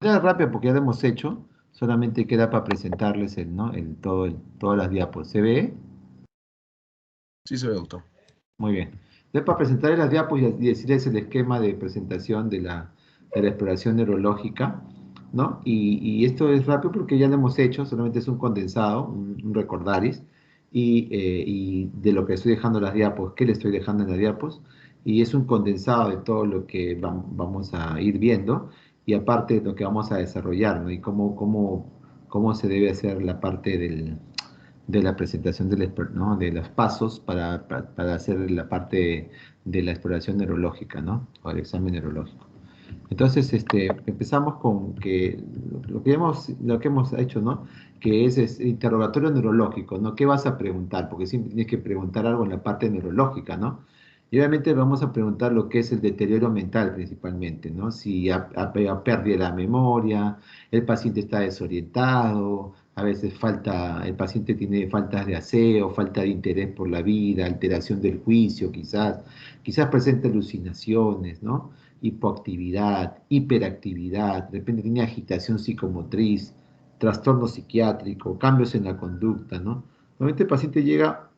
manera rápida, porque ya lo hemos hecho, solamente queda para presentarles ¿no? todas las diapos. ¿Se ve? Sí, se ve, doctor. Muy bien. Entonces, para presentarles las diapos y decirles el esquema de presentación de la exploración neurológica, ¿no? Y esto es rápido porque ya lo hemos hecho, solamente es un condensado, un recordaris, y de lo que estoy dejando en las diapos, qué le estoy dejando en las diapos, y es un condensado de todo lo que vamos a ir viendo, y aparte de lo que vamos a desarrollar, ¿no? Y cómo se debe hacer la parte de la presentación ¿no? De los pasos para hacer la parte de la exploración neurológica, ¿no? O el examen neurológico. Entonces, empezamos con que lo que hemos hecho, ¿no? Que es interrogatorio neurológico, ¿no? ¿Qué vas a preguntar? Porque siempre tienes que preguntar algo en la parte neurológica, ¿no? Y obviamente vamos a preguntar lo que es el deterioro mental principalmente, ¿no? Si ha perdido la memoria, el paciente está desorientado, a veces el paciente tiene faltas de aseo, falta de interés por la vida, alteración del juicio, quizás presenta alucinaciones, ¿no? Hipoactividad, hiperactividad, de repente tiene agitación psicomotriz, trastorno psiquiátrico, cambios en la conducta, ¿no? Normalmente el paciente llega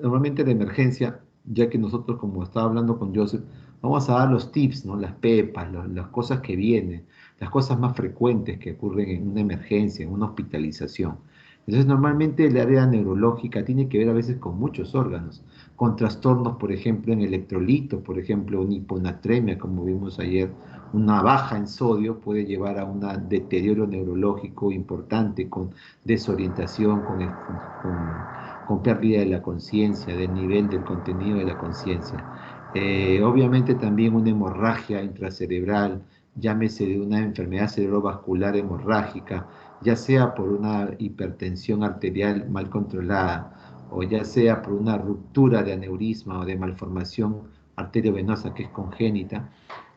normalmente a la emergencia, ya que nosotros, como estaba hablando con Joseph, vamos a dar los tips, ¿no? Las pepas, las cosas que vienen, las cosas más frecuentes que ocurren en una emergencia, en una hospitalización. Entonces, normalmente el área neurológica tiene que ver a veces con muchos órganos, con trastornos, por ejemplo, en electrolitos, por ejemplo, una hiponatremia, como vimos ayer, una baja en sodio puede llevar a un deterioro neurológico importante, con desorientación, con pérdida de la conciencia, del nivel del contenido de la conciencia. Obviamente también una hemorragia intracerebral, llámese de una enfermedad cerebrovascular hemorrágica, ya sea por una hipertensión arterial mal controlada, o ya sea por una ruptura de aneurisma o de malformación arteriovenosa que es congénita,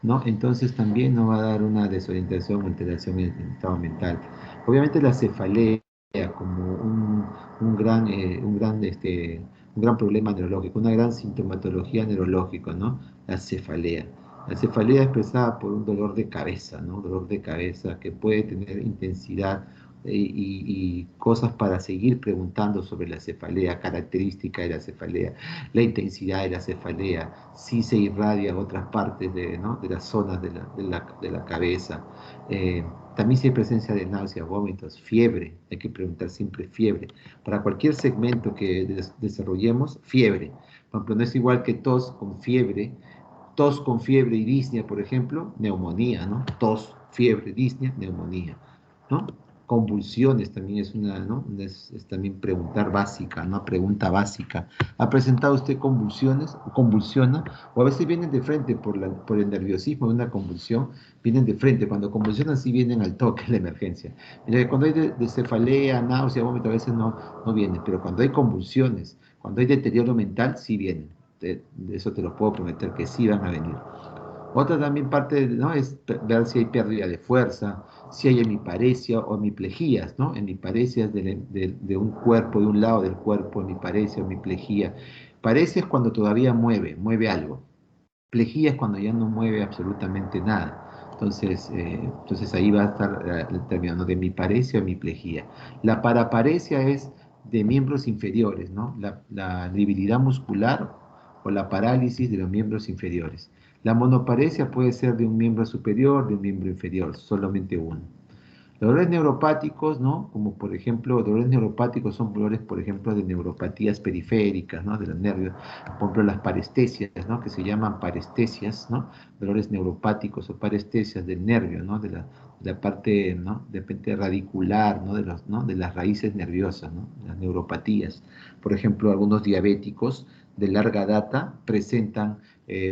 ¿no? Entonces también nos va a dar una desorientación o alteración en el estado mental. Obviamente la cefalea como un gran problema neurológico, una gran sintomatología neurológica, ¿no? La cefalea. La cefalea expresada por un dolor de cabeza, ¿no? Dolor de cabeza que puede tener intensidad y cosas para seguir preguntando sobre la cefalea, característica de la cefalea, la intensidad de la cefalea, si se irradia a otras partes ¿no? de las zonas de la cabeza. También si hay presencia de náuseas, vómitos, fiebre, hay que preguntar siempre fiebre. Para cualquier segmento que desarrollemos, fiebre. Por ejemplo, no es igual que tos con fiebre y disnea, por ejemplo, neumonía, ¿no? Tos, fiebre, disnea, neumonía, ¿no? Convulsiones también es ¿no? Es también preguntar básica, una pregunta básica. ¿Ha presentado usted convulsiones? ¿Convulsiona? O a veces vienen de frente por el nerviosismo de una convulsión, vienen de frente. Cuando convulsionan sí vienen al toque, la emergencia. Mira, cuando hay de cefalea, náusea, vómito, a veces no vienen, pero cuando hay convulsiones, cuando hay deterioro mental, sí vienen. De eso te lo puedo prometer que sí van a venir. Otra también parte, ¿no? Es ver si hay pérdida de fuerza, si hay hemiparesia o hemiplejías, ¿no? Hemiparesias de un cuerpo, de un lado del cuerpo, hemiparesia o hemiplejía. Paresia es cuando todavía mueve algo. Plejía es cuando ya no mueve absolutamente nada. Entonces ahí va a estar el término, ¿no? De hemiparesia o hemiplejía. La paraparesia es de miembros inferiores, ¿no? La debilidad muscular o la parálisis de los miembros inferiores. La monoparesia puede ser de un miembro superior, de un miembro inferior, solamente uno. Dolores neuropáticos, ¿no? Como por ejemplo, dolores neuropáticos son dolores, por ejemplo, de neuropatías periféricas, ¿no? De los nervios, por ejemplo, las parestesias, ¿no? Que se llaman parestesias, ¿no? Dolores neuropáticos o parestesias del nervio, ¿no? De la parte, ¿no? De repente radicular, ¿no? ¿no? De las raíces nerviosas, ¿no? Las neuropatías. Por ejemplo, algunos diabéticos de larga data presentan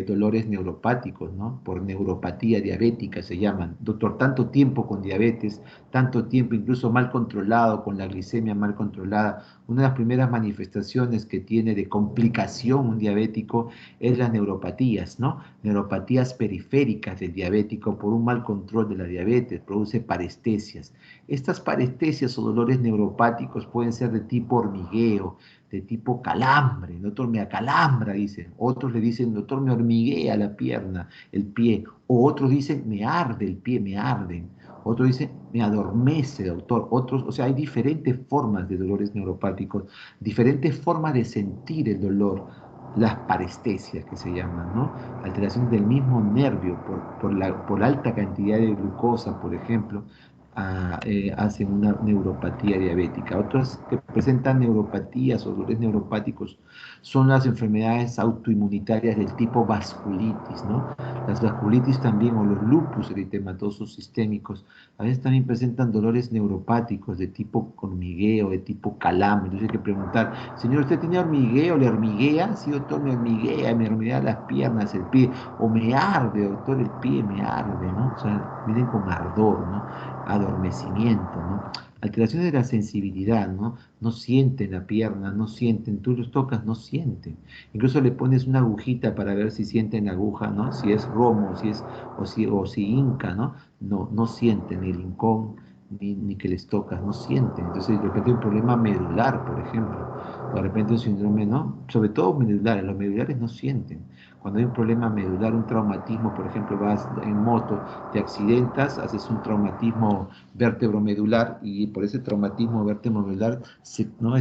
dolores neuropáticos, ¿no? Por neuropatía diabética se llaman. Doctor, tanto tiempo con diabetes, tanto tiempo incluso mal controlado, con la glicemia mal controlada. Una de las primeras manifestaciones que tiene de complicación un diabético es las neuropatías, ¿no? Neuropatías periféricas del diabético por un mal control de la diabetes, produce parestesias. Estas parestesias o dolores neuropáticos pueden ser de tipo hormigueo, de tipo calambre, el doctor me acalambra, dicen, otros le dicen, doctor me hormiguea la pierna, el pie, o otros dicen, me arde el pie, me arden, Otro dice, me adormece, doctor. Otros, o sea, hay diferentes formas de dolores neuropáticos, diferentes formas de sentir el dolor, las parestesias que se llaman, ¿no? Alteración del mismo nervio por alta cantidad de glucosa, por ejemplo, hacen una neuropatía diabética. Otros que presentan neuropatías o dolores neuropáticos son las enfermedades autoinmunitarias del tipo vasculitis, ¿no? Las vasculitis también, o los lupus eritematosos sistémicos, a veces también presentan dolores neuropáticos de tipo hormigueo, de tipo calambre. Entonces hay que preguntar, señor, ¿usted tiene hormigueo? ¿Le hormiguea? Sí, doctor, me hormiguea las piernas, el pie, o me arde, doctor, el pie me arde, ¿no? O sea, vienen con ardor, ¿no? Adormecimiento, ¿no? Alteraciones de la sensibilidad, ¿no? No sienten la pierna, no sienten, tú los tocas, no sienten. Incluso le pones una agujita para ver si sienten la aguja, ¿no? Si es romo, o si hinca, ¿no? No sienten ni el hincón, ni que les tocas, no sienten. Entonces, de repente hay un problema medular, por ejemplo, o de repente un síndrome, ¿no? Sobre todo medulares, los medulares no sienten. Cuando hay un problema medular, un traumatismo, por ejemplo, vas en moto, te accidentas, haces un traumatismo vértebro-medular y por ese traumatismo vértebro-medular, ¿no?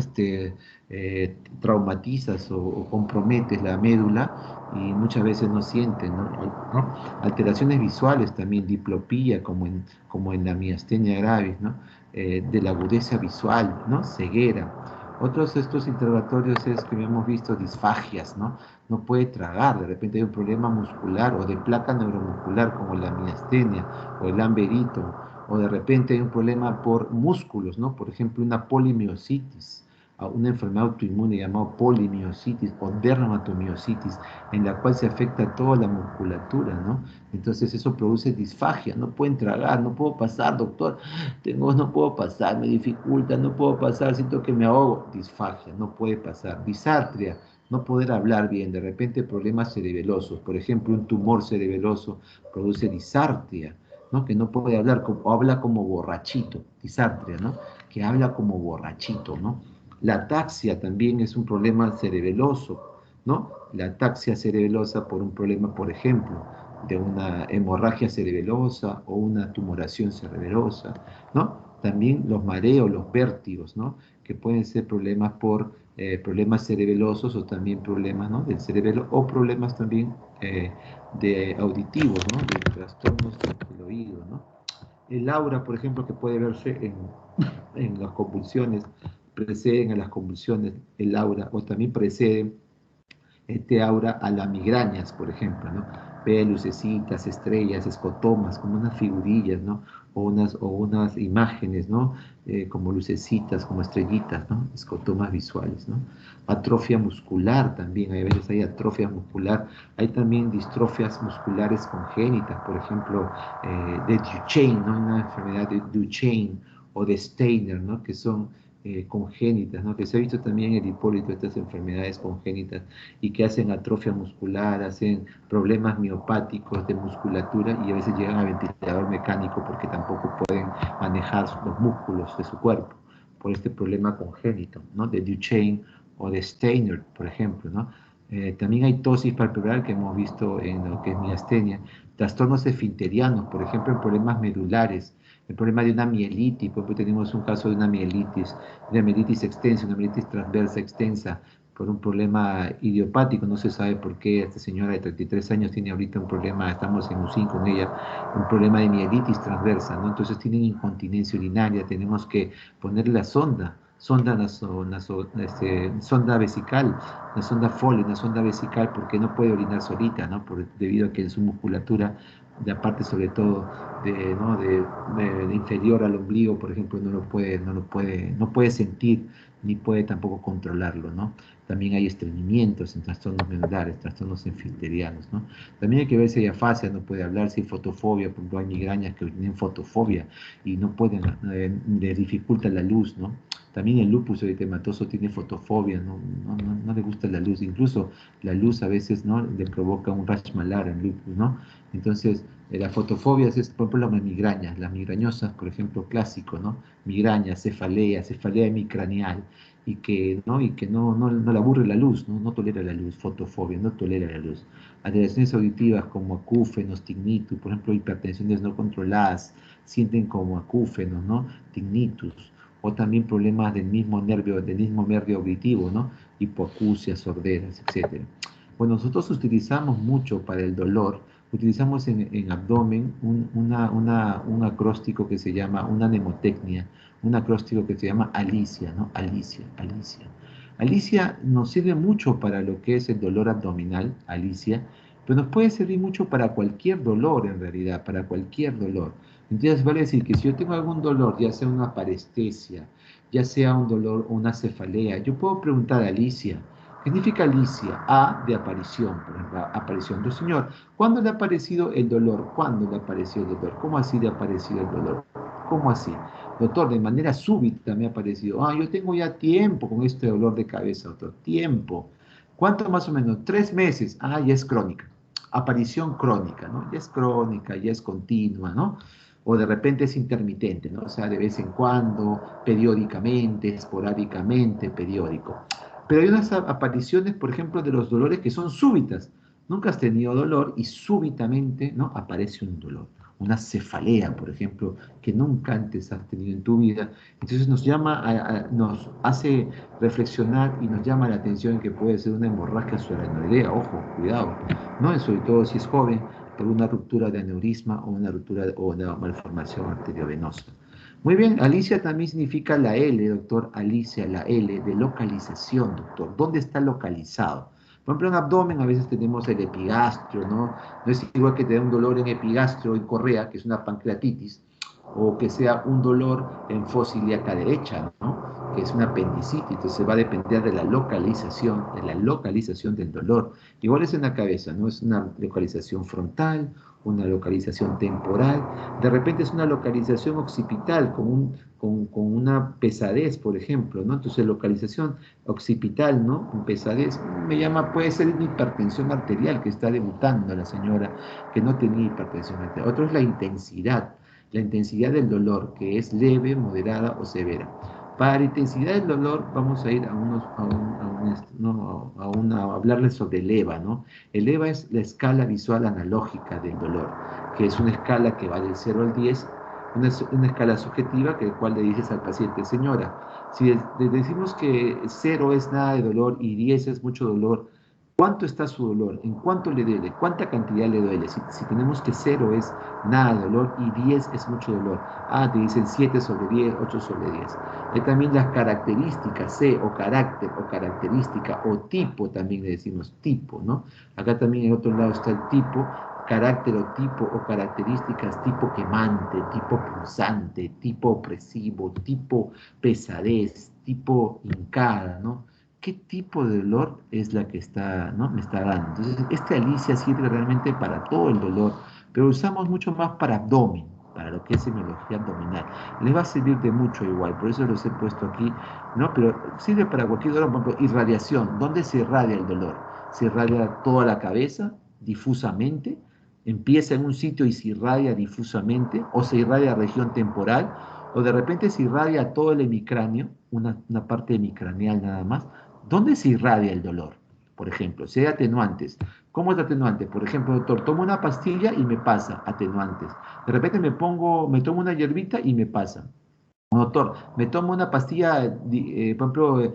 Traumatizas o comprometes la médula y muchas veces no sienten, ¿no? ¿No? Alteraciones visuales también, diplopía, como en la miastenia gravis, ¿no? De la agudeza visual, ¿no? Ceguera. Otros de estos interrogatorios es que hemos visto disfagias, ¿no? No puede tragar, de repente hay un problema muscular o de placa neuromuscular como la miastenia o el lamberito, o de repente hay un problema por músculos, ¿no? Por ejemplo, una polimiositis, una enfermedad autoinmune llamada polimiositis o dermatomiositis, en la cual se afecta toda la musculatura, ¿no? Entonces eso produce disfagia, no pueden tragar, no puedo pasar, doctor, no puedo pasar, me dificulta, no puedo pasar, siento que me ahogo, disfagia, no puede pasar, disartria, no poder hablar bien, de repente problemas cerebelosos, por ejemplo, un tumor cerebeloso produce disartria, ¿no? Que no puede hablar, o habla como borrachito, disartria, ¿no? Que habla como borrachito, ¿no? La ataxia también es un problema cerebeloso, ¿no? La ataxia cerebelosa por un problema, por ejemplo, de una hemorragia cerebelosa o una tumoración cerebelosa, ¿no? También los mareos, los vértigos, ¿no? Que pueden ser problemas por problemas cerebelosos o también problemas, ¿no? Del cerebelo o problemas también de auditivos, ¿no? De trastornos del oído, ¿no? El aura, por ejemplo, que puede verse en las convulsiones, preceden a las convulsiones el aura, o también preceden este aura a las migrañas, por ejemplo, ¿no? Ve lucecitas, estrellas, escotomas, como unas figurillas, ¿no? O unas imágenes, ¿no? Como lucecitas, como estrellitas, ¿no? Escotomas visuales, ¿no? Atrofia muscular también, a veces hay atrofia muscular, hay también distrofias musculares congénitas, por ejemplo, de Duchenne, ¿no? Una enfermedad de Duchenne o de Steiner, ¿no? Que son congénitas, ¿no? Que se ha visto también en el Hipólito estas enfermedades congénitas y que hacen atrofia muscular, hacen problemas miopáticos de musculatura y a veces llegan a ventilador mecánico porque tampoco pueden manejar los músculos de su cuerpo por este problema congénito, ¿no? De Duchenne o de Steiner, por ejemplo, ¿no? También hay tosis palpebral que hemos visto en lo que es miastenia, trastornos esfinterianos, por ejemplo, en problemas medulares, el problema de una mielitis, por ejemplo, tenemos un caso de una mielitis extensa, una mielitis transversa extensa, por un problema idiopático, no se sabe por qué esta señora de 33 años tiene ahorita un problema, estamos en UCI con ella, un problema de mielitis transversa, ¿no? Entonces tienen incontinencia urinaria, tenemos que ponerle la sonda vesical, una sonda Foley, una sonda vesical, porque no puede orinar solita, ¿no? Debido a que en su musculatura, de aparte sobre todo ¿no? de inferior al ombligo, por ejemplo, no puede sentir, ni puede tampoco controlarlo, ¿no? También hay estreñimientos en trastornos medulares, trastornos esfinterianos, ¿no? También hay que ver si hay afasia, no puede hablar, si hay fotofobia, por ejemplo, hay migrañas que tienen fotofobia y no pueden, les dificulta la luz, ¿no? También el lupus eritematoso tiene fotofobia, no le gusta la luz, incluso la luz a veces, ¿no? Le provoca un rash malar en lupus, ¿no? Entonces, La fotofobia es, por ejemplo, las migrañas, las migrañosas, por ejemplo, clásico, ¿no? Migraña, cefalea, cefalea hemicraneal, y que no le aburre la luz, ¿no? No tolera la luz, fotofobia, no tolera la luz. Alteraciones auditivas como acúfenos, tinnitus, por ejemplo, hipertensiones no controladas, sienten como acúfenos, ¿no? Tinnitus, o también problemas del mismo nervio auditivo, ¿no? Hipoacusia, sorderas, etcétera. Bueno, nosotros utilizamos mucho para el dolor, utilizamos en abdomen un acróstico que se llama, una mnemotecnia, un acróstico que se llama Alicia, ¿no? Alicia, Alicia. Alicia nos sirve mucho para lo que es el dolor abdominal, Alicia, pero nos puede servir mucho para cualquier dolor en realidad, para cualquier dolor. Entonces vale decir que si yo tengo algún dolor, ya sea una parestesia, ya sea un dolor o una cefalea, yo puedo preguntar a Alicia. ¿Qué significa Alicia? A de aparición, por ejemplo, aparición del Señor. ¿Cuándo le ha aparecido el dolor? ¿Cuándo le ha aparecido el dolor? ¿Cómo así le ha aparecido el dolor? ¿Cómo así? Doctor, de manera súbita me ha aparecido. Yo tengo ya tiempo con este dolor de cabeza, doctor. Tiempo. ¿Cuánto más o menos? 3 meses. Ya es crónica. Aparición crónica, ¿no? Ya es crónica, ya es continua, ¿no? O de repente es intermitente, ¿no? O sea, de vez en cuando, periódicamente, esporádicamente, periódico. Pero hay unas apariciones, por ejemplo, de los dolores que son súbitas. Nunca has tenido dolor y súbitamente, ¿no? Aparece un dolor. Una cefalea, por ejemplo, que nunca antes has tenido en tu vida. Entonces nos hace reflexionar y nos llama la atención que puede ser una hemorragia subaracnoidea. Ojo, cuidado, ¿no? Sobre todo si es joven, por una ruptura de aneurisma o una ruptura o una malformación arteriovenosa. Muy bien, Alicia también significa la L, doctor. Alicia, la L de localización, doctor. ¿Dónde está localizado? Por ejemplo, en abdomen a veces tenemos el epigastrio, ¿no? No es igual que tener un dolor en epigastrio, en correa, que es una pancreatitis, o que sea un dolor en fosa ilíaca derecha, ¿no? Que es una apendicitis. Entonces va a depender de la localización del dolor. Igual es en la cabeza, ¿no? Es una localización frontal, una localización temporal, de repente es una localización occipital con una pesadez, por ejemplo, ¿no? Entonces localización occipital, ¿no? Con pesadez, puede ser una hipertensión arterial que está debutando la señora que no tenía hipertensión arterial. Otro es la intensidad del dolor, que es leve, moderada o severa. Para la intensidad del dolor vamos a ir a hablarles sobre el EVA, ¿no? El EVA es la escala visual analógica del dolor, que es una escala que va del 0 al 10, una escala subjetiva que cual le dices al paciente, señora, si le decimos que 0 es nada de dolor y 10 es mucho dolor, ¿cuánto está su dolor? ¿En cuánto le duele? ¿Cuánta cantidad le duele? Si tenemos que 0 es nada de dolor y 10 es mucho dolor. Te dicen 7 sobre 10, 8 sobre 10. Hay también las características, C o carácter o característica o tipo, también le decimos tipo, ¿no? Acá también en otro lado está el tipo, carácter o tipo o características, tipo quemante, tipo punzante, tipo opresivo, tipo pesadez, tipo hincada, ¿no? ¿Qué tipo de dolor es la que está, ¿no? me está dando? Entonces, este Alicia sirve realmente para todo el dolor, pero usamos mucho más para abdomen, para lo que es semiología abdominal. Les va a servir de mucho igual, por eso los he puesto aquí, ¿no? Pero sirve para cualquier dolor, por ejemplo, irradiación. ¿Dónde se irradia el dolor? Se irradia toda la cabeza, difusamente, empieza en un sitio y se irradia difusamente, o se irradia región temporal, o de repente se irradia todo el hemicráneo, una parte hemicraneal nada más. ¿Dónde se irradia el dolor? Por ejemplo, si hay atenuantes. ¿Cómo es atenuante? Por ejemplo, doctor, tomo una pastilla y me pasa atenuantes. De repente me tomo una hierbita y me pasa. Doctor, me tomo una pastilla, por ejemplo,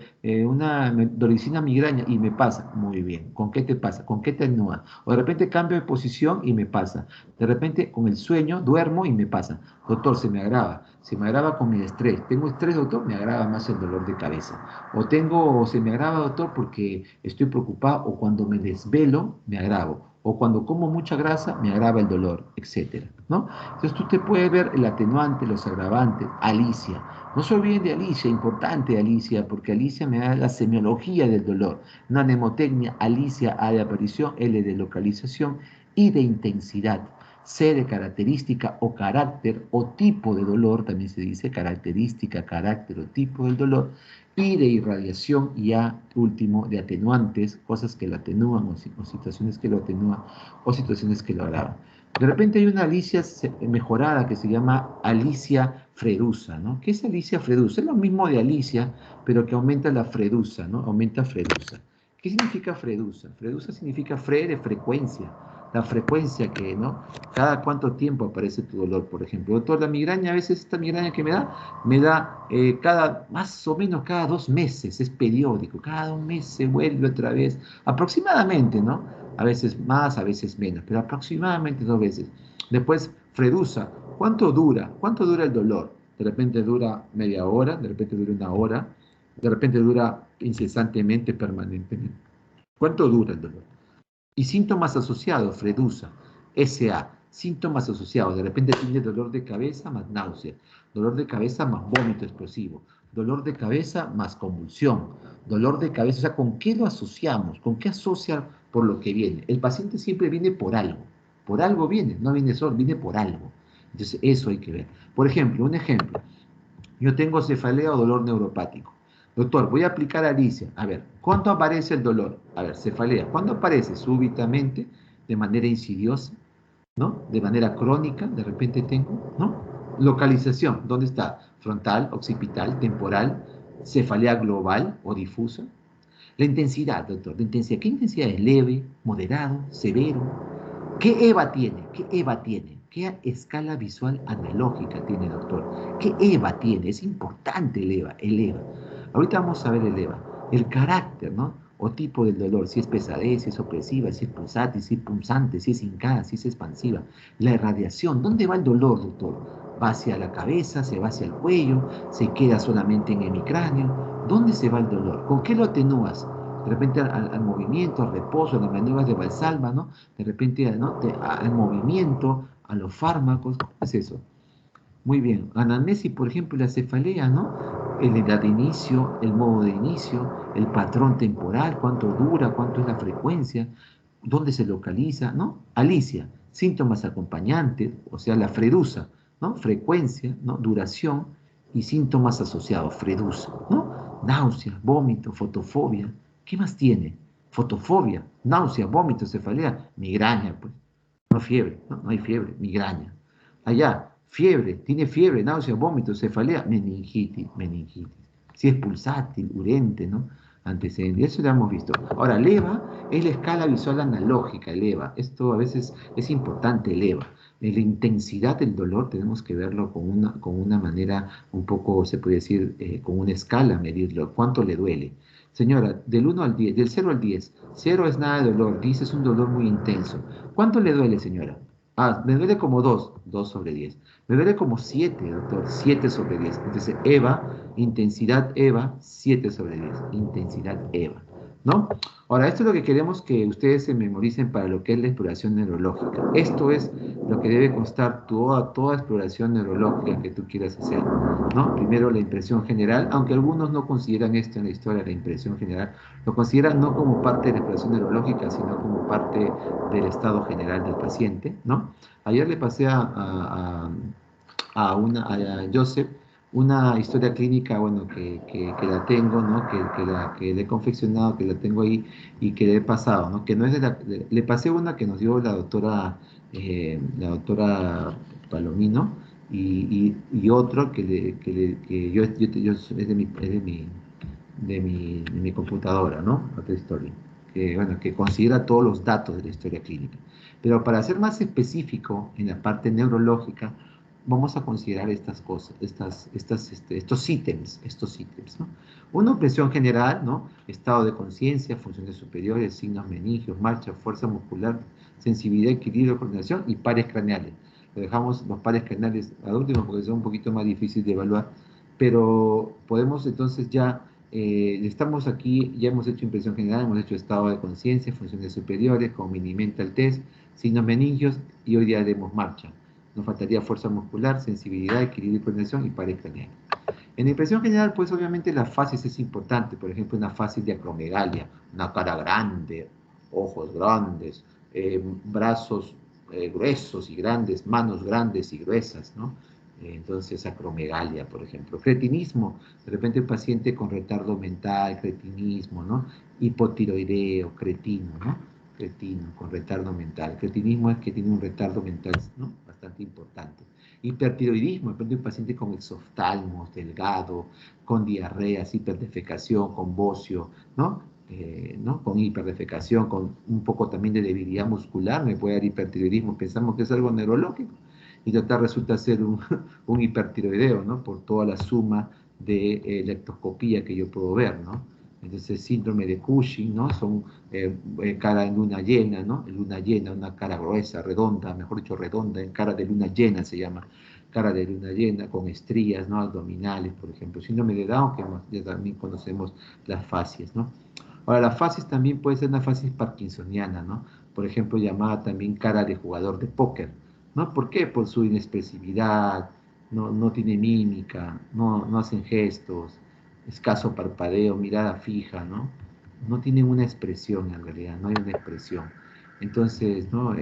una doricina migraña y me pasa. Muy bien. ¿Con qué te pasa? ¿Con qué te atenúa? O de repente cambio de posición y me pasa. De repente con el sueño duermo y me pasa. Doctor, se me agrava. Se me agrava con mi estrés. Tengo estrés, doctor, me agrava más el dolor de cabeza. O se me agrava, doctor, porque estoy preocupado. O cuando me desvelo, me agravo. O cuando como mucha grasa, me agrava el dolor, etcétera, ¿no? Entonces tú te puedes ver el atenuante, los agravantes, Alicia. No se olviden de Alicia, importante Alicia, porque Alicia me da la semiología del dolor. Una mnemotecnia, Alicia, A de aparición, L de localización y de intensidad. C de característica o carácter o tipo de dolor, también se dice característica, carácter o tipo del dolor, y de irradiación y A último de atenuantes, cosas que lo atenúan o situaciones que lo atenúan o situaciones que lo agravan. De repente hay una alicia mejorada que se llama alicia frerusa, ¿no? ¿Qué es alicia frerusa? Es lo mismo de alicia, pero que aumenta la frerusa, ¿no? Aumenta frerusa. ¿Qué significa frerusa? Frerusa significa de frecuencia. La frecuencia que, ¿no? Cada cuánto tiempo aparece tu dolor, por ejemplo. Doctor, la migraña, a veces esta migraña que me da cada, más o menos cada 2 meses, es periódico. Cada 2 meses se vuelve otra vez, aproximadamente, ¿no? A veces más, a veces menos, pero aproximadamente 2 veces. Después, fredusa, ¿cuánto dura? ¿Cuánto dura el dolor? De repente dura media hora, de repente dura una hora, de repente dura incesantemente, permanentemente. ¿Cuánto dura el dolor? Y síntomas asociados, fredusa, SA, síntomas asociados, de repente tiene dolor de cabeza más náusea, dolor de cabeza más vómito explosivo, dolor de cabeza más convulsión, dolor de cabeza, o sea, ¿con qué lo asociamos? ¿Con qué asocia por lo que viene? El paciente siempre viene por algo viene, no viene solo, viene por algo. Entonces, eso hay que ver. Por ejemplo, un ejemplo, yo tengo cefalea o dolor neuropático. Doctor, voy a aplicar Alicia. A ver, ¿cuándo aparece el dolor? A ver, cefalea. ¿Cuándo aparece? Súbitamente, de manera insidiosa, ¿no? De manera crónica, de repente tengo, ¿no? Localización, ¿dónde está? Frontal, occipital, temporal, cefalea global o difusa. La intensidad, doctor, la intensidad. ¿Qué intensidad es? ¿Leve, moderado, severo? ¿Qué EVA tiene? ¿Qué EVA tiene? ¿Qué escala visual analógica tiene, doctor? ¿Qué EVA tiene? Es importante el EVA, el EVA. Ahorita vamos a ver el EVA. El carácter, ¿no? O tipo del dolor, si es pesadez, si es opresiva, si es pulsátil, si es punzante, si es hincada, si es expansiva. La irradiación, ¿dónde va el dolor, doctor? ¿Va hacia la cabeza, se va hacia el cuello, se queda solamente en el hemicráneo? ¿Dónde se va el dolor? ¿Con qué lo atenúas? De repente al movimiento, al reposo, a las maniobras de Valsalva, ¿no? De repente, ¿no? Al movimiento, a los fármacos, ¿cómo es eso? Muy bien, anamnesis, por ejemplo, la cefalea, ¿no? La edad de inicio, el modo de inicio, el patrón temporal, cuánto dura, cuánto es la frecuencia, dónde se localiza, ¿no? Alicia, síntomas acompañantes, o sea, la fredusa, ¿no? Frecuencia, ¿no? Duración y síntomas asociados, fredusa, ¿no? Náusea, vómito, fotofobia. ¿Qué más tiene? Fotofobia, náusea, vómito, cefalea, migraña, pues. No fiebre, no, no hay fiebre, migraña. Allá, fiebre, tiene fiebre, náusea, vómito, cefalea, meningitis, meningitis. Si es pulsátil, urente, ¿no? Antecedente, eso ya hemos visto. Ahora, el EVA es la escala visual analógica, el EVA. Esto a veces es importante, el EVA. La intensidad del dolor tenemos que verlo con una manera un poco, se puede decir, con una escala, medirlo. ¿Cuánto le duele? Señora, del 1 al 10, del 0 al 10, 0 es nada de dolor, 10 es un dolor muy intenso. ¿Cuánto le duele, señora? Ah, me duele como 2, 2 sobre 10. Me duele como 7, doctor, 7 sobre 10. Entonces, EVA, intensidad EVA, 7 sobre 10. Intensidad EVA, ¿no? Ahora, esto es lo que queremos que ustedes se memoricen para lo que es la exploración neurológica. Esto es lo que debe constar toda exploración neurológica que tú quieras hacer, ¿no? Primero la impresión general, aunque algunos no consideran esto en la historia, la impresión general, lo consideran no como parte de la exploración neurológica, sino como parte del estado general del paciente, ¿no? Ayer le pasé a Joseph una historia clínica, bueno, que la tengo, ¿no? Que le he confeccionado, que la tengo ahí y que le he pasado, ¿no? Que no es le pasé una que nos dio la doctora Palomino y otro que yo es de mi computadora, ¿no? Otra historia. Que, bueno, que considera todos los datos de la historia clínica. Pero para ser más específico en la parte neurológica, vamos a considerar estas cosas, estos ítems, ¿no? Una presión general, ¿no? Estado de conciencia, funciones superiores, signos meningios, marcha, fuerza muscular, sensibilidad, equilibrio, coordinación y pares craneales. Lo dejamos los pares craneales al último porque son un poquito más difíciles de evaluar, pero podemos entonces ya, estamos aquí, ya hemos hecho impresión general, hemos hecho estado de conciencia, funciones superiores, con mini mental test, signos meningios y hoy día haremos marcha. Nos faltaría fuerza muscular, sensibilidad, equilibrio y coordinación y pares craneales. En la impresión general, pues obviamente las fases es importante, por ejemplo, una fase de acromegalia, una cara grande, ojos grandes, brazos gruesos y grandes, manos grandes y gruesas, ¿no? Entonces, acromegalia, por ejemplo. Cretinismo, de repente un paciente con retardo mental, cretinismo, ¿no? Hipotiroideo, cretino, ¿no? cretino, con retardo mental. Cretinismo es que tiene un retardo mental, ¿no? Bastante importante. Hipertiroidismo, de repente un paciente con exoftalmos, delgado, con diarreas, hiperdefecación, con bocio, ¿no? ¿No? Con hiperdefecación, con un poco también de debilidad muscular, me puede dar hipertiroidismo. Pensamos que es algo neurológico y total resulta ser un hipertiroideo, ¿no? Por toda la suma de lectoscopía que yo puedo ver, ¿no? Entonces, síndrome de Cushing, ¿no? Son cara en luna llena, ¿no? Luna llena, una cara gruesa, redonda, mejor dicho, redonda, en cara de luna llena se llama, cara de luna llena, con estrías, ¿no? Abdominales, por ejemplo. Síndrome de Down, que ya también conocemos las facies, ¿no? Ahora, la facies también puede ser una facies parkinsoniana, ¿no? Por ejemplo, llamada también cara de jugador de póker, ¿no? ¿Por qué? Por su inexpresividad, no tiene mímica, no hacen gestos, escaso parpadeo, mirada fija, ¿no? No tienen una expresión en realidad, no hay una expresión. Entonces, ¿no?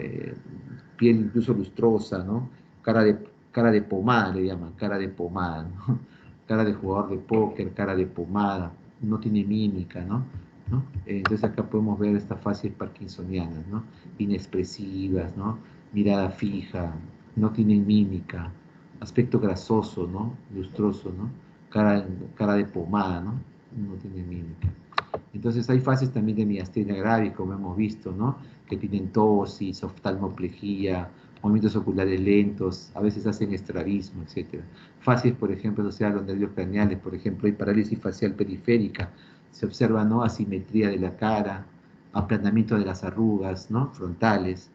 Piel incluso lustrosa, ¿no? Cara de, cara de pomada le llaman, cara de pomada, ¿no? Cara de jugador de póker, cara de pomada, no tiene mímica, ¿no? ¿No? Entonces acá podemos ver estas fases parkinsonianas, ¿no? Inexpresivas, ¿no? Mirada fija, no tienen mímica, aspecto grasoso, ¿no? Lustroso, ¿no? Cara de pomada, ¿no? No tiene mímica. Entonces hay fases también de miastenia gravis, como hemos visto, ¿no? Que tienen tosis, oftalmoplejía, movimientos oculares lentos, a veces hacen estrabismo, etc. Fases, por ejemplo, o sea, los nervios craneales, por ejemplo, hay parálisis facial periférica, se observa, ¿no? Asimetría de la cara, aplanamiento de las arrugas, ¿no? Frontales,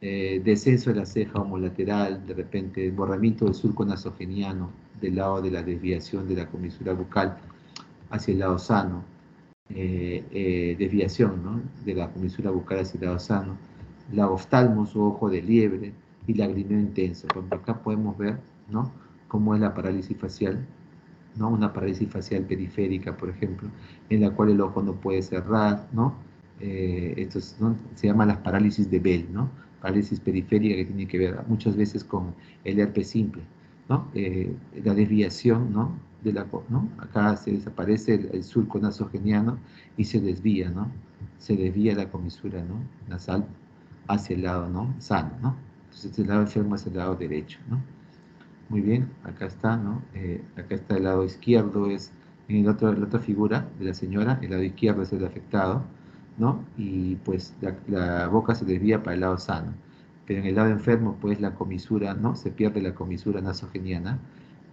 descenso de la ceja homolateral, de repente, borramiento del surco nasogeniano del lado de la desviación de la comisura bucal hacia el lado sano, desviación, ¿no? De la comisura bucal hacia el lado sano, la oftalmos o ojo de liebre y lagrimeo intenso. Porque acá podemos ver, ¿no? Cómo es la parálisis facial, ¿no? Una parálisis facial periférica, por ejemplo, en la cual el ojo no puede cerrar, ¿no? Estos, ¿no? Se llaman las parálisis de Bell, ¿no? Parálisis periférica que tiene que ver muchas veces con el herpes simple, ¿no? La desviación, ¿no? ¿No? Acá se desaparece el surco nasogeniano y se desvía, ¿no? Se desvía la comisura, ¿no? Nasal hacia el lado, ¿no? Sano, ¿no? Entonces el lado enfermo es el lado derecho, ¿no? Muy bien, acá está, ¿no? Acá está el lado izquierdo, es en la otra figura de la señora, el lado izquierdo es el afectado, ¿no? Y pues la boca se desvía para el lado sano. Pero en el lado enfermo, pues la comisura, ¿no? Se pierde la comisura nasogeniana,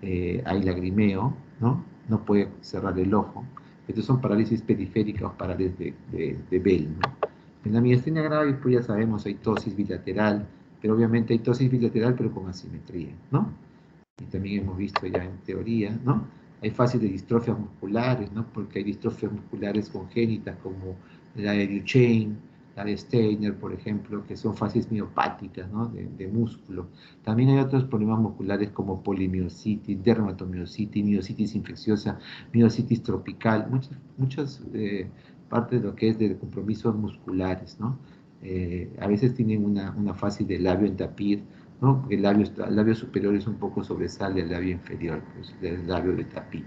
hay lagrimeo, ¿no? No puede cerrar el ojo. Estos son parálisis periféricas o parálisis de Bell, ¿no? En la miastenia gravis, pues ya sabemos, hay tosis bilateral, pero obviamente hay tosis bilateral, pero con asimetría, ¿no? Y también hemos visto ya en teoría, ¿no? Hay fases de distrofias musculares, ¿no? Porque hay distrofias musculares congénitas como la de Duchenne, la de Steiner, por ejemplo, que son fases miopáticas, ¿no? De músculo. También hay otros problemas musculares como polimiositis, dermatomiositis, miositis infecciosa, miositis tropical, muchas partes de lo que es de compromisos musculares, ¿no? A veces tienen una fase de labio en tapir, ¿no? Porque el labio superior es un poco sobresale al labio inferior, pues, el labio de tapir.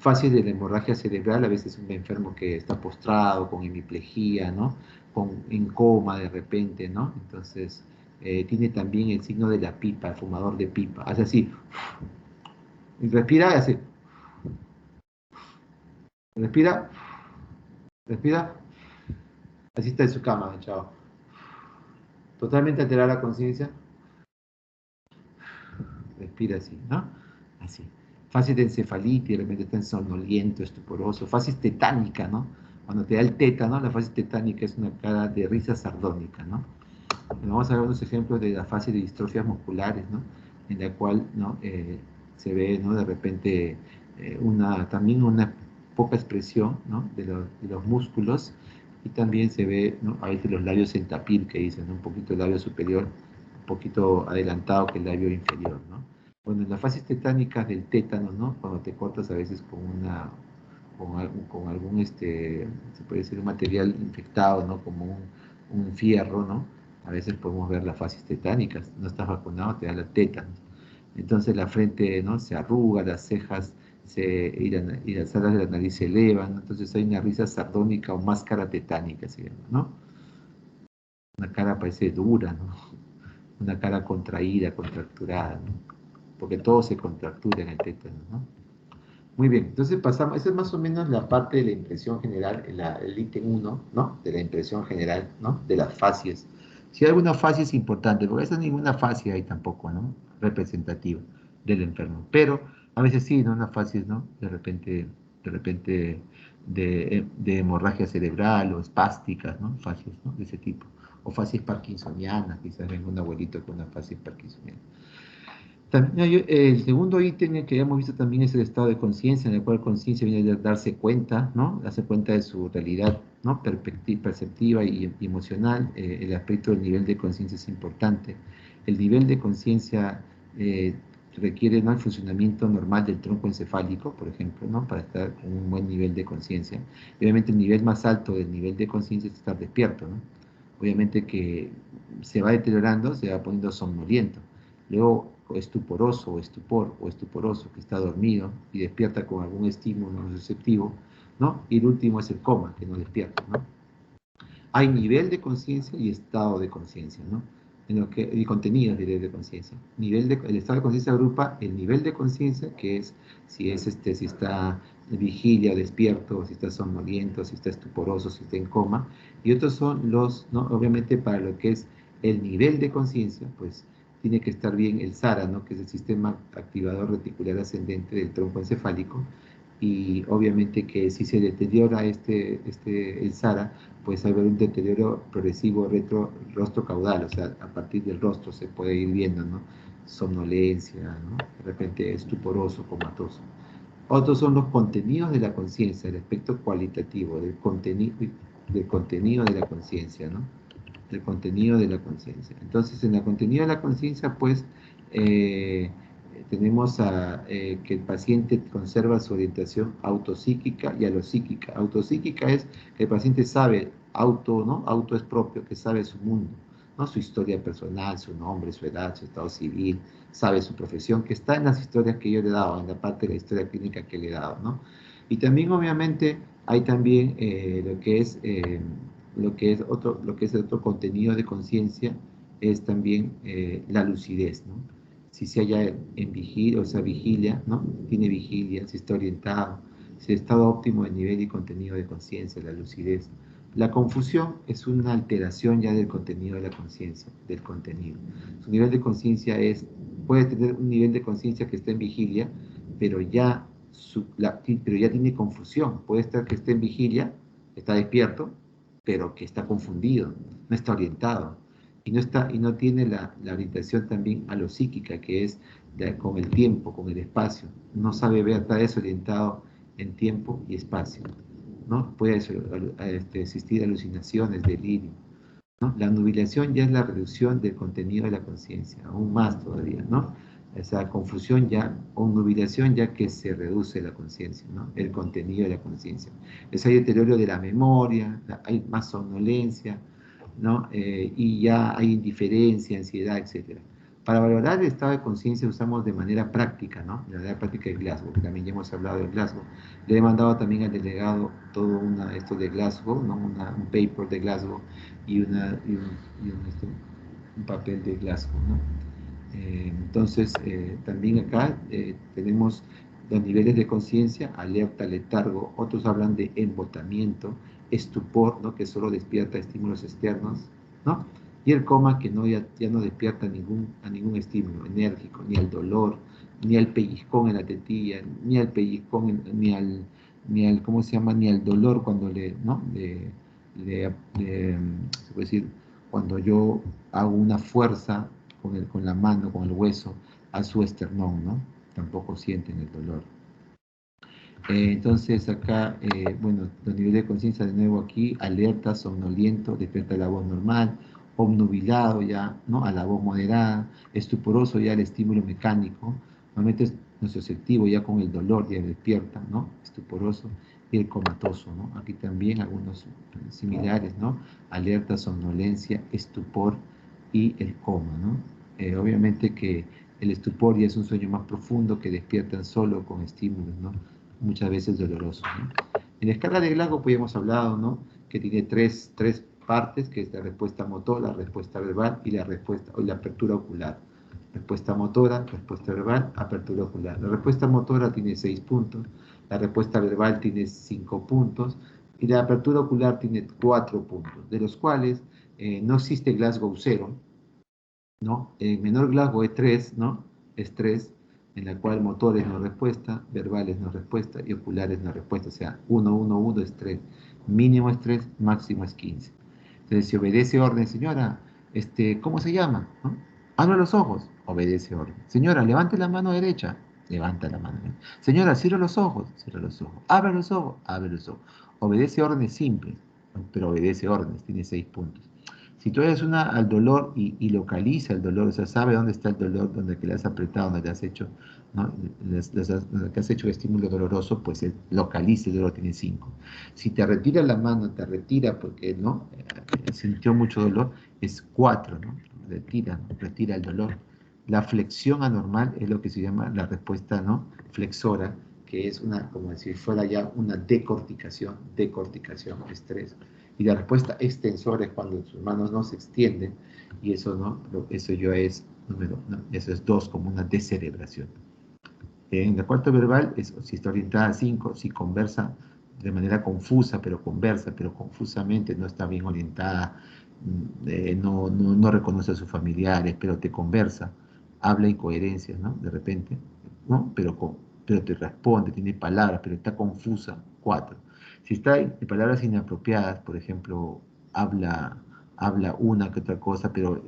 Fácil de la hemorragia cerebral, a veces un enfermo que está postrado, con hemiplegia, ¿no? En coma de repente, ¿no? Entonces, tiene también el signo de la pipa, el fumador de pipa. Hace así, y respira, y hace, respira, respira, así está en su cama, chao. Totalmente alterada la conciencia, respira así, ¿no? Así. Fases de encefalitis, de repente está somnoliento, estuporoso. Fases tetánica, ¿no? Cuando te da el tétano, la fase tetánica es una cara de risa sardónica, ¿no? Vamos a ver unos ejemplos de la fase de distrofias musculares, ¿no? En la cual, ¿no? Se ve, ¿no? De repente también una poca expresión, ¿no? De los músculos y también se ve, ¿no? A veces los labios en tapir, que dicen, ¿no? Un poquito el labio superior, un poquito adelantado que el labio inferior, ¿no? Bueno, en las fases tetánicas del tétano, ¿no? Cuando te cortas a veces con algún, se puede decir, un material infectado, ¿no? Como un fierro, ¿no? A veces podemos ver las fases tetánicas. No estás vacunado, te da la tétanos. Entonces la frente, ¿no? Se arruga, las cejas y las alas de la nariz se elevan, ¿no? Entonces hay una risa sardónica o máscara tetánica, se llama, ¿no? Una cara parece dura, ¿no? Una cara contraída, contracturada, ¿no? Porque todo se contractura en el tétano, ¿no? Muy bien, entonces pasamos, esa es más o menos la parte de la impresión general, el ítem 1, ¿no? De la impresión general, ¿no? De las facies. Si hay alguna facie es importante, porque esa ninguna facie hay tampoco, ¿no? Representativa del enfermo. Pero a veces sí, ¿no? Una facies, ¿no? De repente de hemorragia cerebral o espásticas, ¿no? Facies, ¿no? De ese tipo. O facies parkinsonianas, quizás venga un abuelito con una facies parkinsoniana. También el segundo ítem que ya hemos visto también es el estado de conciencia, en el cual conciencia viene a darse cuenta, ¿no? Darse cuenta de su realidad, ¿no? Perceptiva y emocional. El aspecto del nivel de conciencia es importante. El nivel de conciencia requiere, ¿no? El funcionamiento normal del tronco encefálico, por ejemplo, ¿no? Para estar con un buen nivel de conciencia. Obviamente el nivel más alto del nivel de conciencia es estar despierto, ¿no? Obviamente que se va deteriorando, se va poniendo somnoliento. Luego estuporoso o estupor o estuporoso, que está dormido y despierta con algún estímulo receptivo, ¿no? Y el último es el coma, que no despierta, ¿no? Hay nivel de conciencia y estado de conciencia, ¿no? En lo que, y contenidos de conciencia. El estado de conciencia agrupa el nivel de conciencia, que es si está vigilia, despierto, si está somnoliento, si está estuporoso, si está en coma, y otros son los, ¿no? Obviamente para lo que es el nivel de conciencia, pues tiene que estar bien el SARA, ¿no? Que es el sistema activador reticular ascendente del tronco encefálico, y obviamente que si se deteriora el SARA, pues haber un deterioro progresivo rostro caudal, o sea, a partir del rostro se puede ir viendo, ¿no? Somnolencia, ¿no? De repente estuporoso, comatoso. Otros son los contenidos de la conciencia, el aspecto cualitativo del contenido de la conciencia, ¿no? Del contenido de la conciencia. Entonces, en el contenido de la conciencia, pues, eh, tenemos que el paciente conserva su orientación autopsíquica y alopsíquica. Autopsíquica es que el paciente sabe, ¿no? Auto es propio, que sabe su mundo, ¿no? Su historia personal, su nombre, su edad, su estado civil, sabe su profesión, que está en las historias que yo le he dado, en la parte de la historia clínica que le he dado, ¿no? Y también, obviamente, hay también lo que es otro contenido de conciencia es también la lucidez, ¿no? Si se halla en vigilia, o sea, vigilia, ¿no? Tiene vigilia, si está orientado, si el estado óptimo de nivel y contenido de conciencia, la lucidez. La confusión es una alteración ya del contenido de la conciencia, del contenido. Su nivel de conciencia puede tener un nivel de conciencia que está en vigilia, pero pero ya tiene confusión. Puede estar que esté en vigilia, está despierto, pero que está confundido, no está orientado. Y no tiene la orientación también a lo psíquica, que es con el tiempo, con el espacio. No sabe ver, está desorientado en tiempo y espacio, ¿no? Puede existir alucinaciones, delirio, ¿no? La nubilación ya es la reducción del contenido de la conciencia, aún más todavía, ¿no? Esa confusión ya, o nubilación ya que se reduce la conciencia, ¿no? El contenido de la conciencia. Hay deterioro de la memoria, hay más somnolencia, ¿no? Y ya hay indiferencia, ansiedad, etc. Para valorar el estado de conciencia usamos de manera práctica, ¿no? De manera práctica el Glasgow, que también ya hemos hablado del Glasgow. Le he mandado también al delegado todo esto de Glasgow, ¿no? Un paper de Glasgow y un papel de Glasgow, ¿no? Entonces, también acá tenemos los niveles de conciencia, alerta, letargo, otros hablan de embotamiento, estupor, ¿no? Que solo despierta estímulos externos, ¿no? Y el coma que ya no despierta a ningún estímulo enérgico, ni al dolor, ni al pellizcón en la tetilla, ni al pellizcón, ¿cómo se llama? Ni al dolor cuando ¿no? Se puede decir, cuando yo hago una fuerza con la mano, con el hueso, a su esternón, ¿no? Tampoco sienten el dolor. Entonces acá, bueno, los niveles de conciencia de nuevo aquí, alerta, somnoliento, despierta la voz normal, obnubilado ya, ¿no? A la voz moderada, estuporoso ya el estímulo mecánico, normalmente es nociceptivo ya con el dolor, ya despierta, ¿no? Estuporoso, y el comatoso, ¿no? Aquí también algunos similares, ¿no? Alerta, somnolencia, estupor y el coma, ¿no? Obviamente que el estupor ya es un sueño más profundo que despiertan solo con estímulos, ¿no? Muchas veces dolorosos, ¿no? En la escala de Glasgow, pues hemos hablado, ¿no? Que tiene tres partes, que es la respuesta motora, la respuesta verbal y la respuesta, o la apertura ocular. Respuesta motora, respuesta verbal, apertura ocular. La respuesta motora tiene 6 puntos, la respuesta verbal tiene 5 puntos y la apertura ocular tiene 4 puntos, de los cuales no existe Glasgow 0, ¿no? El menor Glasgow es 3, ¿no? Es 3, en la cual motores no respuesta, verbales no respuesta y oculares no respuesta. O sea, 1, 1, 1 es 3. Mínimo es 3, máximo es 15. Entonces, si obedece orden, señora, ¿cómo se llama? ¿No? Abra los ojos, obedece orden. Señora, levante la mano derecha, levanta la mano derecha. Señora, cierra los ojos, cierra los ojos. Abre los ojos, abre los ojos. Obedece órdenes simples, pero obedece órdenes, tiene 6 puntos. Si tú eres una al dolor y localiza el dolor, o sea, sabe dónde está el dolor, donde que le has apretado, donde le has hecho, ¿no? Donde que has hecho el estímulo doloroso, pues él localiza el dolor, tiene 5. Si te retira la mano, te retira porque no sintió mucho dolor, es 4, ¿no? Retira el dolor. La flexión anormal es lo que se llama la respuesta, ¿no? Flexora, que es una, como si fuera ya una decorticación, estrés. Y la respuesta extensora es cuando sus manos no se extienden, y eso no, eso ya es número, no, eso es 2, como una descerebración. En la cuarta verbal, si está orientada a 5, si conversa de manera confusa, pero conversa, pero confusamente, no está bien orientada, no reconoce a sus familiares, pero te conversa, habla incoherencias, ¿no? De repente, ¿no? Pero te responde, tiene palabras, pero está confusa, 4. Si está de palabras inapropiadas, por ejemplo, habla una que otra cosa, pero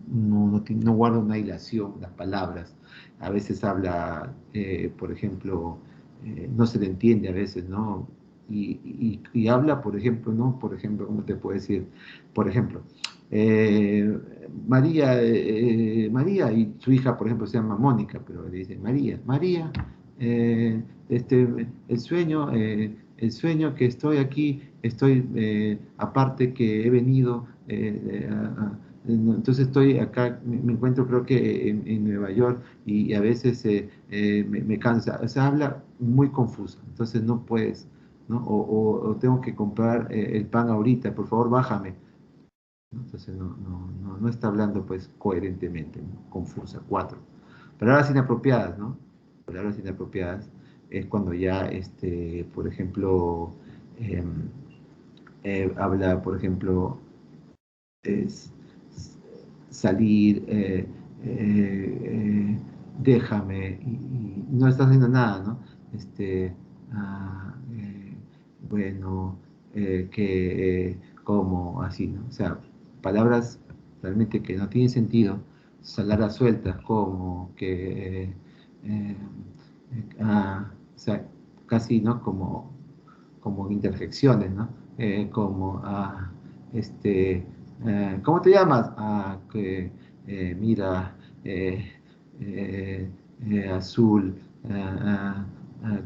no guarda una hilación, las palabras. A veces habla, por ejemplo, no se le entiende a veces, ¿no? Y habla, por ejemplo, ¿no? Por ejemplo, ¿cómo te puedo decir? Por ejemplo, María, y su hija, por ejemplo, se llama Mónica, pero le dice María, eh, el sueño que estoy aquí, aparte que he venido entonces estoy acá, me encuentro creo que en Nueva York y a veces me cansa, o sea, habla muy confuso, entonces no puedes, ¿no? O tengo que comprar el pan ahorita, por favor bájame, ¿no? Entonces no está hablando pues coherentemente, ¿no? Confusa, 4. Palabras inapropiadas, ¿no? Palabras inapropiadas es cuando ya, por ejemplo, habla, por ejemplo, es salir, déjame, y no está haciendo nada, ¿no? Ah, bueno, como, así, ¿no? O sea, palabras realmente que no tienen sentido, palabras sueltas como que, o sea, casi, ¿no? Como interjecciones, ¿no? Como, ¿cómo te llamas? Mira, azul,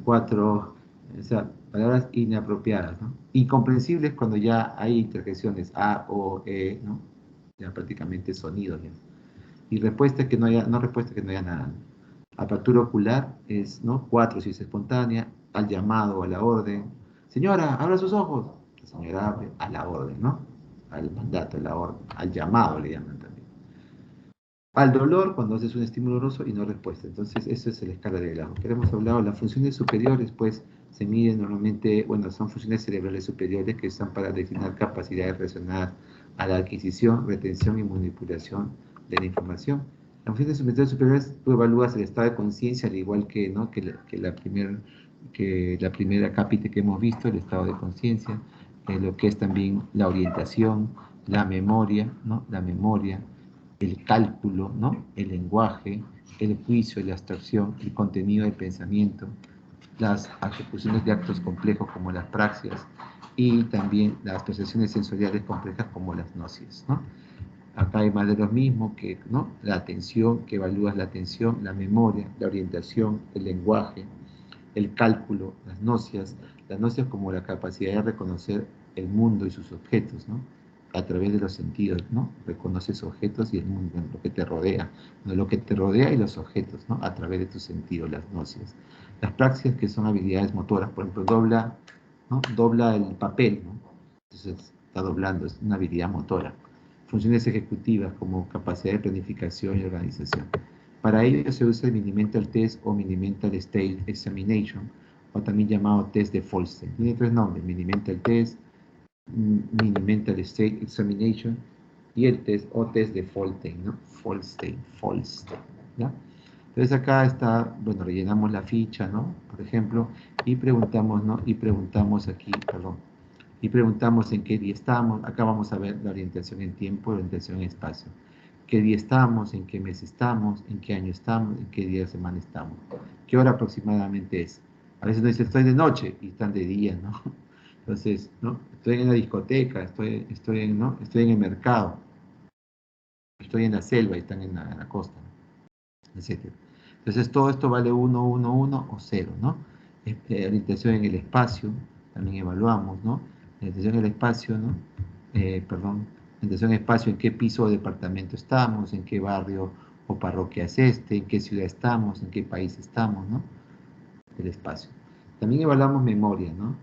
4, o sea, palabras inapropiadas, ¿no? Incomprensibles cuando ya hay interjecciones A, O, E, ¿no? Ya prácticamente sonidos, ¿no? Y respuesta que no haya, no respuesta que no haya nada, ¿no? Apertura ocular es, ¿no? 4 si es espontánea, al llamado, a la orden. Señora, abra sus ojos. La señora abre a la orden, ¿no? Al mandato, a la orden, al llamado le llaman también. Al dolor cuando haces un estímulo doloroso y no respuesta. Entonces, eso es la escala de Glasgow. Que hemos hablado, las funciones superiores, pues, se miden normalmente, bueno, son funciones cerebrales superiores que están para definir capacidades relacionadas a la adquisición, retención y manipulación de la información. Las funciones superiores, tú evalúas el estado de conciencia, al igual que, ¿no? que la primera cápita que hemos visto, el estado de conciencia, lo que es también la orientación, la memoria, ¿no? La memoria, el cálculo, ¿no? El lenguaje, el juicio, la abstracción, el contenido del pensamiento, las ejecuciones de actos complejos como las praxias y también las percepciones sensoriales complejas como las gnosis, ¿no? Acá hay más de lo mismo que, ¿no? La atención, que evalúas la atención, la memoria, la orientación, el lenguaje, el cálculo, las gnosis como la capacidad de reconocer el mundo y sus objetos, ¿no? A través de los sentidos, ¿no? Reconoces objetos y el mundo, lo que te rodea, ¿no? Lo que te rodea y los objetos, ¿no? A través de tus sentidos, las gnosis. Las praxias, que son habilidades motoras, por ejemplo, dobla, ¿no? Dobla el papel, ¿no? Entonces, está doblando, es una habilidad motora. Funciones ejecutivas como capacidad de planificación y organización. Para ello se usa el Mini-Mental Test o Mini-Mental State Examination, o también llamado test de Folstein. Tiene tres nombres: Mini-Mental Test, Mini-Mental State Examination y el test o test de Folstein, ¿no? Folstein, ¿ya? Entonces acá está, bueno, rellenamos la ficha, ¿no? Por ejemplo, y preguntamos, ¿no? Y preguntamos aquí, perdón, y preguntamos en qué día estamos. Acá vamos a ver la orientación en tiempo, la orientación en espacio. ¿Qué día estamos? ¿En qué mes estamos? ¿En qué año estamos? ¿En qué día de semana estamos? ¿Qué hora aproximadamente es? A veces nos dicen, estoy de noche, y están de día, ¿no? Entonces, ¿no? Estoy en la discoteca, ¿no? Estoy en el mercado, estoy en la selva, y están en la costa, ¿no? Etcétera. Entonces, todo esto vale 1, 1, 1 o 0, ¿no? Orientación en el espacio, también evaluamos, ¿no? Orientación en el espacio, ¿no? Perdón, orientación en el espacio, en qué piso o departamento estamos, en qué barrio o parroquia es este, en qué ciudad estamos, en qué país estamos, ¿no? El espacio. También evaluamos memoria, ¿no?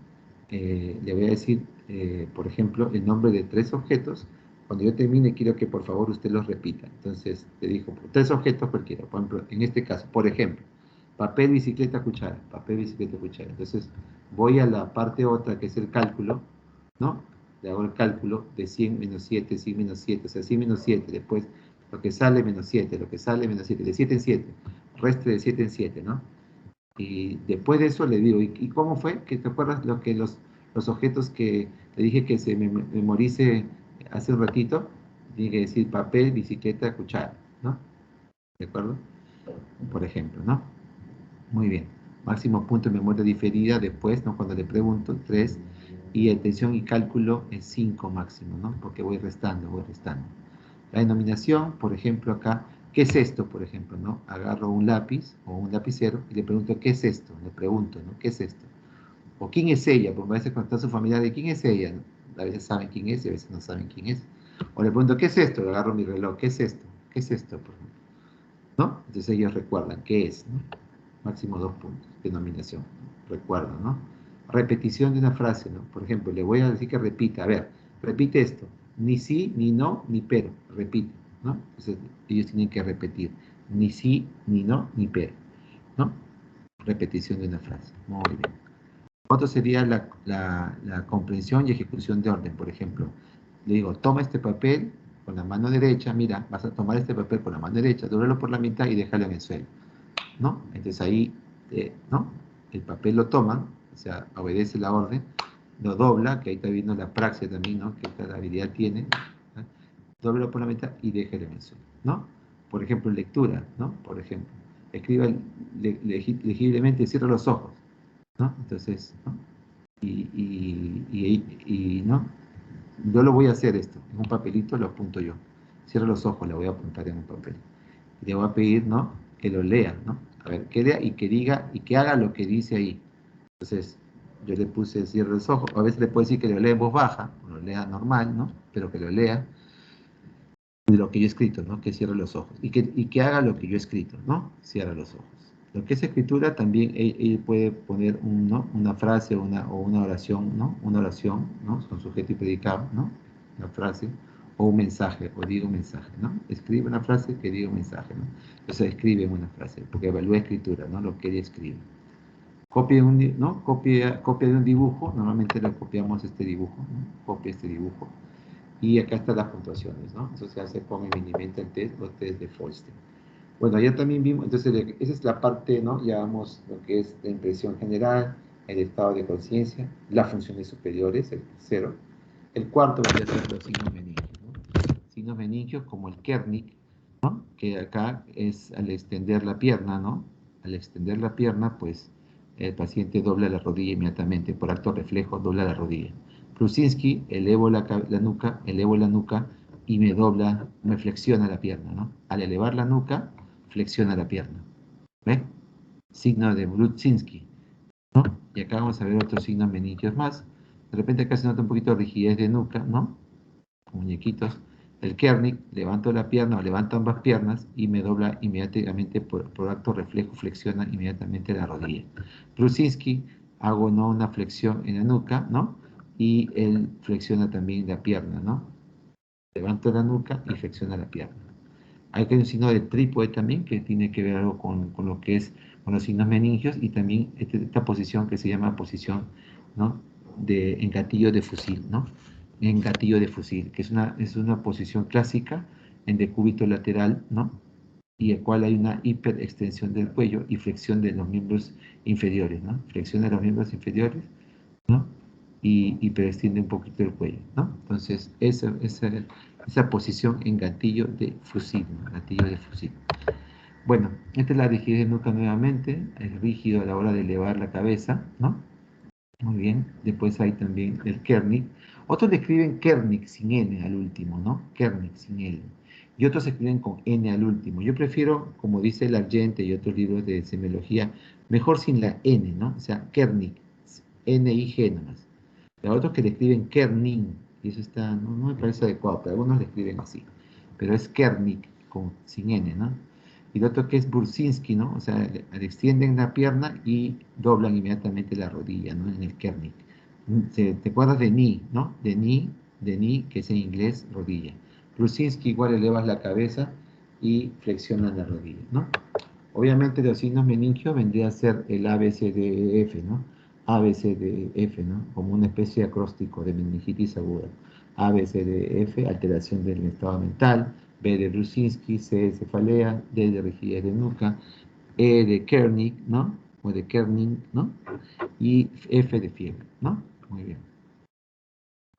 Le voy a decir, por ejemplo, el nombre de 3 objetos. Cuando yo termine, quiero que por favor usted los repita. Entonces, te dijo 3 objetos cualquiera. Por ejemplo, en este caso, por ejemplo, papel, bicicleta, cuchara. Papel, bicicleta, cuchara. Entonces, voy a la parte otra, que es el cálculo, ¿no? Le hago el cálculo de 100 menos 7, 100 menos 7, o sea, 100 menos 7. Después, lo que sale menos 7, lo que sale menos 7, de 7 en 7. Reste de 7 en 7, ¿no? Y después de eso le digo, ¿y cómo fue? ¿Que te acuerdas lo que los objetos que te dije que se memorice hace un ratito? Tiene que decir papel, bicicleta, cuchara, ¿no? ¿De acuerdo? Por ejemplo, ¿no? Muy bien. Máximo punto de memoria diferida después, ¿no? Cuando le pregunto, 3. Y atención y cálculo es 5 máximo, ¿no? Porque voy restando, voy restando. La denominación, por ejemplo, acá, ¿qué es esto, por ejemplo, no? Agarro un lápiz o un lapicero y le pregunto, ¿qué es esto? Le pregunto, ¿no? ¿Qué es esto? O ¿quién es ella? Porque a veces cuando está su familia, ¿de quién es ella? A veces saben quién es y a veces no saben quién es. O le pregunto, ¿qué es esto? Le agarro mi reloj, ¿qué es esto? ¿Qué es esto, por ejemplo? ¿No? Entonces ellos recuerdan, ¿qué es? ¿No? Máximo 2 puntos, denominación, ¿no? Recuerdan, ¿no? Repetición de una frase, ¿no? Por ejemplo, le voy a decir que repita, a ver, repite esto, ni sí, ni no, ni pero, repite, ¿no? Entonces ellos tienen que repetir, ni sí, ni no, ni pero, ¿no? Repetición de una frase, muy bien. Otro sería la comprensión y ejecución de orden, por ejemplo. Le digo, toma este papel con la mano derecha, mira, vas a tomar este papel con la mano derecha, dóblalo por la mitad y déjalo en el suelo, ¿no? Entonces ahí, ¿no? El papel lo toma, o sea, obedece la orden, lo dobla, que ahí está viendo la praxis también, ¿no? Que cada habilidad tiene, ¿no? Dóblalo por la mitad y déjalo en el suelo, ¿no? Por ejemplo, lectura, ¿no? Por ejemplo, escriba legiblemente, cierra los ojos, ¿no? Entonces, ¿no? ¿no? Yo lo voy a hacer esto, en un papelito lo apunto yo. Cierro los ojos, lo voy a apuntar en un papel. Y le voy a pedir, ¿no? Que lo lea, ¿no? A ver, que lea y que diga y que haga lo que dice ahí. Entonces, yo le puse cierre los ojos. A veces le puedo decir que lo lea en voz baja, o lo lea normal, ¿no? Pero que lo lea de lo que yo he escrito, ¿no? Que cierre los ojos. Y que haga lo que yo he escrito, ¿no? Cierra los ojos. Lo que es escritura también él puede poner ¿no? una frase o una oración, ¿no? Una oración, ¿no? Con sujeto y predicado, ¿no? Una frase o un mensaje, o diga un mensaje, ¿no? Escribe una frase que diga un mensaje, ¿no? Entonces escribe una frase, porque evalúa escritura, ¿no? Lo que él escribe. Copia, ¿no? Copia de un dibujo, normalmente le copiamos este dibujo, ¿no? Copia este dibujo. Y acá están las puntuaciones, ¿no? Entonces ya se pone mínimamente el test o test de Folstein. Bueno, ya también vimos, entonces esa es la parte, ¿no? Ya vamos lo que es la impresión general, el estado de conciencia, las funciones superiores, el tercero. El cuarto va a ser los signos meningios, ¿no? Signos meningios como el Kernick, ¿no? Que acá es al extender la pierna, ¿no? Al extender la pierna, pues el paciente dobla la rodilla inmediatamente, por acto reflejo dobla la rodilla. Prusinski, elevo la nuca y me flexiona la pierna, ¿no? Al elevar la nuca, flexiona la pierna. ¿Ve? Signo de Brudzinski, ¿no? Y acá vamos a ver otros signos meningios más. De repente acá se nota un poquito de rigidez de nuca, ¿no? Muñequitos. El Kernick, levanto la pierna o levanto ambas piernas y me dobla inmediatamente por acto reflejo, flexiona inmediatamente la rodilla. Brudzinski, hago no una flexión en la nuca, ¿no? y él flexiona también la pierna, ¿no? Levanta la nuca y flexiona la pierna. Hay que un signo de trípode también, que tiene que ver algo con lo que es, con los signos meningios, y también esta posición que se llama posición, ¿no? En gatillo de fusil, ¿no? En gatillo de fusil, que es una posición clásica en decúbito lateral, ¿no? Y el cual hay una hiperextensión del cuello y flexión de los miembros inferiores, ¿no? Flexión de los miembros inferiores, ¿no? Y hiperextiende un poquito el cuello, ¿no? Entonces, esa posición en gatillo de fusil, ¿no? Gatillo de fusil. Bueno, esta es la rigidez de nuca nuevamente, es rígido a la hora de elevar la cabeza, ¿no? Muy bien, después hay también el Kernig. Otros le escriben Kernig sin N al último, ¿no? Kernig sin L. Y otros escriben con N al último. Yo prefiero, como dice el Argente y otros libros de semiología, mejor sin la N, ¿no? O sea, Kernig, N-I-G nomás. Hay otros que le escriben Kerning, y eso está, no me parece adecuado, pero algunos le escriben así. Pero es Kernig, sin N, ¿no? Y lo otro que es Bursinski, ¿no? O sea, le extienden la pierna y doblan inmediatamente la rodilla, ¿no? En el Kernig. ¿Te acuerdas de Ni, ¿no? De Ni, que es en inglés rodilla. Bursinski igual elevas la cabeza y flexionas la rodilla, ¿no? Obviamente los signos meningios vendría a ser el ABCDF, ¿no? ABCDF, ¿no? Como una especie de acróstico de meningitis aguda. ABCDF, alteración del estado mental, B de Brusinski, C de cefalea, D de rigidez de nuca, E de Kernig, ¿no? O de Kerning, ¿no? Y F de fiebre, ¿no? Muy bien,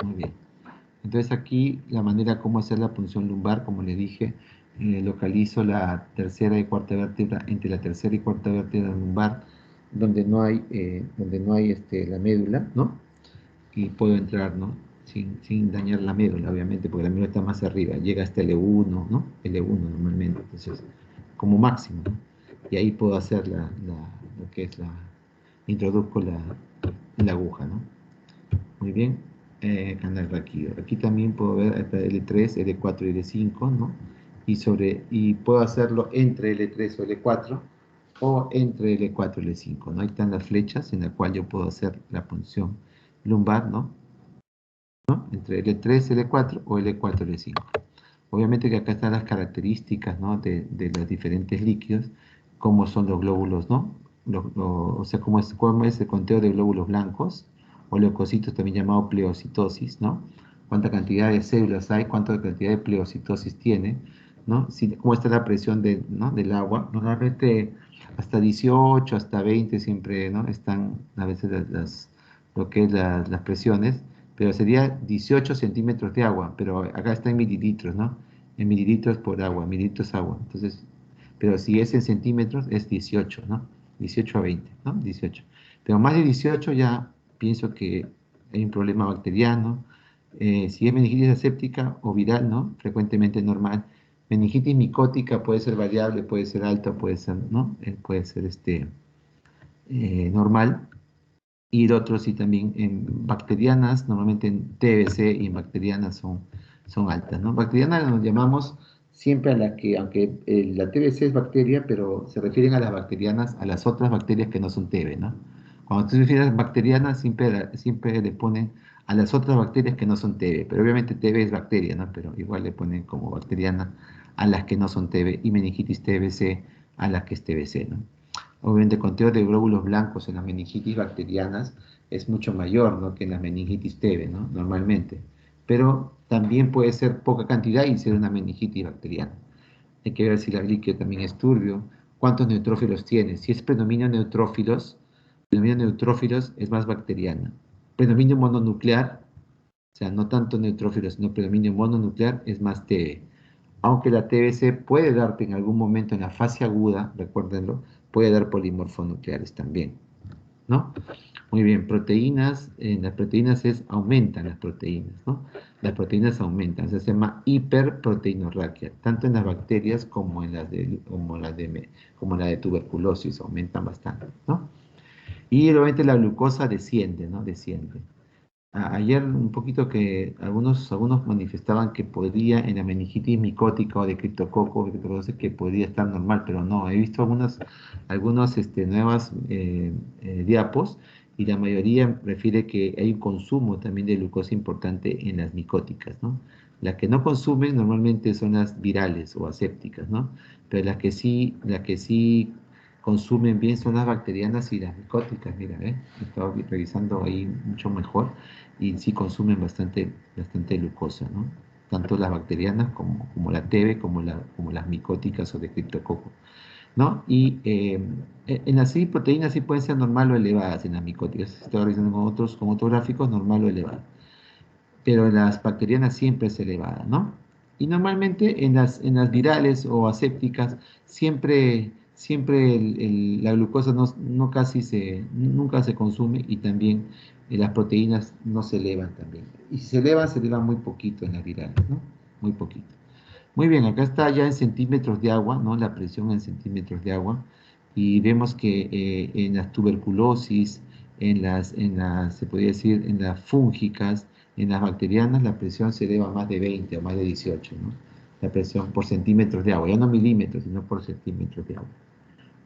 muy bien. Entonces aquí la manera como hacer la punción lumbar, como les dije, localizo la tercera y cuarta vértebra entre la tercera y cuarta vértebra lumbar, donde no hay la médula, ¿no? Y puedo entrar, ¿no? Sin dañar la médula, obviamente, porque la médula está más arriba, llega hasta L1, ¿no? L1 normalmente, entonces, como máximo, ¿no? Y ahí puedo hacer lo que es introduzco la aguja, ¿no? Muy bien, canal raquídeo. Aquí también puedo ver hasta L3, L4 y L5, ¿no? Y puedo hacerlo entre L3 o L4 o entre L4 y L5, ¿no? Ahí están las flechas en las cuales yo puedo hacer la punción lumbar, ¿no? Entre L3, L4 o L4, L5. Obviamente que acá están las características, ¿no? de los diferentes líquidos, cómo son los glóbulos, ¿no? O sea, cómo es el conteo de glóbulos blancos o leucocitos, también llamado pleocitosis, ¿no? Cuánta cantidad de células hay, cuánta cantidad de pleocitosis tiene, ¿no? Cómo está la presión ¿no? del agua. Normalmente hasta 18, hasta 20 siempre, ¿no? Están a veces lo que es las presiones, pero sería 18 centímetros de agua, pero acá está en mililitros, ¿no? En mililitros por agua, mililitros agua. Entonces, pero si es en centímetros, es 18, ¿no? 18 a 20, ¿no? 18. Pero más de 18 ya pienso que hay un problema bacteriano. Si es meningitis aséptica o viral, ¿no? Frecuentemente normal. Meningitis micótica puede ser variable, puede ser alta, puede ser, ¿no? Puede ser normal. Y el otro sí también en bacterianas, normalmente en TBC y en bacterianas son altas, ¿no? Bacterianas nos llamamos siempre a la que, aunque la TBC es bacteria, pero se refieren a las bacterianas, a las otras bacterias que no son TB, ¿no? Cuando tú te refieres a bacterianas, siempre le ponen a las otras bacterias que no son TB, pero obviamente TB es bacteria, ¿no? Pero igual le ponen como bacteriana a las que no son TB y meningitis TBC a las que es TBC, ¿no? Obviamente el conteo de glóbulos blancos en las meningitis bacterianas es mucho mayor, ¿no? que en las meningitis TB, ¿no? Normalmente. Pero también puede ser poca cantidad y ser una meningitis bacteriana. Hay que ver si la líquido también es turbio, cuántos neutrófilos tiene. Si es predominio neutrófilos es más bacteriana. Predominio mononuclear, o sea, no tanto neutrófilos, sino predominio mononuclear es más TB. Aunque la TBC puede darte en algún momento en la fase aguda, recuérdenlo, puede dar polimorfonucleares también, ¿no? Muy bien, proteínas, las proteínas aumentan las proteínas, ¿no? Las proteínas aumentan, se llama hiperproteinorraquia, tanto en las bacterias como en como la de tuberculosis, aumentan bastante, ¿no? Y obviamente la glucosa desciende, ¿no? Desciende. Ayer un poquito que algunos manifestaban que podría en la meningitis micótica o de criptococo, que podría estar normal, pero no, he visto algunas nuevas diapos y la mayoría refiere que hay un consumo también de glucosa importante en las micóticas, ¿no? Las que no consumen normalmente son las virales o asépticas, ¿no? Pero las que sí consumen bien son las bacterianas y las micóticas, mira, ¿eh? He estado revisando ahí mucho mejor y sí consumen bastante glucosa, ¿no? Tanto las bacterianas como la TB, como las micóticas o de criptococo, ¿no? Y en las sí, proteínas sí pueden ser normal o elevadas en las micóticas. Estoy revisando con otros gráficos, normal o elevada. Pero en las bacterianas siempre es elevada, ¿no? Y normalmente en las virales o asépticas siempre la glucosa nunca se consume y también las proteínas no se elevan también. Y si se elevan muy poquito en las virales, ¿no? Muy poquito. Muy bien, acá está ya en centímetros de agua, ¿no? La presión en centímetros de agua. Y vemos que en las tuberculosis, se podría decir, en las fúngicas, en las bacterianas, la presión se eleva a más de 20 o más de 18, ¿no? La presión por centímetros de agua, ya no milímetros, sino por centímetros de agua.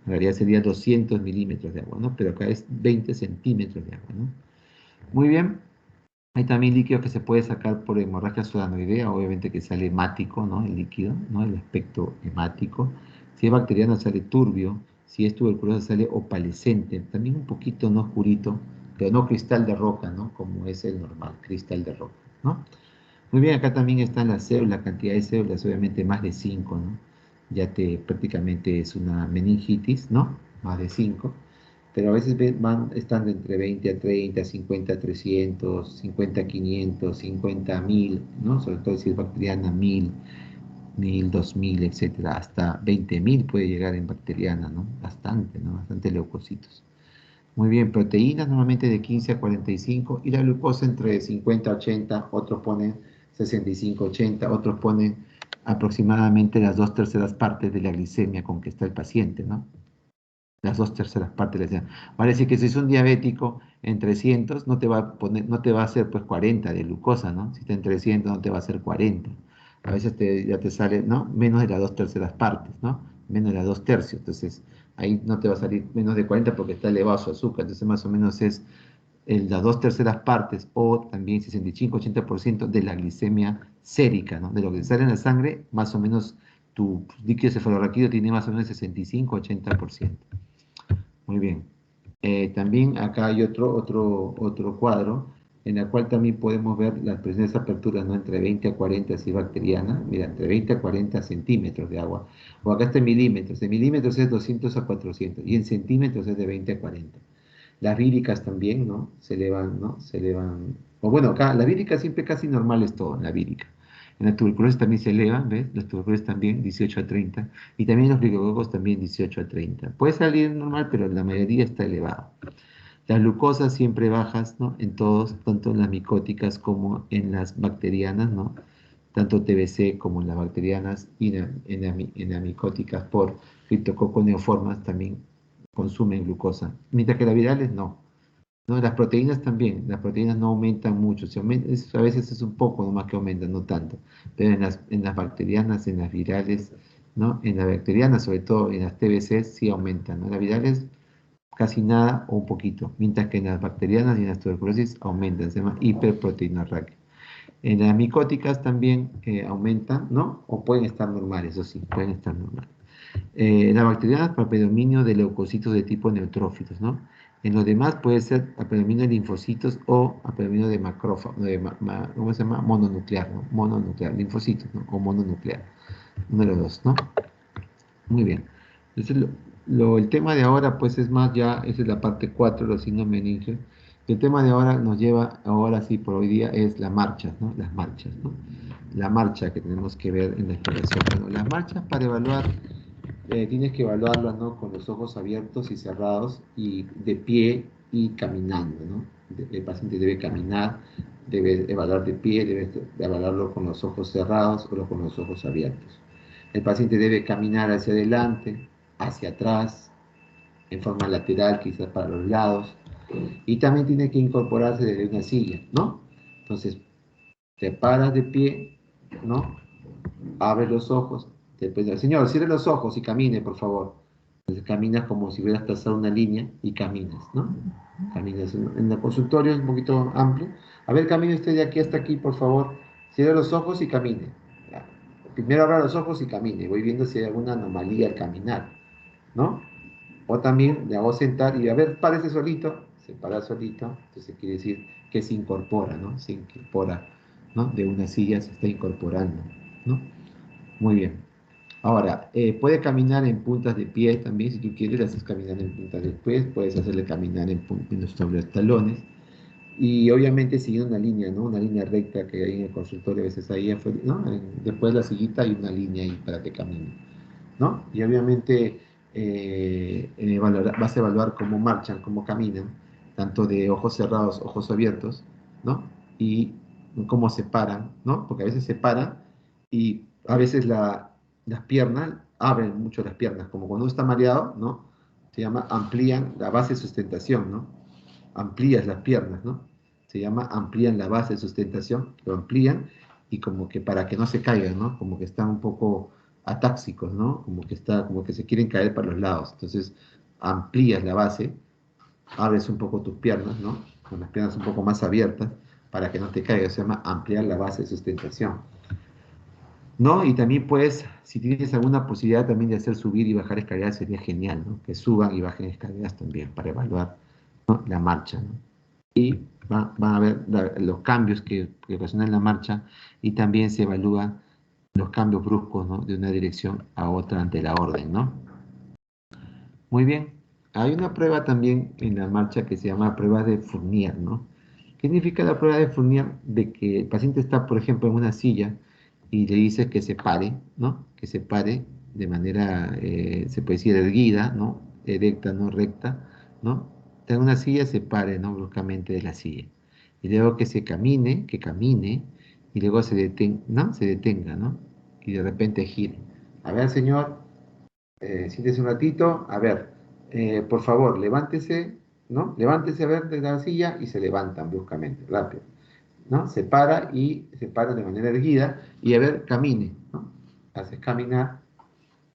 En realidad sería 200 milímetros de agua, ¿no? Pero acá es 20 centímetros de agua, ¿no? Muy bien. Hay también líquidos que se puede sacar por hemorragia solanoidea, obviamente que sale hemático, ¿no? El líquido, ¿no? El aspecto hemático. Si es bacteriano sale turbio, si es tuberculosa sale opalescente, también un poquito no oscurito, pero no cristal de roca, ¿no? Como es el normal, cristal de roca, ¿no? Muy bien, acá también están las células, cantidad de células, obviamente más de 5, ¿no? Prácticamente es una meningitis, ¿no? Más de 5, pero a veces están de entre 20 a 30, 50 a 300, 50 a 500, 50 a 1000, ¿no? Sobre todo si es bacteriana, 1000, 1000, 2000, etcétera, hasta 20.000 puede llegar en bacteriana, ¿no? Bastante, ¿no? Bastante leucocitos. Muy bien, proteínas normalmente de 15 a 45 y la glucosa entre 50 a 80, otros ponen 65 a 80, otros ponen aproximadamente las 2/3 partes de la glicemia con que está el paciente, ¿no? Las 2/3 partes de la glicemia. Vale decir que si es un diabético en 300, no te va a hacer pues 40 de glucosa, ¿no? Si está en 300 no te va a hacer 40. A veces ya te sale, ¿no? Menos de las 2/3 partes, ¿no? Menos de las 2/3. Entonces, ahí no te va a salir menos de 40 porque está elevado su azúcar. Entonces, más o menos es las 2/3 partes o también 65-80% de la glicemia sérica, ¿no? De lo que sale en la sangre, más o menos tu líquido cefalorraquídeo tiene más o menos 65-80%. Muy bien. También acá hay otro cuadro en el cual también podemos ver las presiones de apertura, ¿no? Entre 20 a 40 si bacteriana, mira, entre 20 a 40 centímetros de agua. O acá está en milímetros. En milímetros es 200 a 400 y en centímetros es de 20 a 40. Las víricas también, ¿no? Se elevan, ¿no? Se elevan. O bueno, acá la vírica siempre casi normal es todo, en la vírica. En la tuberculosis también se elevan, ¿ves? Las tuberculosis también 18 a 30. Y también los glicococos también 18 a 30. Puede salir normal, pero la mayoría está elevada. Las glucosas siempre bajas, ¿no? En todos, tanto en las micóticas como en las bacterianas, ¿no? Tanto TBC como en las bacterianas y en las micóticas por Cryptococcus neoformas también consumen glucosa, mientras que las virales no. No, las proteínas también, las proteínas no aumentan mucho, a veces es un poco nomás que aumentan, no tanto, pero en las bacterianas, en las virales, ¿no? En las bacterianas, sobre todo en las TBC, sí aumentan, ¿no? Las virales casi nada o un poquito, mientras que en las bacterianas y en las tuberculosis aumentan, se llama hiperproteinorraquia. En las micóticas también aumentan, ¿no? O pueden estar normales, eso sí, pueden estar normales. Las bacterianas para predominio de leucocitos de tipo neutrófilos, ¿no? En los demás puede ser a predominio de linfocitos o a predominio de macrófagos, ¿cómo se llama? Mononuclear, ¿no? Mononuclear, linfocitos, ¿no? O mononuclear, uno de los dos, ¿no? Muy bien. Entonces, el tema de ahora, pues es más ya, esa es la parte 4, los signos meninges. El tema de ahora nos lleva, ahora sí, por hoy día, es la marcha, ¿no? Las marchas, ¿no? La marcha que tenemos que ver en la exploración. Bueno, las marchas para evaluar, tienes que evaluarlas, ¿no? Con los ojos abiertos y cerrados y de pie y caminando, ¿no? El paciente debe caminar, debe evaluar de pie, debe evaluarlo con los ojos cerrados o con los ojos abiertos. El paciente debe caminar hacia adelante, hacia atrás, en forma lateral, quizás para los lados, y también tiene que incorporarse desde una silla, ¿no? Entonces, te paras de pie, ¿no? Abre los ojos, señor, cierre los ojos y camine, por favor. Entonces caminas como si hubieras trazado una línea y caminas, ¿no? Caminas en el consultorio, es un poquito amplio. A ver, camine usted de aquí hasta aquí, por favor. Cierre los ojos y camine. Ya. Primero abra los ojos y camine. Voy viendo si hay alguna anomalía al caminar, ¿no? O también le hago sentar y a ver, párese solito. Se para solito. Entonces quiere decir que se incorpora, ¿no? Se incorpora, ¿no? De una silla se está incorporando, ¿no? Muy bien. Ahora, puede caminar en puntas de pie también, si tú quieres, le haces caminar en puntas de pie, puedes hacerle caminar sobre los talones, y obviamente siguiendo una línea, ¿no? Una línea recta que hay en el consultorio, a veces ahí, ¿no? Después de la sillita hay una línea ahí para que camine, ¿no? Y obviamente vas a evaluar cómo marchan, cómo caminan, tanto de ojos cerrados, ojos abiertos, ¿no? Y cómo se paran, ¿no? Porque a veces se paran y a veces las piernas abren mucho las piernas, como cuando uno está mareado, ¿no? Se llama amplían la base de sustentación, ¿no? Amplías las piernas, ¿no? Se llama amplían la base de sustentación, lo amplían y como que para que no se caigan, ¿no? Como que están un poco atáxicos, ¿no? Como que se quieren caer para los lados. Entonces, amplías la base, abres un poco tus piernas, ¿no? Con las piernas un poco más abiertas para que no te caigas. Se llama ampliar la base de sustentación, ¿no? Y también puedes, si tienes alguna posibilidad también de hacer subir y bajar escaleras, sería genial, ¿no? Que suban y bajen escaleras también para evaluar, ¿no? La marcha, ¿no? Y van a ver los cambios que ocasionan la marcha y también se evalúan los cambios bruscos, ¿no? De una dirección a otra ante la orden, ¿no? Muy bien. Hay una prueba también en la marcha que se llama prueba de Fournier, ¿no? ¿Qué significa la prueba de Fournier? De que el paciente está, por ejemplo, en una silla y le dice que se pare, ¿no? Que se pare de manera, se puede decir, erguida, ¿no? Erecta, no recta, ¿no? Está en una silla, se pare, ¿no? Bruscamente de la silla. Y luego que camine, y luego ¿no? Se detenga, ¿no? Y de repente gire. A ver, señor, siéntese un ratito, a ver, por favor, levántese, ¿no? Levántese a ver de la silla y se levantan bruscamente, rápido, ¿no? Se para de manera erguida y a ver, camine, ¿no? Haces caminar,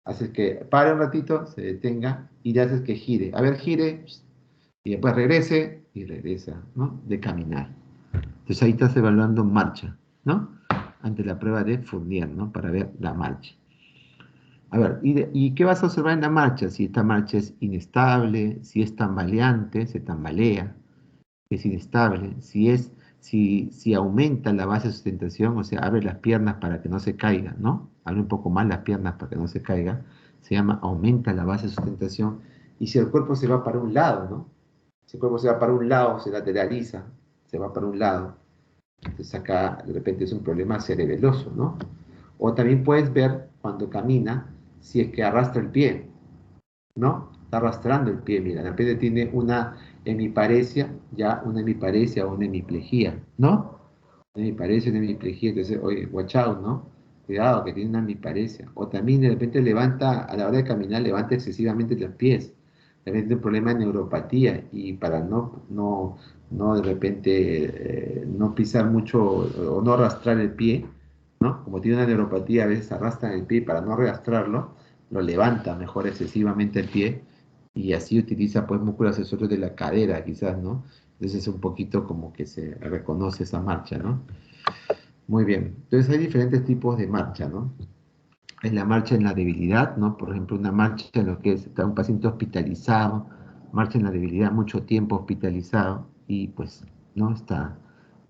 haces que pare un ratito, se detenga y le haces que gire. A ver, gire y después regrese y regresa, ¿no? De caminar. Entonces ahí estás evaluando marcha, ¿no? Ante la prueba de Fournier, ¿no? Para ver la marcha. A ver, ¿y qué vas a observar en la marcha? Si esta marcha es inestable, si es tambaleante, se tambalea, es inestable, si aumenta la base de sustentación, o sea, abre las piernas para que no se caiga, ¿no? Abre un poco más las piernas para que no se caiga, se llama aumenta la base de sustentación, y si el cuerpo se va para un lado, ¿no? Si el cuerpo se va para un lado, se lateraliza, se va para un lado, entonces acá de repente es un problema cerebeloso, ¿no? O también puedes ver cuando camina si es que arrastra el pie, ¿no? Está arrastrando el pie, mira, de repente tiene una hemiparesia, ya una hemiparesia o una hemiplegia, ¿no? Una hemiparesia, una hemiplegia, entonces, oye, watch out, ¿no? Cuidado, que tiene una hemiparesia. O también de repente levanta, a la hora de caminar, levanta excesivamente los pies. De repente un problema de neuropatía y para no de repente no pisar mucho o no arrastrar el pie, ¿no? Como tiene una neuropatía, a veces arrastran el pie para no arrastrarlo, lo levanta mejor excesivamente el pie y así utiliza pues músculos accesorios de la cadera quizás, ¿no? Entonces es un poquito como que se reconoce esa marcha, ¿no? Muy bien. Entonces hay diferentes tipos de marcha, ¿no? Hay la marcha en la debilidad, ¿no? Por ejemplo, una marcha en lo que está un paciente hospitalizado, marcha en la debilidad mucho tiempo hospitalizado y pues no está,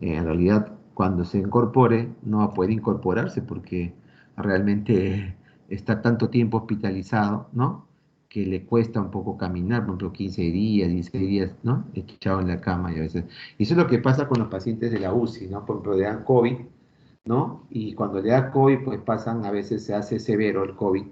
en realidad cuando se incorpore no va a poder incorporarse porque realmente está tanto tiempo hospitalizado, ¿no? Que le cuesta un poco caminar, por ejemplo, 15 días, 16 días, ¿no? Echado en la cama y a veces. Y eso es lo que pasa con los pacientes de la UCI, ¿no? Por ejemplo, de COVID, ¿no? Y cuando le da COVID, pues pasan, a veces se hace severo el COVID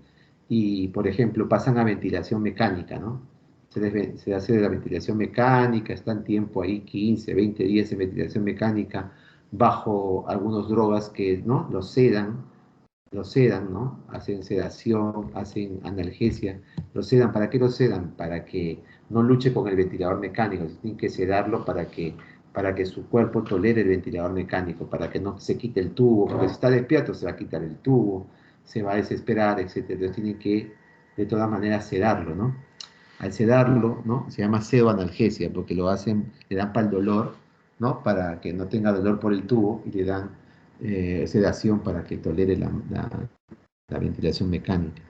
y, por ejemplo, pasan a ventilación mecánica, ¿no? Se hace la ventilación mecánica, están tiempo ahí 15, 20 días en ventilación mecánica bajo algunas drogas que, ¿no? Los sedan, ¿no? Hacen sedación, hacen analgesia, los sedan. ¿Para qué los sedan? Para que no luche con el ventilador mecánico, tienen que sedarlo para que su cuerpo tolere el ventilador mecánico, para que no se quite el tubo, porque si está despierto se va a quitar el tubo, se va a desesperar, etc. Entonces tienen que de todas maneras sedarlo, ¿no? Al sedarlo, ¿no? Se llama sedoanalgesia, porque lo hacen, le dan para el dolor, ¿no? Para que no tenga dolor por el tubo, y le dan sedación para que tolere la ventilación mecánica.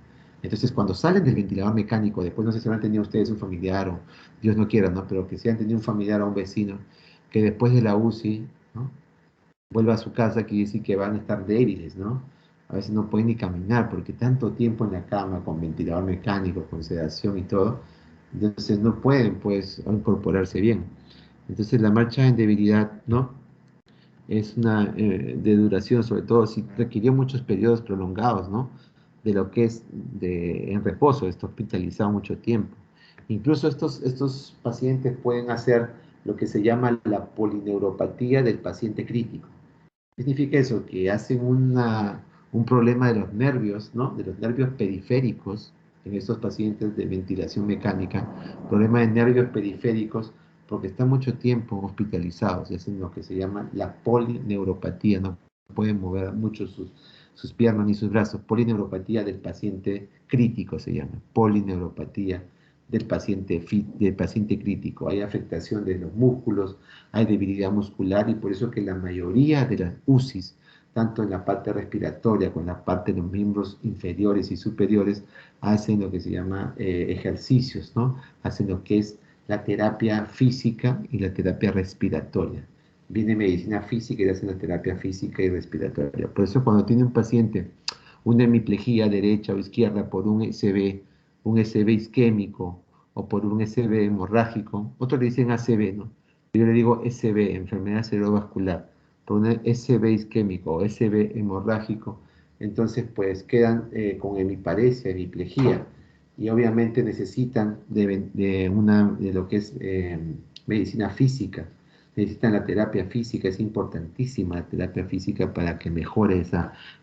Entonces, cuando salen del ventilador mecánico, después no sé si habrán tenido ustedes un familiar o Dios no quiera, ¿no? Pero que si han tenido un familiar o un vecino que después de la UCI, ¿no? Vuelva a su casa, quiere decir que van a estar débiles, ¿no? A veces no pueden ni caminar porque tanto tiempo en la cama con ventilador mecánico, con sedación y todo, entonces no pueden, pues, incorporarse bien. Entonces la marcha en debilidad, ¿no? Es una de duración, sobre todo si requirió muchos periodos prolongados, ¿no? De lo que es en reposo, está hospitalizado mucho tiempo. Incluso estos pacientes pueden hacer lo que se llama la polineuropatía del paciente crítico. ¿Qué significa eso? Que hacen un problema de los nervios, ¿no? De los nervios periféricos en estos pacientes de ventilación mecánica, problema de nervios periféricos, porque están mucho tiempo hospitalizados y hacen lo que se llama la polineuropatía, no pueden mover mucho sus piernas ni sus brazos. Polineuropatía del paciente crítico se llama, polineuropatía del paciente crítico. Hay afectación de los músculos, hay debilidad muscular, y por eso que la mayoría de las UCIs, tanto en la parte respiratoria como en la parte de los miembros inferiores y superiores, hacen lo que se llama ejercicios, ¿no? Hacen lo que es la terapia física y la terapia respiratoria. Viene medicina física y hacen la terapia física y respiratoria. Por eso cuando tiene un paciente una hemiplegia derecha o izquierda por un SB isquémico o por un SB hemorrágico, otros le dicen ACV, ¿no? Yo le digo SB, enfermedad cerebrovascular, por un SB isquémico o SB hemorrágico, entonces pues quedan con hemiparesia, hemiplegia, y obviamente necesitan de lo que es medicina física, necesitan la terapia física, es importantísima la terapia física para que mejore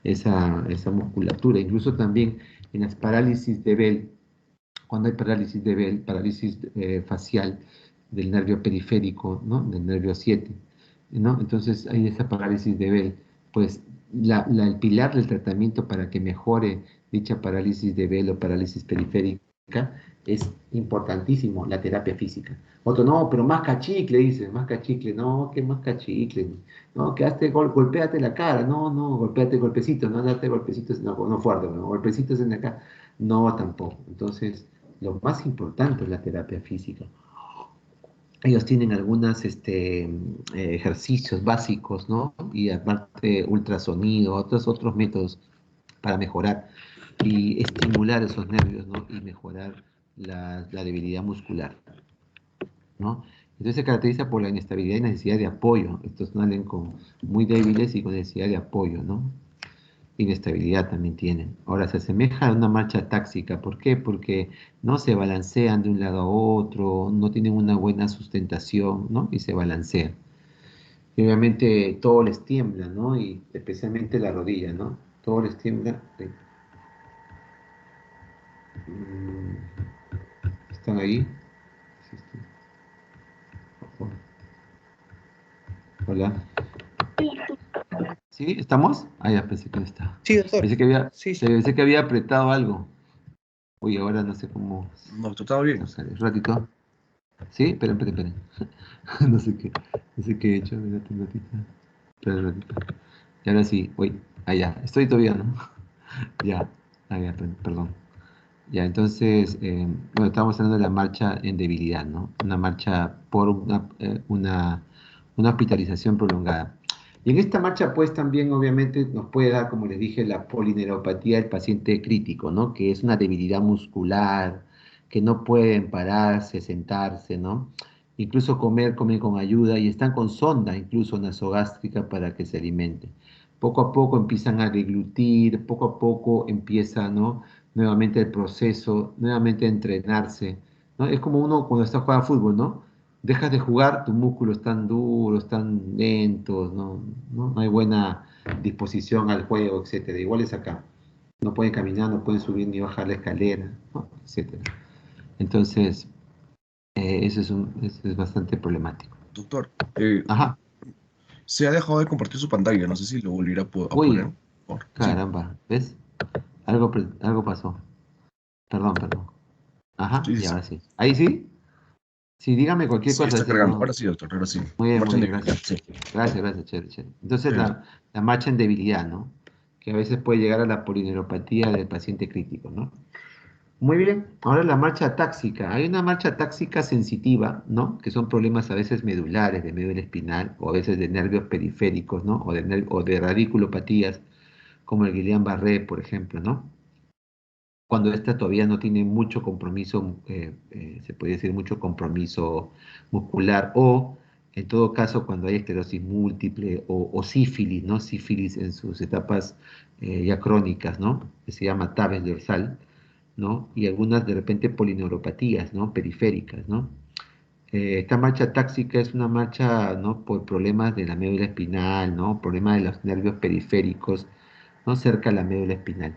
esa musculatura. Incluso también en las parálisis de Bell, cuando hay parálisis de Bell, parálisis facial del nervio periférico, ¿no? Del nervio 7, ¿no? Entonces hay esa parálisis de Bell, pues el pilar del tratamiento para que mejore dicha parálisis de Bell o parálisis periférica es importantísimo, la terapia física. Otro, no, pero más cachicle, dice, más cachicle, no, que más cachicle, no, que hazte golpéate la cara, no, golpéate golpecitos, no date golpecitos, no fuerte, no, golpecitos en la cara, no, tampoco. Entonces, lo más importante es la terapia física. Ellos tienen algunos ejercicios básicos, ¿no? Y aparte ultrasonido, otros métodos para mejorar y estimular esos nervios, ¿no? Y mejorar la debilidad muscular, ¿no? Entonces se caracteriza por la inestabilidad y necesidad de apoyo. Estos salen muy débiles y con necesidad de apoyo, ¿no? Inestabilidad también tienen. Ahora se asemeja a una marcha táxica. ¿Por qué? Porque no se balancean de un lado a otro, no tienen una buena sustentación, ¿no? Y se balancean. Y obviamente todo les tiembla, ¿no? Y especialmente la rodilla, ¿no? Todo les tiembla. ¿Están ahí? Hola. ¿Sí? ¿Estamos? Ah, ya pensé que no estaba. Sí, doctor. Sí, sí. Pensé que había apretado algo. Uy, ahora no sé cómo. No, todo bien. Sale. Un ratito. ¿Sí? Esperen. No sé qué he hecho. Espérate un ratito. Espera un ratito. Y ahora sí, uy, allá. Estoy todavía, ¿no? Ya. Ah, ya, perdón. Ya, entonces, bueno, estábamos hablando de la marcha en debilidad, ¿no? Una marcha por una hospitalización prolongada. Y en esta marcha, pues también obviamente nos puede dar, como les dije, la polineuropatía del paciente crítico, ¿no? Que es una debilidad muscular, que no pueden pararse, sentarse, ¿no? Incluso comen con ayuda y están con sonda, incluso nasogástrica, para que se alimenten. Poco a poco empiezan a deglutir, poco a poco empieza, ¿no? Nuevamente el proceso, nuevamente a entrenarse, ¿no? Es como uno cuando está jugando fútbol, ¿no? Dejas de jugar, tus músculos están duros, están lentos, no hay buena disposición al juego, etcétera. Igual es acá. No pueden caminar, no pueden subir ni bajar la escalera, ¿no? Etcétera. Entonces, eso es bastante problemático. Doctor, Ajá. se ha dejado de compartir su pantalla. No sé si lo volverá a Uy, poner. Sí. caramba, ¿ves? Algo pasó. Perdón. Ajá, Sí, sí, y sí. ahora sí. ¿Ahí sí? Sí, dígame cualquier Sí, cosa. está Si cargando. no. Ahora sí, doctor, ahora sí. Muy Marcha en bien, debilidad, gracias. sí. Gracias, chévere, chévere. Entonces, Chévere. la marcha en debilidad, ¿no? Que a veces puede llegar a la polineuropatía del paciente crítico, ¿no? Muy bien, ahora la marcha táxica. Hay una marcha táxica sensitiva, ¿no? Que son problemas a veces medulares, de médula espinal, o a veces de nervios periféricos, ¿no? O de radiculopatías, como el Guillain-Barré, por ejemplo, ¿no? Cuando esta todavía no tiene mucho compromiso, se puede decir mucho compromiso muscular, o en todo caso cuando hay esclerosis múltiple o sífilis, ¿no? Sífilis en sus etapas ya crónicas, ¿no? Que se llama tabes dorsal, ¿no? Y algunas de repente polineuropatías, ¿no? Periféricas, ¿no? Esta marcha táxica es una marcha, ¿no? Por problemas de la médula espinal, ¿no? Problemas de los nervios periféricos, ¿no? Cerca de la médula espinal.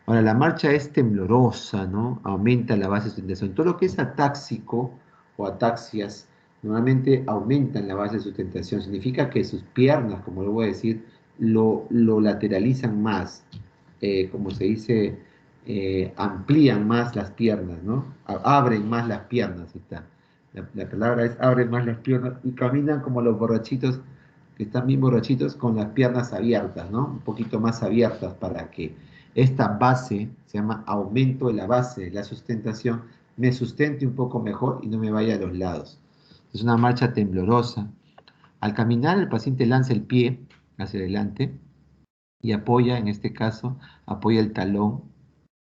Ahora, la marcha es temblorosa, ¿no? Aumenta la base de sustentación. Todo lo que es atáxico o ataxias, normalmente aumentan la base de sustentación. Significa que sus piernas, como lo voy a decir, lo lateralizan más, como se dice, amplían más las piernas, ¿no? Abren más las piernas, está. La palabra es abren más las piernas y caminan como los borrachitos que están bien borrachitos con las piernas abiertas, ¿no? Un poquito más abiertas para que esta base, se llama aumento de la base de la sustentación, me sustente un poco mejor y no me vaya a los lados. Es una marcha temblorosa. Al caminar el paciente lanza el pie hacia adelante y apoya, en este caso, apoya el talón,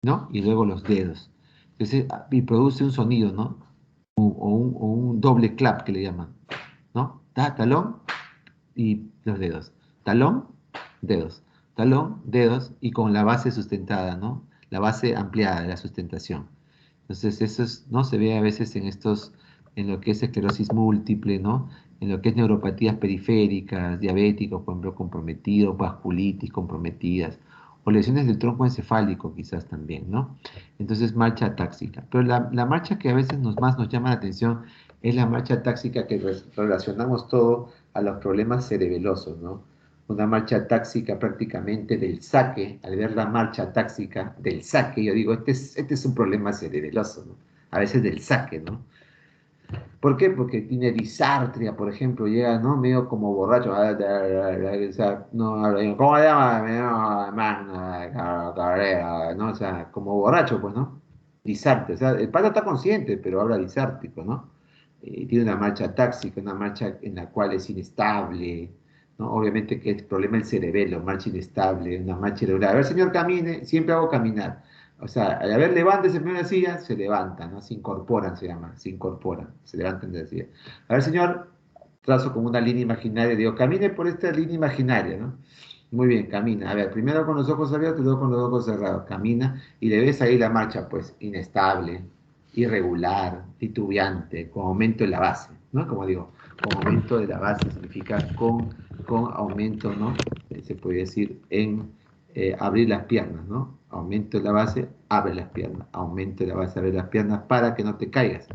¿no? Y luego los dedos. Entonces, y produce un sonido, ¿no? O un doble clap que le llaman, ¿no? Talón y los dedos. Talón, dedos. Talón, dedos y con la base sustentada, ¿no? La base ampliada de la sustentación. Entonces, eso es, ¿no? Se ve a veces en estos, en lo que es esclerosis múltiple, ¿no? En lo que es neuropatías periféricas, diabéticos, por ejemplo, comprometidos, vasculitis comprometidas, o lesiones del tronco encefálico quizás también, ¿no? Entonces, marcha táxica. Pero la marcha que a veces más nos llama la atención es la marcha táxica que relacionamos todo a los problemas cerebelosos, ¿no? Una marcha táxica prácticamente del saque, al ver la marcha táxica del saque, yo digo, este es un problema cerebeloso, ¿no? A veces del saque, ¿no? ¿Por qué? Porque tiene disartria, por ejemplo, llega, ¿no? Medio como borracho, o sea, no, ¿cómo se llama? ¿No? O sea, como borracho, pues, ¿no? Disártrico, o sea, el pata está consciente, pero habla disártrico, ¿no? Tiene una marcha táxica, una marcha en la cual es inestable, ¿no? Obviamente que el problema es el cerebelo, marcha inestable, una marcha irregular. A ver, señor, camine, siempre hago caminar. O sea, al ver levántese en primera silla, se levantan, ¿no? Se incorporan, se llama, se incorporan, se levantan de la silla. A ver, señor, trazo como una línea imaginaria, digo, camine por esta línea imaginaria, ¿no? Muy bien, camina. A ver, primero con los ojos abiertos, luego con los ojos cerrados. Camina y le ves ahí la marcha, pues, inestable, irregular, titubeante, con aumento de la base, ¿no? Como digo, con aumento de la base significa con aumento, ¿no? Se puede decir en abrir las piernas, ¿no? Aumento de la base, abre las piernas. Aumento de la base, abre las piernas para que no te caigas.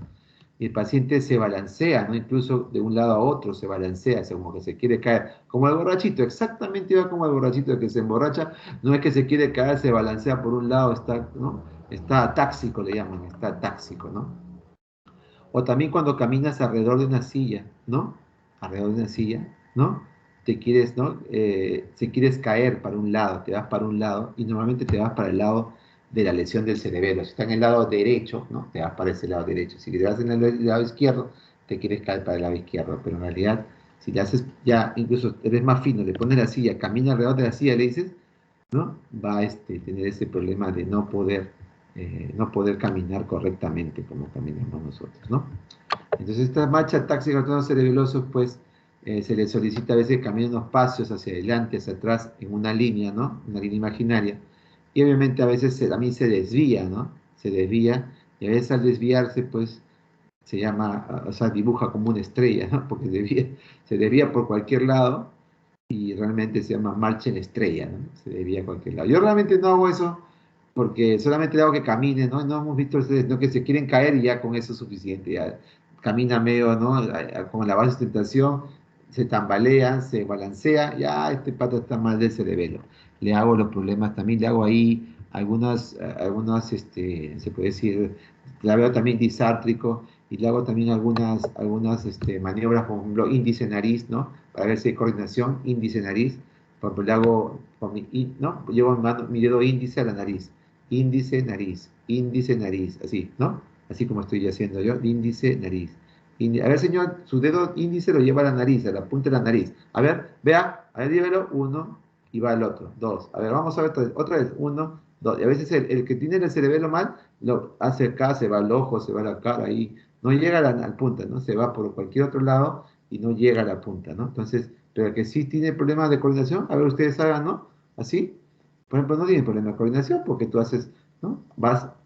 Y el paciente se balancea, ¿no? Incluso de un lado a otro se balancea, o sea, como que se quiere caer. Como el borrachito, exactamente igual como el borrachito que se emborracha, no es que se quiere caer, se balancea por un lado, está, ¿no? Está atáxico, le llaman, está atáxico, ¿no? O también cuando caminas alrededor de una silla, ¿no? Alrededor de una silla, ¿no? Te quieres, ¿no? Si quieres caer para un lado, te vas para un lado y normalmente te vas para el lado de la lesión del cerebelo. Si está en el lado derecho, ¿no? Te vas para ese lado derecho. Si te vas en el lado izquierdo, te quieres caer para el lado izquierdo. Pero en realidad, si le haces ya, incluso eres más fino, le pones la silla, camina alrededor de la silla, le dices, ¿no? Va a tener ese problema de no poder caminar correctamente como caminamos nosotros, ¿no? Entonces, esta marcha táxica a tonos cerebelosos, pues, se le solicita a veces caminar unos pasos hacia adelante, hacia atrás, en una línea, ¿no? Una línea imaginaria. Y obviamente a veces también se desvía, ¿no? Se desvía, y a veces al desviarse, pues, se llama, o sea, dibuja como una estrella, ¿no? Porque se desvía por cualquier lado y realmente se llama marcha en estrella, ¿no? Se desvía a cualquier lado. Yo realmente no hago eso porque solamente le hago que camine, ¿no? No hemos visto ustedes, ¿no? Que se quieren caer y ya con eso es suficiente. Ya camina medio, ¿no? Con la base de sustentación, se tambalea, se balancea, ya este pata está mal del cerebelo. Le hago los problemas también, le hago ahí se puede decir, la veo también disártrico y le hago también algunas maniobras, por ejemplo, índice nariz, ¿no? Para ver si hay coordinación, índice nariz, por ejemplo, le hago con ¿no? Llevo mi dedo índice a la nariz, índice, nariz, así, ¿no? Así como estoy haciendo yo, índice, nariz. A ver, señor, su dedo índice lo lleva a la nariz, a la punta de la nariz. A ver, vea, a ver, llévelo, uno, y va el otro, dos. A ver, vamos a ver otra vez, uno, dos. Y a veces el que tiene el cerebelo mal, lo hace acá, se va al ojo, se va a la cara, y no llega a la punta, ¿no? Se va por cualquier otro lado y no llega a la punta, ¿no? Entonces, pero el que sí tiene problemas de coordinación, a ver, ustedes hagan, ¿no? Así, por ejemplo, no tiene problema de coordinación porque tú haces, ¿no?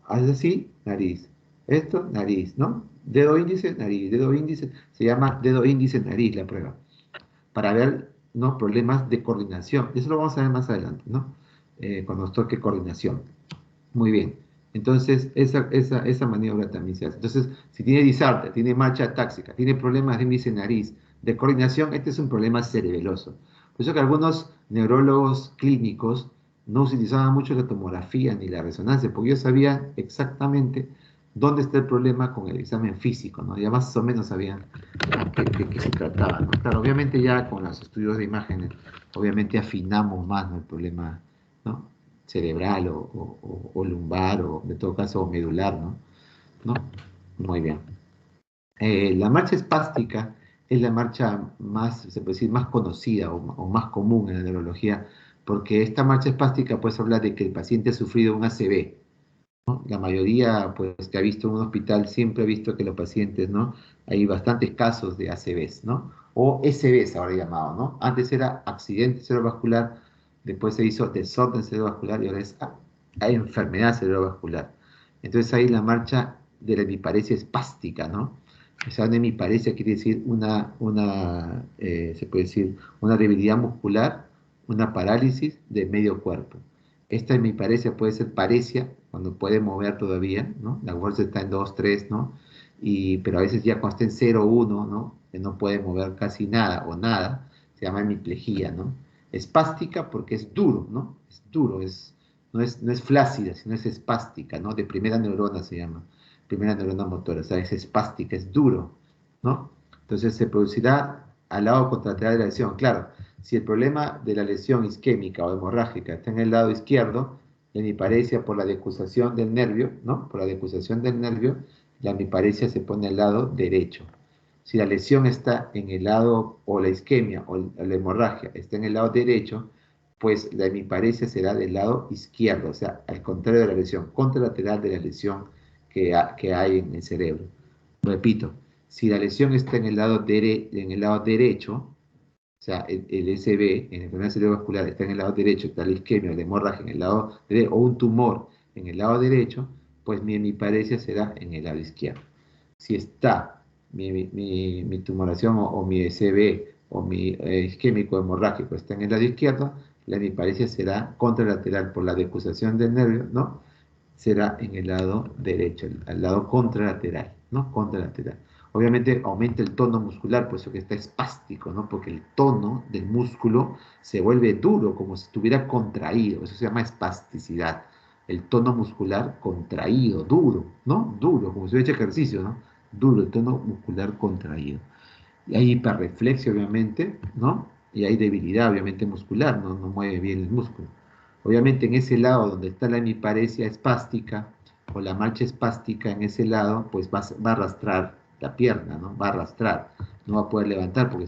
Haces así, nariz. Esto, nariz, ¿no? Dedo índice, nariz, dedo índice, se llama dedo índice, nariz la prueba, para ver, ¿no? Problemas de coordinación. Eso lo vamos a ver más adelante, ¿no? Cuando nos toque coordinación. Muy bien. Entonces, esa maniobra también se hace. Entonces, si tiene disartria, tiene marcha táxica, tiene problemas de índice nariz, de coordinación, este es un problema cerebeloso. Por eso que algunos neurólogos clínicos no utilizaban mucho la tomografía ni la resonancia, porque ellos sabían exactamente dónde está el problema con el examen físico, ¿no? Ya más o menos sabían qué se trataba, ¿no? Claro, obviamente ya con los estudios de imágenes, obviamente afinamos más, ¿no? El problema, ¿no? Cerebral o lumbar o en todo caso medular, ¿no? ¿No? Muy bien. La marcha espástica es la marcha más, se puede decir, más conocida o más común en la neurología, porque esta marcha espástica pues habla de que el paciente ha sufrido un ACV, ¿no? La mayoría, pues, que ha visto en un hospital siempre ha visto que los pacientes, ¿no? Hay bastantes casos de ACVs, ¿no? O SVs ahora llamado, ¿no? Antes era accidente cerebrovascular, después se hizo desorden cerebrovascular y ahora es enfermedad cerebrovascular. Entonces ahí la marcha de la hemiparesia espástica, ¿no? O sea, una hemiparesia quiere decir se puede decir, una debilidad muscular, una parálisis de medio cuerpo. Esta hemiparesia puede ser paresia, cuando puede mover todavía, ¿no? La fuerza está en 2 3, ¿no? Pero a veces ya cuando está en 0 1, ¿no? Que no puede mover casi nada o nada, se llama hemiplegia, ¿no? Espástica porque es duro, ¿no? Es duro, no es flácida, sino es espástica, ¿no? De primera neurona se llama, primera neurona motora, o sea, es espástica, es duro, ¿no? Entonces se producirá al lado contralateral de la lesión. Claro, si el problema de la lesión isquémica o hemorrágica está en el lado izquierdo, la hemiparesia por la decusación del nervio, ¿no? Por la decusación del nervio, la hemiparesia se pone al lado derecho. Si la lesión está en el lado, o la isquemia o la hemorragia está en el lado derecho, pues la hemiparesia será del lado izquierdo, o sea, al contrario de la lesión, contralateral de la lesión que hay en el cerebro. Repito, si la lesión está en el lado derecho, o sea, el SB, en enfermedad cerebrovascular, está en el lado derecho, está la isquemia o la hemorragia en el lado derecho, o un tumor en el lado derecho, pues mi hemiparesia será en el lado izquierdo. Si está mi tumoración o mi SB o mi isquémico hemorrágico está en el lado izquierdo, la hemiparesia será contralateral por la decusación del nervio, ¿no? Será en el lado derecho, al lado contralateral, ¿no? Contralateral. Obviamente aumenta el tono muscular, por eso que está espástico, ¿no? Porque el tono del músculo se vuelve duro, como si estuviera contraído, eso se llama espasticidad. El tono muscular contraído, duro, ¿no? Duro, como si hubiera hecho ejercicio, ¿no? Duro, el tono muscular contraído. Y hay hiperreflexia, obviamente, ¿no? Y hay debilidad, obviamente, muscular, no mueve bien el músculo. Obviamente, en ese lado donde está la hemiparesia espástica o la marcha espástica, en ese lado, pues va a arrastrar la pierna, ¿no? Va a arrastrar, no va a poder levantar porque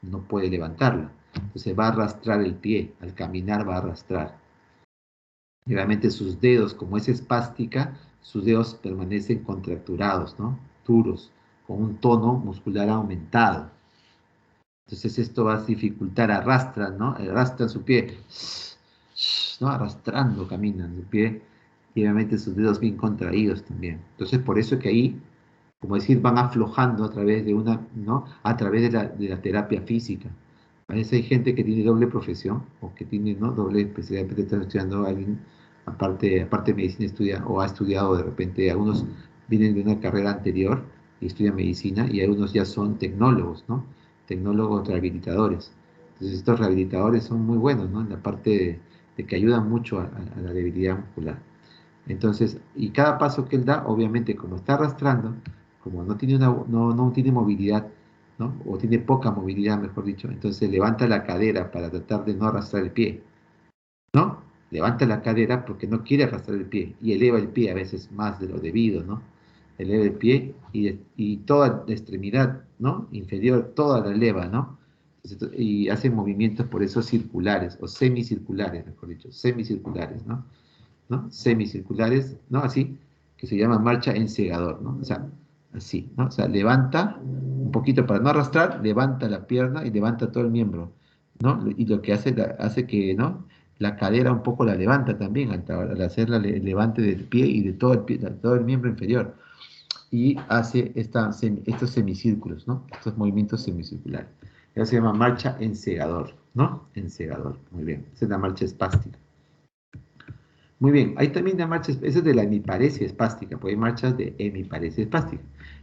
no puede levantarla. Entonces va a arrastrar el pie, al caminar va a arrastrar. Y obviamente sus dedos, como es espástica, sus dedos permanecen contracturados, ¿no? Duros, con un tono muscular aumentado. Entonces esto va a dificultar, arrastran, ¿no? Arrastran su pie, ¿no? Arrastrando caminan su pie y obviamente sus dedos bien contraídos también. Entonces por eso es que ahí, como decir, van aflojando a través de ¿no? A través de la terapia física. A veces hay gente que tiene doble profesión o que tiene, ¿no? Doble especialidad, de estar estudiando alguien, aparte de medicina estudia o ha estudiado de repente, algunos vienen de una carrera anterior y estudian medicina y algunos ya son tecnólogos, ¿no? Tecnólogos rehabilitadores. Entonces estos rehabilitadores son muy buenos, ¿no? En la parte de que ayudan mucho a la debilidad muscular. Entonces, y cada paso que él da, obviamente, como está arrastrando, como no tiene, no tiene movilidad, ¿no? O tiene poca movilidad, mejor dicho, entonces levanta la cadera para tratar de no arrastrar el pie, ¿no? Levanta la cadera porque no quiere arrastrar el pie y eleva el pie a veces más de lo debido, ¿no? Eleva el pie y toda la extremidad, ¿no? Inferior, toda la eleva, ¿no? Entonces, y hace movimientos por eso circulares o semicirculares, mejor dicho, semicirculares, ¿no? ¿No? Semicirculares, ¿no? Así, que se llama marcha en segador, ¿no? O sea, así, ¿no? O sea, levanta un poquito para no arrastrar, levanta la pierna y levanta todo el miembro, ¿no? Y lo que hace, hace que, ¿no? La cadera un poco la levanta también al hacer el levante del pie y de todo el miembro inferior. Y hace estos semicírculos, ¿no? Estos movimientos semicirculares. Eso se llama marcha en segador, ¿no? En segador, muy bien. Esa es la marcha espástica. Muy bien, hay también la marcha, esa es de la hemiparesia espástica, porque hay marchas de hemiparesia espástica.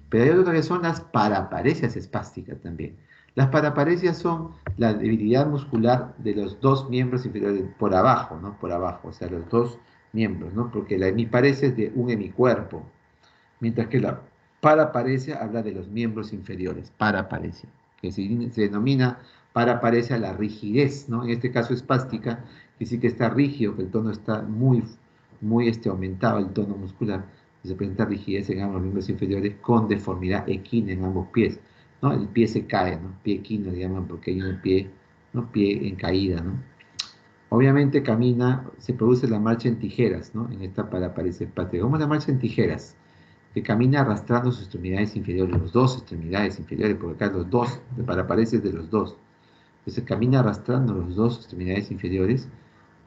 Pero hay otras que son las paraparesias espásticas también. Las paraparesias son la debilidad muscular de los dos miembros inferiores por abajo, ¿no? Por abajo, o sea, los dos miembros, ¿no? Porque la hemiparesia es de un hemicuerpo, mientras que la paraparesia habla de los miembros inferiores, paraparesia, que se denomina paraparesia la rigidez, ¿no? En este caso espástica, que sí que está rígido, que el tono está muy aumentado, el tono muscular, se presenta rigidez en ambos miembros inferiores con deformidad equina en ambos pies, ¿no? El pie se cae, ¿no? Pie equino le llaman porque hay un pie, ¿no? Pie en caída, ¿no? Obviamente camina, se produce la marcha en tijeras, ¿no? En esta paraparesia espástica. ¿Cómo es la marcha en tijeras? Que camina arrastrando sus extremidades inferiores, los dos extremidades inferiores, porque acá los dos, para pareces de los dos. Entonces camina arrastrando los dos extremidades inferiores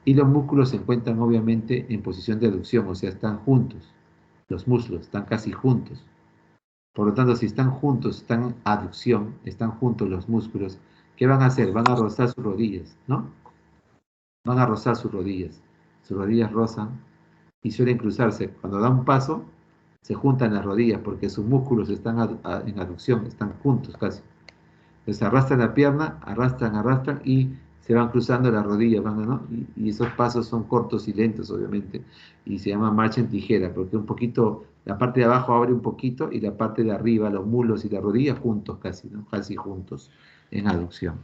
y los músculos se encuentran obviamente en posición de aducción, o sea, están juntos. Los músculos están casi juntos. Por lo tanto, si están juntos, están en aducción, están juntos los músculos, ¿qué van a hacer? Van a rozar sus rodillas, ¿no? Van a rozar sus rodillas rozan y suelen cruzarse. Cuando da un paso, se juntan las rodillas porque sus músculos están en aducción, están juntos casi. Entonces arrastran la pierna, arrastran y se van cruzando las rodillas, ¿no? Y esos pasos son cortos y lentos, obviamente, y se llama marcha en tijera, porque un poquito, la parte de abajo abre un poquito y la parte de arriba, los muslos y la rodilla juntos casi, ¿no? Casi juntos, en aducción.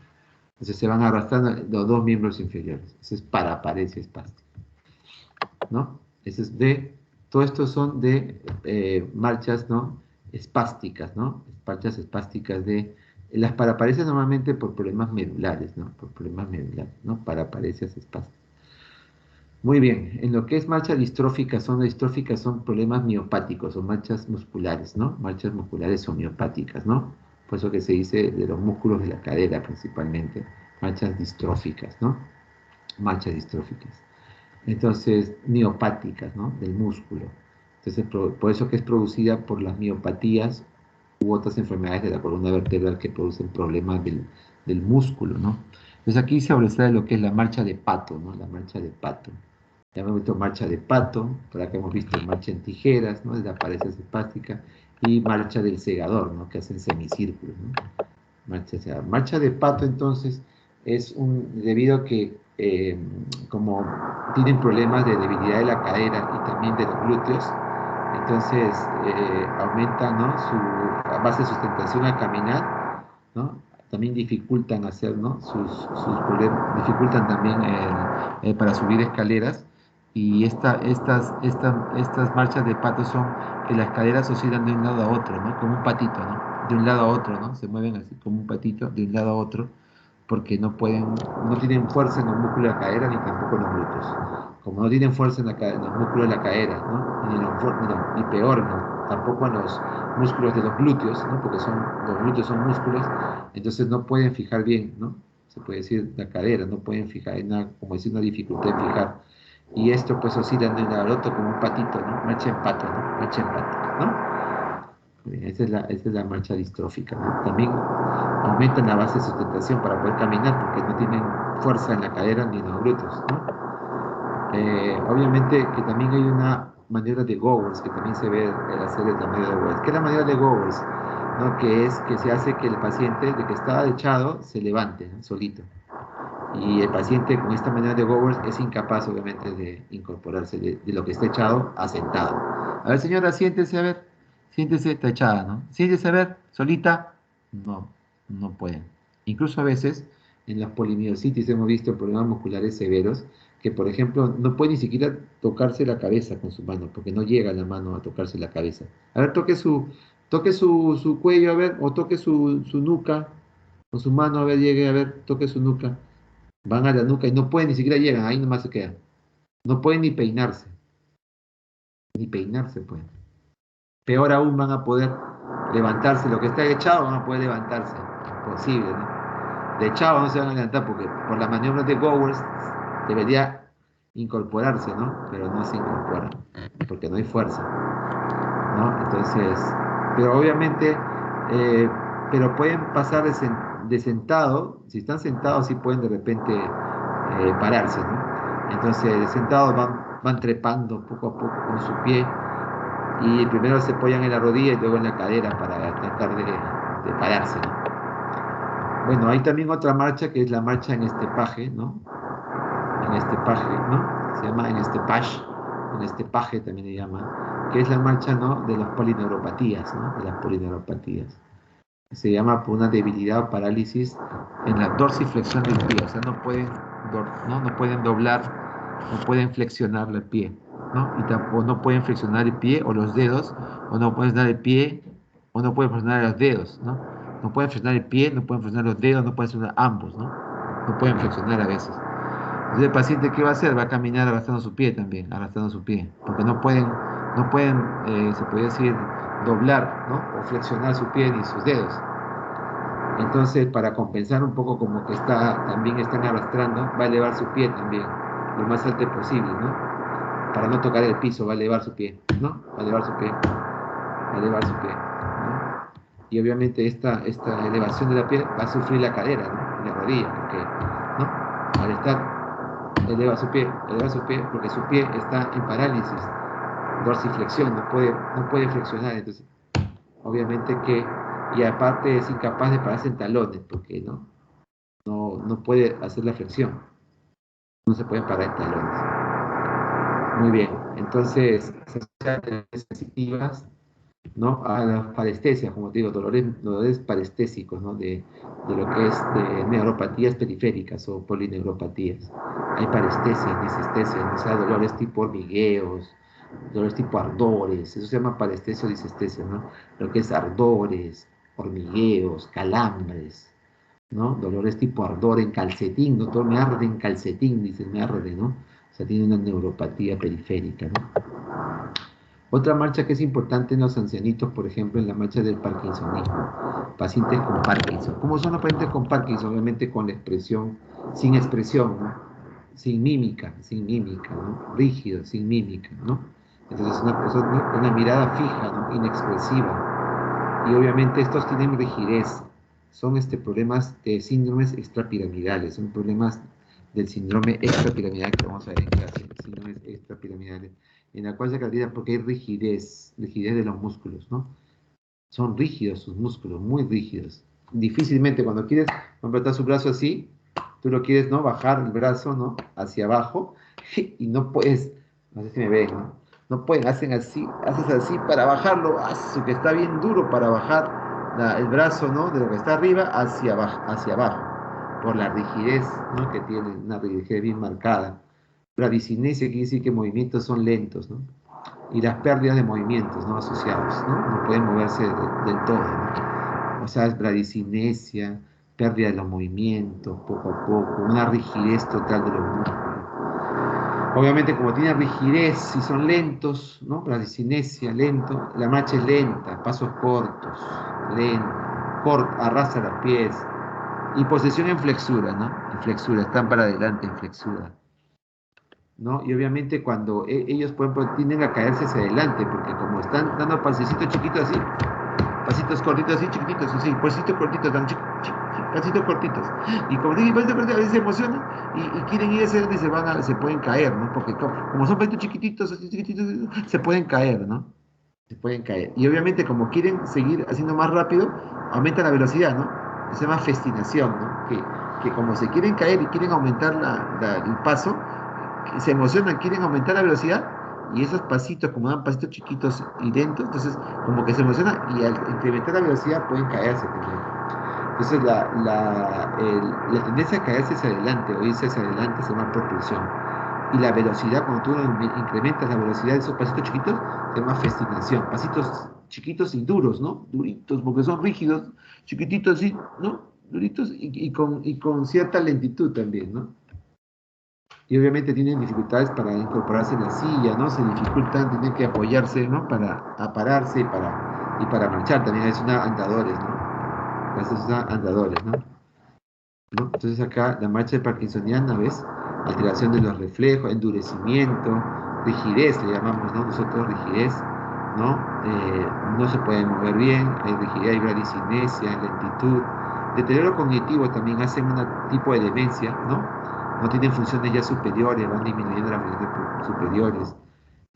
Entonces se van arrastrando los dos miembros inferiores. Eso es paraparesia espástica, ¿no? Eso es todo esto son de marchas, ¿no? Espásticas, ¿no? Marchas espásticas de las paraparesias normalmente por problemas medulares, ¿no? Por problemas medulares, ¿no? Paraparesias espásticas. Muy bien, en lo que es marcha distrófica, son problemas miopáticos o marchas musculares, ¿no? Marchas musculares o miopáticas, ¿no? Por eso que se dice de los músculos de la cadera principalmente, marchas distróficas, ¿no? Marchas distróficas. Entonces, miopáticas, ¿no? Del músculo. Entonces, por eso que es producida por las miopatías u otras enfermedades de la columna vertebral que producen problemas del músculo, ¿no? Entonces aquí se habla de lo que es la marcha de Pato, ¿no? La marcha de Pato. Ya hemos visto marcha de Pato, por acá hemos visto marcha en tijeras, ¿no? De la pareja espástica, y marcha del segador, ¿no? Que hacen semicírculos, ¿no? Marcha de Pato, entonces, es debido a que como tienen problemas de debilidad de la cadera y también de los glúteos, entonces aumentan, ¿no? Su base de sustentación al caminar, ¿no? También dificultan hacer, ¿no? Sus problemas, dificultan también para subir escaleras. Y estas marchas de pato son que las caderas oscilan de un lado a otro, ¿no? Como un patito, ¿no? De un lado a otro, ¿no? Se mueven así como un patito de un lado a otro porque no tienen fuerza en los músculos de la cadera ni tampoco en los glúteos. Como no tienen fuerza en los músculos de la cadera, ¿no? Ni peor, ¿no? Tampoco en los músculos de los glúteos, ¿no? Porque los glúteos son músculos, entonces no pueden fijar bien, ¿no? Se puede decir la cadera, no pueden fijar, hay como decir, una dificultad en fijar. Y esto pues oscila de un lado al otro como un patito, ¿no? Marcha en pato, ¿no? Marcha en pato, ¿no? Esa es la marcha distrófica, ¿no? También aumentan la base de sustentación para poder caminar porque no tienen fuerza en la cadera ni en los glúteos, ¿no? Obviamente que también hay una maniobra de Gowers que también se ve en la serie de la maniobra de Gowers. ¿Qué es la maniobra de Gowers? ¿No? Que es que se hace que el paciente de que está echado se levante, ¿no? Solito. Y el paciente con esta manera de Gowers es incapaz, obviamente, de incorporarse de lo que está echado a sentado. A ver, señora, siéntese, a ver. Siéntese, está echada, ¿no? Siéntese, a ver, solita. No, no pueden. Incluso a veces, en las polimiositis hemos visto problemas musculares severos, que por ejemplo, no puede ni siquiera tocarse la cabeza con su mano, porque no llega la mano a tocarse la cabeza. A ver, toque su cuello, a ver, o toque su nuca, con su mano, a ver, llegue, a ver, toque su nuca. Van a la nuca y no pueden, ni siquiera llegan, ahí nomás se quedan. No pueden ni peinarse pueden. Peor aún van a poder levantarse, lo que está echado van a poder levantarse. Imposible, ¿no? De echado no se van a levantar porque por las maniobras de Gowers debería incorporarse, ¿no? Pero no se incorpora, porque no hay fuerza, ¿no? Entonces, pero obviamente, eh, pero pueden pasar de sentado, si están sentados sí pueden de repente pararse, ¿no? Entonces, de sentados van trepando poco a poco con su pie y primero se apoyan en la rodilla y luego en la cadera para tratar de pararse, ¿no? Bueno, hay también otra marcha que es la marcha en estepaje, ¿no? En estepaje, ¿no? Se llama en estepaje también le llaman, que es la marcha, ¿no? De las polineuropatías, ¿no? De las polineuropatías. Se llama por una debilidad o parálisis en la dorsiflexión del pie, o sea, no pueden doblar, no pueden flexionar el pie, ¿no? Y tampoco no pueden flexionar el pie o los dedos, o no pueden flexionar el pie, o no pueden flexionar los dedos, ¿no? No pueden flexionar el pie, no pueden flexionar los dedos, no pueden flexionar ambos, ¿no? No pueden flexionar a veces. Entonces el paciente, ¿qué va a hacer? Va a caminar arrastrando su pie también, arrastrando su pie, porque no pueden, se podría decir, doblar, ¿no? O flexionar su pie ni sus dedos. Entonces, para compensar un poco como que también están arrastrando, va a elevar su pie también, lo más alto posible, ¿no? Para no tocar el piso, va a elevar su pie, ¿no? Va a elevar su pie, va a elevar su pie, ¿no? Y obviamente esta elevación de la piel va a sufrir la cadera, ¿no? Y la rodilla, porque, ¿no? Al estar, eleva su pie, porque su pie está en parálisis, dorsiflexión, no puede flexionar, entonces, obviamente que, y aparte es incapaz de pararse en talones, porque no puede hacer la flexión, no se puede parar en talones. Muy bien, entonces, se asocian sensitivas, ¿no? A las parestesias, como te digo, dolores parestésicos, ¿no? De lo que es de neuropatías periféricas o polineuropatías. Hay parestesias, disestesias, ¿no? O sea, dolores tipo hormigueos, dolores tipo ardores, eso se llama parestesia o disestesia, ¿no? Lo que es ardores, hormigueos, calambres, ¿no? Dolores tipo ardor en calcetín, doctor, me arde en calcetín, dice, me arde, ¿no? O sea, tiene una neuropatía periférica, ¿no? Otra marcha que es importante en los ancianitos, por ejemplo, en la marcha del parkinsonismo, pacientes con Parkinson. ¿Cómo son los pacientes con Parkinson? Obviamente con la expresión, sin expresión, ¿no? Sin mímica, ¿no? Rígido, sin mímica, ¿no? Entonces una mirada fija, ¿no? Inexpresiva. Y obviamente estos tienen rigidez, son problemas de síndromes extrapiramidales, son problemas del síndrome extrapiramidal que vamos a ver en clase, síndromes extrapiramidales, en la cual se caracteriza porque hay rigidez de los músculos, ¿no? Son rígidos sus músculos, muy rígidos. Difícilmente cuando quieres completar su brazo así, tú lo quieres, ¿no? Bajar el brazo, ¿no? Hacia abajo y no puedes, no sé si me ven, ¿no? No pueden, haces así para bajarlo, que está bien duro para bajar el brazo, ¿no? De lo que está arriba hacia abajo, por la rigidez, ¿no? Que tiene, una rigidez bien marcada. Bradicinesia quiere decir que movimientos son lentos, ¿no? Y las pérdidas de movimientos, ¿no? Asociados, ¿no? No pueden moverse del todo, ¿no? O sea, es bradicinesia, pérdida de los movimientos, poco a poco, una rigidez total de los músculos. Obviamente, como tienen rigidez y son lentos, ¿no? Bradicinesia, lento, la marcha es lenta, pasos cortos, lento, arrastra los pies. Y posesión en flexura, ¿no? En flexura, están para adelante en flexura, ¿no? Y obviamente cuando ellos, por ejemplo, tienden a caerse hacia adelante, porque como están dando pasecitos chiquitos así, pasitos cortitos así, chiquititos, así, pasitos cortitos, tan pasitos cortitos. Y como dije, pasitos cortitos, a veces se emocionan y quieren ir hacia adelante y se pueden caer, ¿no? Porque como son pasitos chiquititos, así chiquititos, se pueden caer, ¿no? Se pueden caer. Y obviamente como quieren seguir haciendo más rápido, aumenta la velocidad, ¿no? Se llama festinación, ¿no? que como se quieren caer y quieren aumentar el paso, se emocionan, quieren aumentar la velocidad, y esos pasitos, como dan pasitos chiquitos y lentos, entonces como que se emocionan y al incrementar la velocidad pueden caerse también. Entonces la tendencia a caerse hacia adelante o irse hacia adelante se llama propulsión. Y la velocidad, cuando tú incrementas la velocidad de esos pasitos chiquitos, se llama festinación. Pasitos chiquitos y duros, ¿no? Duritos, porque son rígidos, chiquititos así, ¿no? Duritos y con cierta lentitud también, ¿no? Y obviamente tienen dificultades para incorporarse en la silla, ¿no? Se dificultan, tienen que apoyarse, ¿no? Para pararse y para marchar. También es una andadores, ¿no? A veces son andadores, ¿no? Entonces acá la marcha parkinsoniana, ¿ves? Alteración de los reflejos, endurecimiento, rigidez, le llamamos, ¿no? Nosotros rigidez, ¿no? No se puede mover bien, hay rigidez, hay bradicinesia, lentitud, deterioro cognitivo también, hacen un tipo de demencia, ¿no? No tienen funciones ya superiores, van disminuyendo las funciones superiores.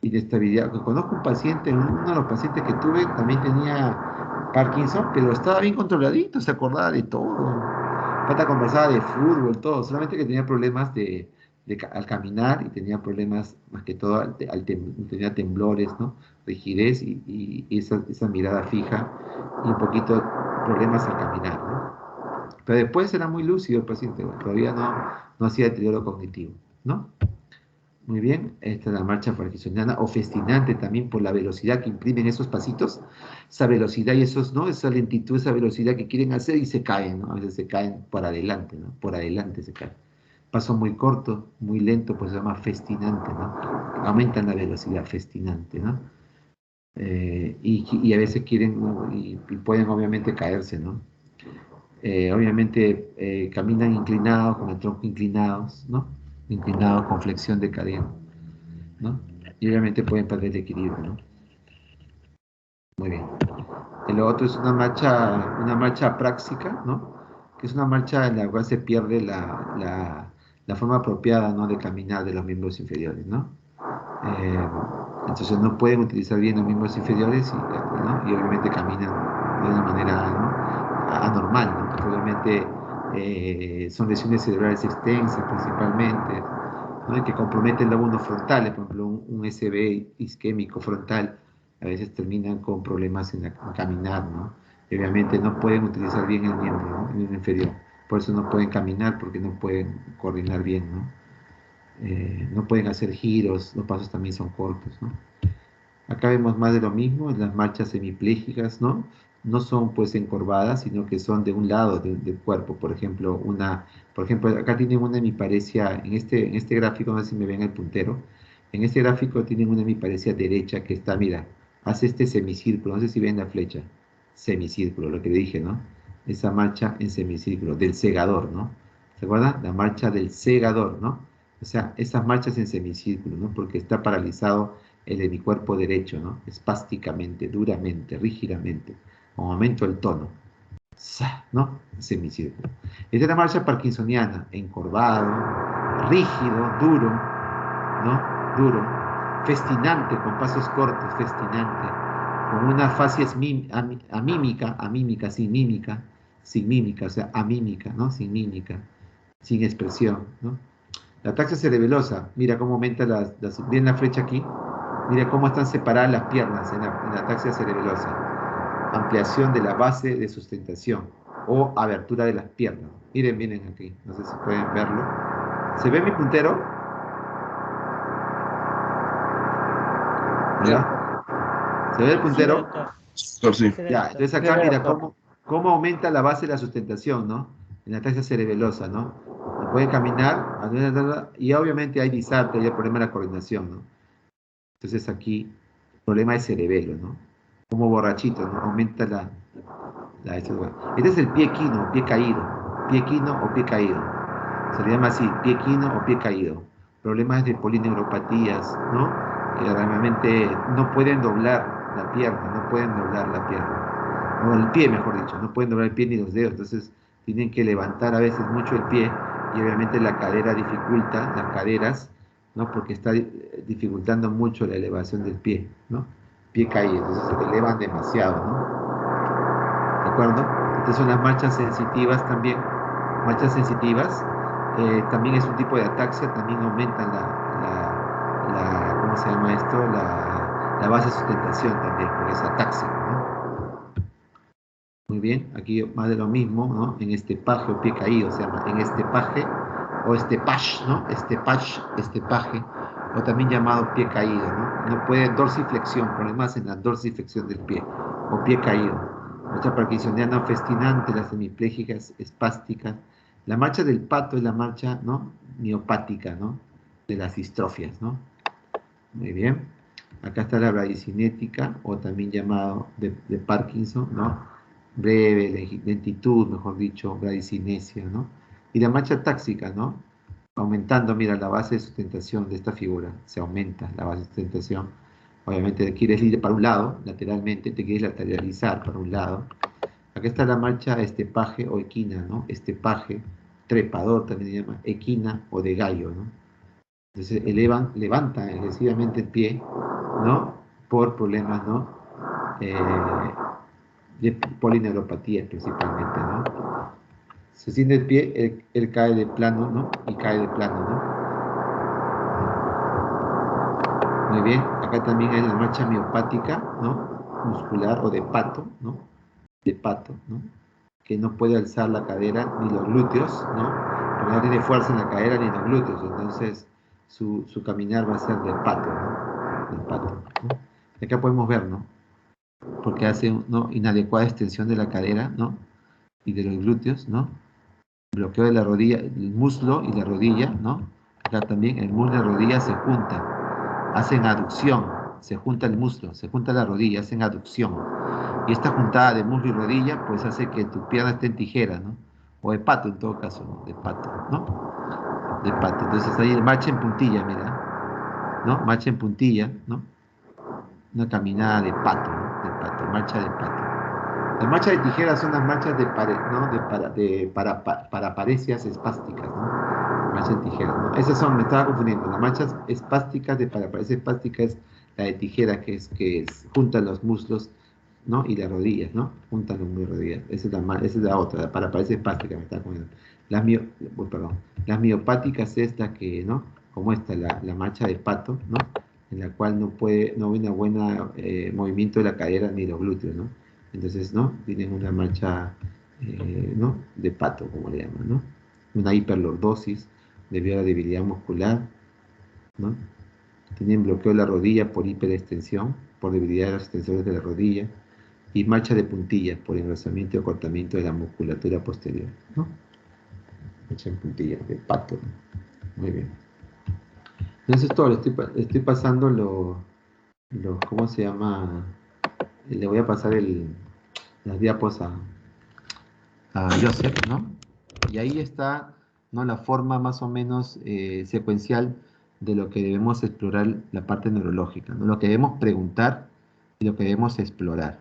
Inestabilidad. Conozco un paciente, uno de los pacientes que tuve también tenía Parkinson, pero estaba bien controladito, se acordaba de todo. Pata conversaba de fútbol, todo, solamente que tenía problemas al caminar y tenía problemas más que todo, tenía temblores, ¿no? Rigidez y esa mirada fija y un poquito problemas al caminar, ¿no? Pero después era muy lúcido el paciente, bueno, todavía no hacía deterioro cognitivo, ¿no? Muy bien, esta es la marcha parkinsoniana o festinante también por la velocidad que imprimen esos pasitos, esa velocidad y esos, ¿no? Esa lentitud, esa velocidad que quieren hacer y se caen, ¿no? A veces se caen por adelante, ¿no? Por adelante se caen. Paso muy corto, muy lento, pues se llama festinante, ¿no? Aumentan la velocidad, festinante, ¿no? Y a veces quieren, ¿no? y pueden obviamente caerse, ¿no? Obviamente caminan inclinados, con el tronco inclinados, ¿no? Inclinados con flexión de cadera, ¿no? Y obviamente pueden perder el equilibrio, ¿no? Muy bien. Y lo otro es una marcha práctica, ¿no? Que es una marcha en la cual se pierde la forma apropiada, ¿no? De caminar de los miembros inferiores, ¿no? Eh, entonces no pueden utilizar bien los miembros inferiores ¿no? Y obviamente caminan de una manera, ¿no? Anormal, ¿no? Porque obviamente son lesiones cerebrales extensas principalmente, ¿no? Y que comprometen lóbulos frontales, por ejemplo, un SB isquémico frontal, a veces terminan con problemas en caminar, ¿no? Y obviamente no pueden utilizar bien el miembro, ¿no? El miembro inferior. Por eso no pueden caminar, porque no pueden coordinar bien, ¿no? No pueden hacer giros, los pasos también son cortos, ¿no? Acá vemos más de lo mismo, las marchas hemipléjicas, ¿no? No son pues encorvadas, sino que son de un lado del cuerpo. Por ejemplo, acá tienen una hemiparesia, en este gráfico, no sé si me ven el puntero, en este gráfico tienen una hemiparesia derecha que está, mira, hace este semicírculo, no sé si ven la flecha, semicírculo, lo que le dije, ¿no? Esa marcha en semicírculo, del segador, ¿no? ¿Se acuerdan? La marcha del segador, ¿no? O sea, esas marchas en semicírculo, ¿no? Porque está paralizado el de mi cuerpo derecho, ¿no? Espásticamente, duramente, rígidamente, con aumento del tono, ¿no? Semicírculo. Esta es la marcha parkinsoniana, encorvado, rígido, duro, ¿no? Duro, festinante, con pasos cortos, festinante, con una fase amímica, sin mímica, o sea, amímica, ¿no? Sin mímica, sin expresión, ¿no? La taxa cerebelosa, mira cómo aumenta bien la flecha aquí, mira cómo están separadas las piernas en la ataxia cerebelosa. Ampliación de la base de sustentación o abertura de las piernas. Miren aquí, no sé si pueden verlo. ¿Se ve mi puntero? ¿Ya? ¿Se ve el Sí, puntero? doctor. Sí. Sí, Ya, doctor. entonces acá mira cómo aumenta la base de la sustentación, ¿no? En la ataxia cerebelosa, ¿no? No pueden caminar, y obviamente hay disartria, hay problema de la coordinación, ¿no? Entonces aquí, el problema es cerebelo, ¿no? Como borrachito, ¿no? Aumenta este es el pie quino, pie caído. Pie quino o pie caído. Se le llama así, pie quino o pie caído. Problemas de polineuropatías, ¿no? Que realmente no pueden doblar la pierna, no pueden doblar la pierna. O el pie, mejor dicho, no pueden doblar el pie ni los dedos. Entonces tienen que levantar a veces mucho el pie y obviamente la cadera dificulta, las caderas, ¿no? Porque está dificultando mucho la elevación del pie, ¿no? Pie caído, entonces se elevan demasiado, ¿no? ¿De acuerdo? Estas son las marchas sensitivas también, Marchas sensitivas, también es un tipo de ataxia, también aumentan ¿cómo se llama esto? La base de sustentación también, porque es atáxico, ¿no? Muy bien, aquí más de lo mismo, ¿no? En estepaje o pie caído, se llama en estepaje o estepache, ¿no? Estepaje, o también llamado pie caído, ¿no? No puede dorsiflexión, problemas en la dorsiflexión del pie, o pie caído. Otra parkinsoniana festinante, las hemipléjicas espásticas. La marcha del pato es la marcha, ¿no? Miopática, ¿no? De las distrofias, ¿no? Muy bien. Acá está la bradicinética, o también llamado de Parkinson, ¿no? Breve, lentitud, mejor dicho, bradicinesia, ¿no? Y la marcha táxica, ¿no? Aumentando, mira, la base de sustentación de esta figura, se aumenta la base de sustentación. Obviamente quieres ir para un lado, lateralmente, te quieres lateralizar para un lado. Acá está la marcha estepaje o equina, ¿no? Estepaje, trepador también se llama, equina o de gallo, ¿no? Entonces levantan agresivamente el pie, ¿no? Por problemas, ¿no? Eh, de polineuropatía principalmente, ¿no? Se siente el pie, él cae de plano, ¿no? Y cae de plano, ¿no? Muy bien, acá también hay la marcha miopática, ¿no? Muscular o de pato, ¿no? De pato, ¿no? Que no puede alzar la cadera ni los glúteos, ¿no? Porque no tiene fuerza en la cadera ni en los glúteos, entonces su caminar va a ser de pato, ¿no? De pato, ¿no? Y acá podemos ver, ¿no? Porque hace una inadecuada extensión de la cadera, ¿no? Y de los glúteos, ¿no? Bloqueo de la rodilla, el muslo y la rodilla, ¿no? Acá también el muslo y la rodilla se juntan, hacen aducción, se junta el muslo, se junta la rodilla, hacen aducción. Y esta juntada de muslo y rodilla, pues hace que tu pierna esté en tijera, ¿no? O de pato en todo caso, ¿no? De pato, ¿no? De pato. Entonces ahí marcha en puntilla, mira, ¿no? Marcha en puntilla, ¿no? Una caminada de pato, ¿no? De pato, marcha de pato. Las marchas de tijeras son las marchas ¿no? Para paresias espásticas, ¿no? Marchas de tijeras, ¿no? Esas son, me estaba confundiendo. Las marchas espásticas de paraparesia espástica es la de tijera, juntan los muslos, ¿no? Y las rodillas, ¿no? Juntan los muslos y rodillas. Esa es la otra, la paraparesia espástica, me estaba confundiendo. Perdón. Las miopáticas es la que, ¿no? Como esta, la marcha de pato, ¿no? En la cual no hay una buena movimiento de la cadera ni los glúteos, ¿no? Entonces, ¿no? Tienen una marcha, ¿no? De pato, como le llaman, ¿no? Una hiperlordosis debido a la debilidad muscular, ¿no? Tienen bloqueo de la rodilla por hiperextensión, por debilidad de las extensores de la rodilla, y marcha de puntillas por engrosamiento y acortamiento de la musculatura posterior, ¿no? Marcha en puntillas, de pato, ¿no? Muy bien. Entonces, todo, estoy pasando ¿cómo se llama? Le voy a pasar las diapos a Joseph, ¿no? Y ahí está, ¿no? La forma más o menos secuencial de lo que debemos explorar la parte neurológica, ¿no? Lo que debemos preguntar y lo que debemos explorar.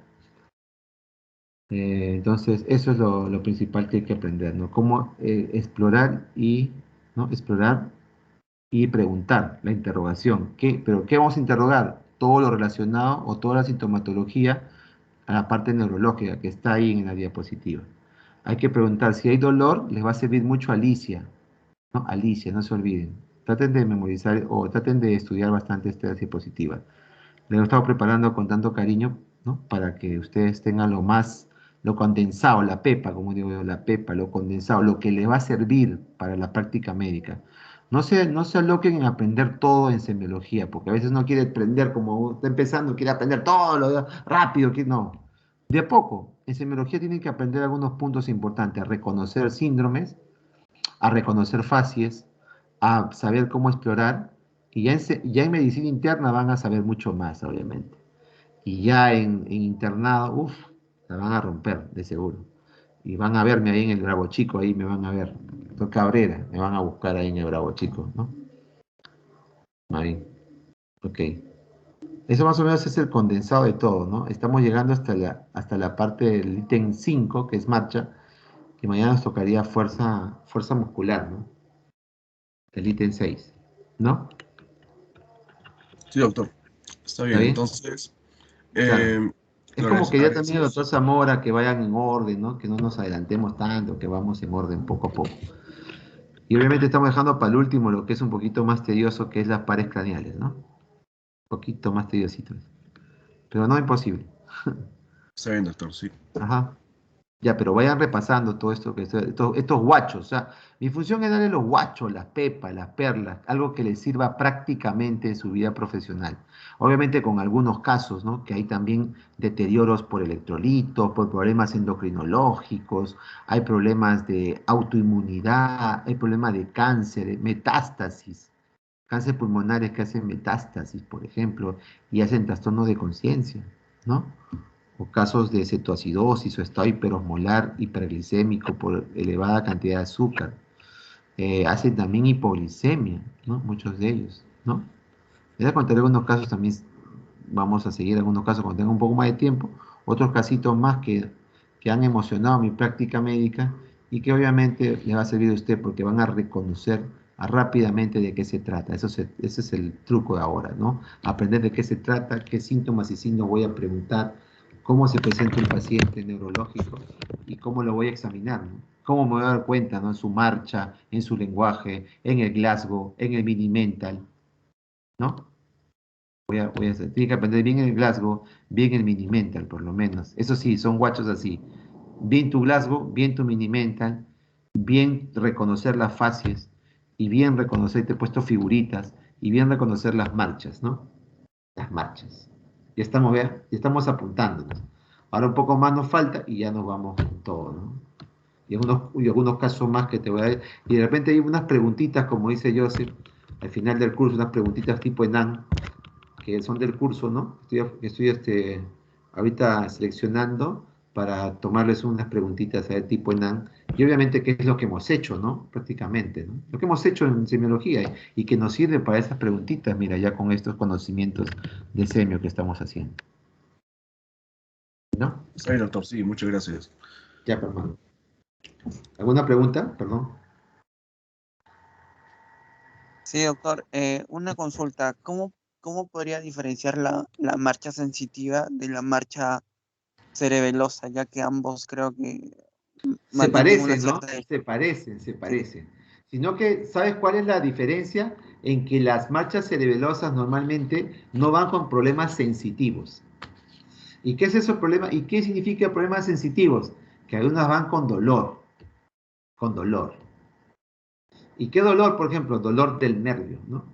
Entonces, eso es lo principal que hay que aprender, ¿no? Cómo explorar ¿no? Explorar y preguntar, la interrogación. ¿Pero qué vamos a interrogar? Todo lo relacionado o toda la sintomatología a la parte neurológica que está ahí en la diapositiva. Hay que preguntar, si hay dolor, les va a servir mucho Alicia, ¿no? Alicia, no se olviden. Traten de memorizar o traten de estudiar bastante esta diapositiva. Le he estado preparando con tanto cariño, ¿no? Para que ustedes tengan lo condensado, la pepa, como digo yo, la pepa, lo condensado, lo que les va a servir para la práctica médica. No se aloquen en aprender todo en semiología, porque a veces no quiere aprender como está empezando, quiere aprender todo lo rápido, no. De a poco, en semiología tienen que aprender algunos puntos importantes, a reconocer síndromes, a reconocer facies, a saber cómo explorar, y ya en medicina interna van a saber mucho más, obviamente. Y ya en internado, uff, la van a romper, de seguro. Y van a verme ahí en el Bravo Chico, ahí me van a ver. Doctor Cabrera, me van a buscar ahí en el Bravo Chico, ¿no? Ahí, ok. Eso más o menos es el condensado de todo, ¿no? Estamos llegando hasta la parte del ítem 5, que es marcha, que mañana nos tocaría fuerza muscular, ¿no? El ítem 6, ¿no? Sí, doctor. Está ¿Está bien. bien? Entonces, Claro. eh, Es Claro, como que ya también el doctor agresivos. Zamora que vayan en orden, ¿no? Que no nos adelantemos tanto, que vamos en orden poco a poco. Y obviamente estamos dejando para el último lo que es un poquito más tedioso, que es las pares craneales, ¿no? Un poquito más tediosito. Pero no imposible. Está bien, doctor, sí. Ajá. Ya, pero vayan repasando todo esto, estos guachos. O sea, mi función es darle los guachos, las pepas, las perlas, algo que les sirva prácticamente en su vida profesional. Obviamente con algunos casos, ¿no? Que hay también deterioros por electrolitos, por problemas endocrinológicos, hay problemas de autoinmunidad, hay problemas de cáncer, metástasis, cáncer pulmonares que hacen metástasis, por ejemplo, y hacen trastorno de conciencia, ¿no? O casos de cetoacidosis o estado hiperosmolar, hiperglicémico por elevada cantidad de azúcar. Hacen también hipoglicemia, ¿no? Muchos de ellos, ¿no? Les voy a contar algunos casos también, vamos a seguir algunos casos cuando tenga un poco más de tiempo, otros casitos más que han emocionado mi práctica médica y que obviamente le va a servir a usted porque van a reconocer rápidamente de qué se trata. Ese es el truco de ahora, ¿no? Aprender de qué se trata, qué síntomas y signos voy a preguntar, cómo se presenta un paciente neurológico y cómo lo voy a examinar, ¿no? Cómo me voy a dar cuenta, ¿no? En su marcha, en su lenguaje, en el Glasgow, en el mini mental, ¿no? Voy a hacer. Tiene que aprender bien el Glasgow, bien el mini mental, por lo menos. Eso sí, son guachos así. Bien tu Glasgow, bien tu mini mental, bien reconocer las facies y bien reconocer, te he puesto figuritas y bien reconocer las marchas, ¿no? Las marchas. Ya estamos, vea, ya estamos apuntándonos. Ahora un poco más nos falta y ya nos vamos con todo, ¿no? Y algunos casos más que te voy a dar. Y de repente hay unas preguntitas, como dice Joseph, al final del curso, unas preguntitas tipo ENAN, que son del curso, ¿no? Estoy ahorita seleccionando para tomarles unas preguntitas a ver tipo ENAN, y obviamente qué es lo que hemos hecho, ¿no? Prácticamente, ¿no? Lo que hemos hecho en semiología y que nos sirve para esas preguntitas, mira, ya con estos conocimientos de semio que estamos haciendo, ¿no? Está bien, doctor, sí, muchas gracias. Ya, pues, hermano. ¿Alguna pregunta? Perdón. Sí, doctor. Una consulta. ¿Cómo podría diferenciar la marcha sensitiva de la marcha cerebelosa, ya que ambos creo que Se mantienen una parecen, cierta... ¿no? Se parecen, se Sí. parecen. Sino que, ¿sabes cuál es la diferencia? En que las marchas cerebelosas normalmente no van con problemas sensitivos. ¿Y qué es esos problemas? ¿Y qué significa problemas sensitivos? Que algunas van con dolor, con dolor. ¿Y qué dolor? Por ejemplo, dolor del nervio, ¿no?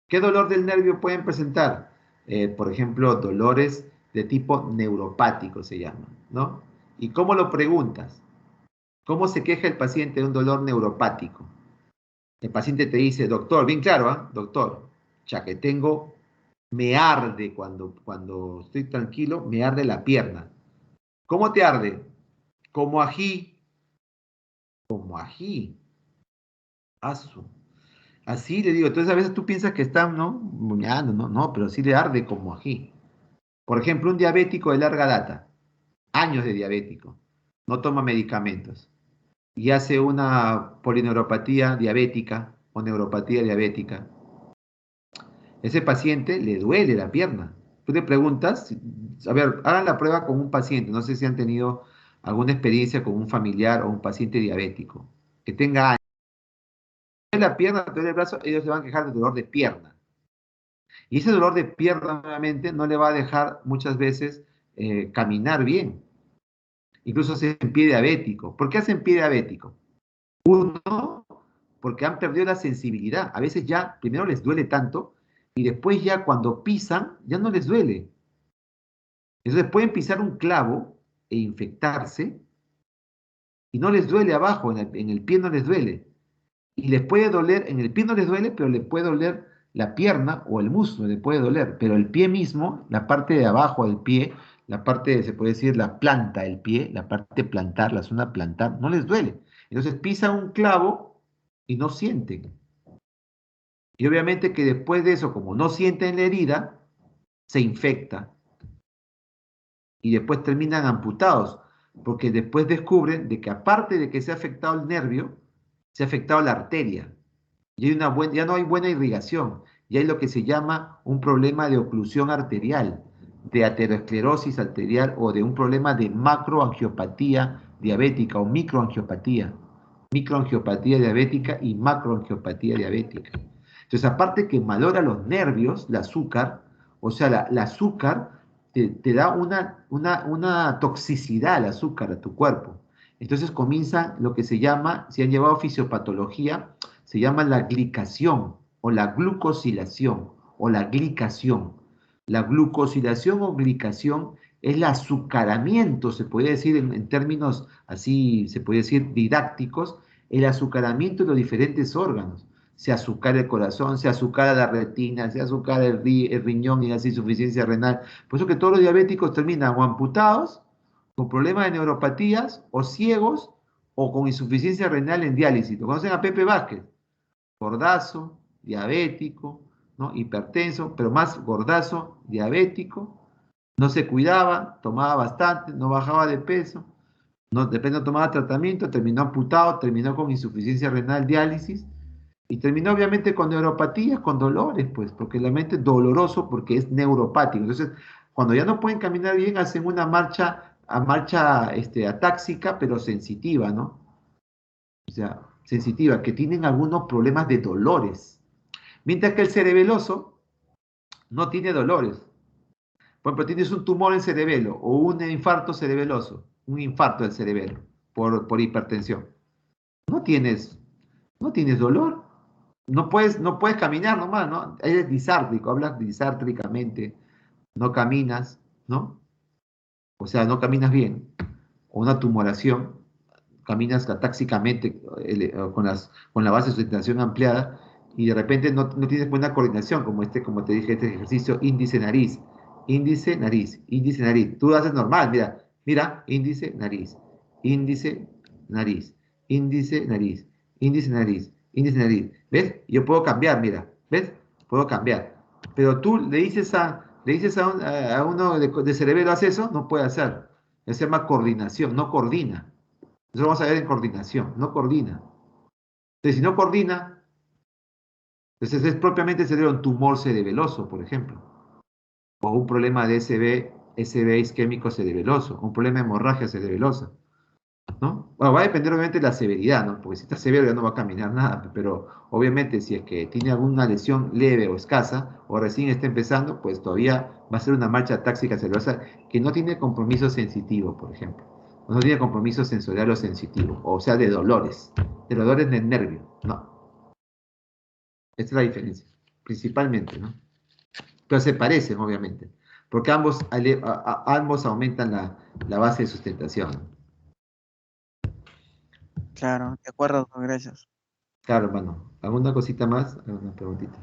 ¿Qué dolor del nervio pueden presentar? Por ejemplo, dolores de tipo neuropático se llaman, ¿no? ¿Y cómo lo preguntas? ¿Cómo se queja el paciente de un dolor neuropático? El paciente te dice, doctor, bien claro, ¿eh? Doctor, ya que me arde cuando estoy tranquilo, me arde la pierna. ¿Cómo te arde? Como ají, como ají, asu. Así le digo, entonces a veces tú piensas que están, ¿no? Muñando, no, no, pero sí le arde como ají. Por ejemplo, un diabético de larga data, años de diabético, no toma medicamentos y hace una polineuropatía diabética o neuropatía diabética. Ese paciente le duele la pierna. Tú le preguntas, a ver, hagan la prueba con un paciente, no sé si han tenido alguna experiencia con un familiar o un paciente diabético, que tenga la pierna, te duele el brazo, ellos se van a quejar de dolor de pierna. Y ese dolor de pierna, nuevamente, no le va a dejar muchas veces caminar bien. Incluso hacen pie diabético. ¿Por qué hacen pie diabético? Uno, porque han perdido la sensibilidad. A veces ya, primero les duele tanto, y después ya cuando pisan, ya no les duele. Entonces pueden pisar un clavo e infectarse, y no les duele abajo, en el pie no les duele. Y les puede doler, en el pie no les duele, pero le puede doler la pierna o el muslo, le puede doler, pero el pie mismo, la parte de abajo del pie, la parte, se puede decir, la planta del pie, la parte plantar, la zona plantar, no les duele. Entonces pisan un clavo y no sienten. Y obviamente que después de eso, como no sienten la herida, se infecta y después terminan amputados, porque después descubren de que aparte de que se ha afectado el nervio, se ha afectado la arteria. Y ya no hay buena irrigación, y hay lo que se llama un problema de oclusión arterial. de aterosclerosis arterial o de un problema de macroangiopatía diabética o microangiopatía diabética y macroangiopatía diabética. Entonces, aparte que malora los nervios, el azúcar, o sea, la azúcar te da una toxicidad al azúcar a tu cuerpo. Entonces comienza lo que se llama, si han llevado fisiopatología, se llama la glicación o la glucosilación o la glicación. La glucosilación o glicación es el azucaramiento, se puede decir en términos así, se puede decir didácticos, el azucaramiento de los diferentes órganos. Se azucara el corazón, se azucara la retina, se azucara el riñón y así insuficiencia renal. Por eso que todos los diabéticos terminan o amputados, con problemas de neuropatías, o ciegos, o con insuficiencia renal en diálisis. ¿Lo conocen a Pepe Vázquez? Gordazo, diabético, ¿no? Hipertenso, pero más gordazo, diabético, no se cuidaba, tomaba bastante, no bajaba de peso, no, después no tomaba tratamiento, terminó amputado, terminó con insuficiencia renal, diálisis, y terminó obviamente con neuropatías, con dolores, pues, porque la mente es doloroso porque es neuropático. Entonces, cuando ya no pueden caminar bien, hacen una marcha atáxica, pero sensitiva, ¿no? O sea, sensitiva, que tienen algunos problemas de dolores. Mientras que el cerebeloso no tiene dolores. Por ejemplo, tienes un tumor en cerebelo o un infarto cerebeloso, un infarto del cerebelo por hipertensión. No tienes, no tienes dolor. No puedes caminar nomás, ¿no? Eres disártrico, hablas disártricamente, no caminas, ¿no? O sea, no caminas bien. O una tumoración, caminas atáxicamente con la base de sustentación ampliada y de repente no tienes buena coordinación, como te dije, este ejercicio índice-nariz, índice-nariz, índice-nariz. Tú lo haces normal, mira, índice-nariz, índice-nariz, índice-nariz, índice-nariz, índice-nariz. ¿Ves? Yo puedo cambiar, mira, ¿ves? Puedo cambiar. Pero tú le dices a uno de cerebelo, ¿hace eso? No puede hacer. Eso se llama coordinación, no coordina. Eso lo vamos a ver en coordinación, no coordina. Entonces, si no coordina, entonces es propiamente el cerebro un tumor cerebeloso, por ejemplo, o un problema de SB isquémico cerebeloso, un problema de hemorragia cerebelosa, ¿no? Bueno, va a depender obviamente de la severidad, ¿no? Porque si está severo ya no va a caminar nada, pero obviamente si es que tiene alguna lesión leve o escasa, o recién está empezando, pues todavía va a ser una marcha táxica cerebrosa que no tiene compromiso sensitivo, por ejemplo. No tiene compromiso sensorial o sensitivo, o sea, de dolores del nervio, no. Esta es la diferencia, principalmente, ¿no? Pero se parecen, obviamente, porque ambos aumentan la base de sustentación, ¿no? Claro, de acuerdo, doctor, gracias. Claro, hermano. ¿Alguna cosita más? ¿Alguna preguntita?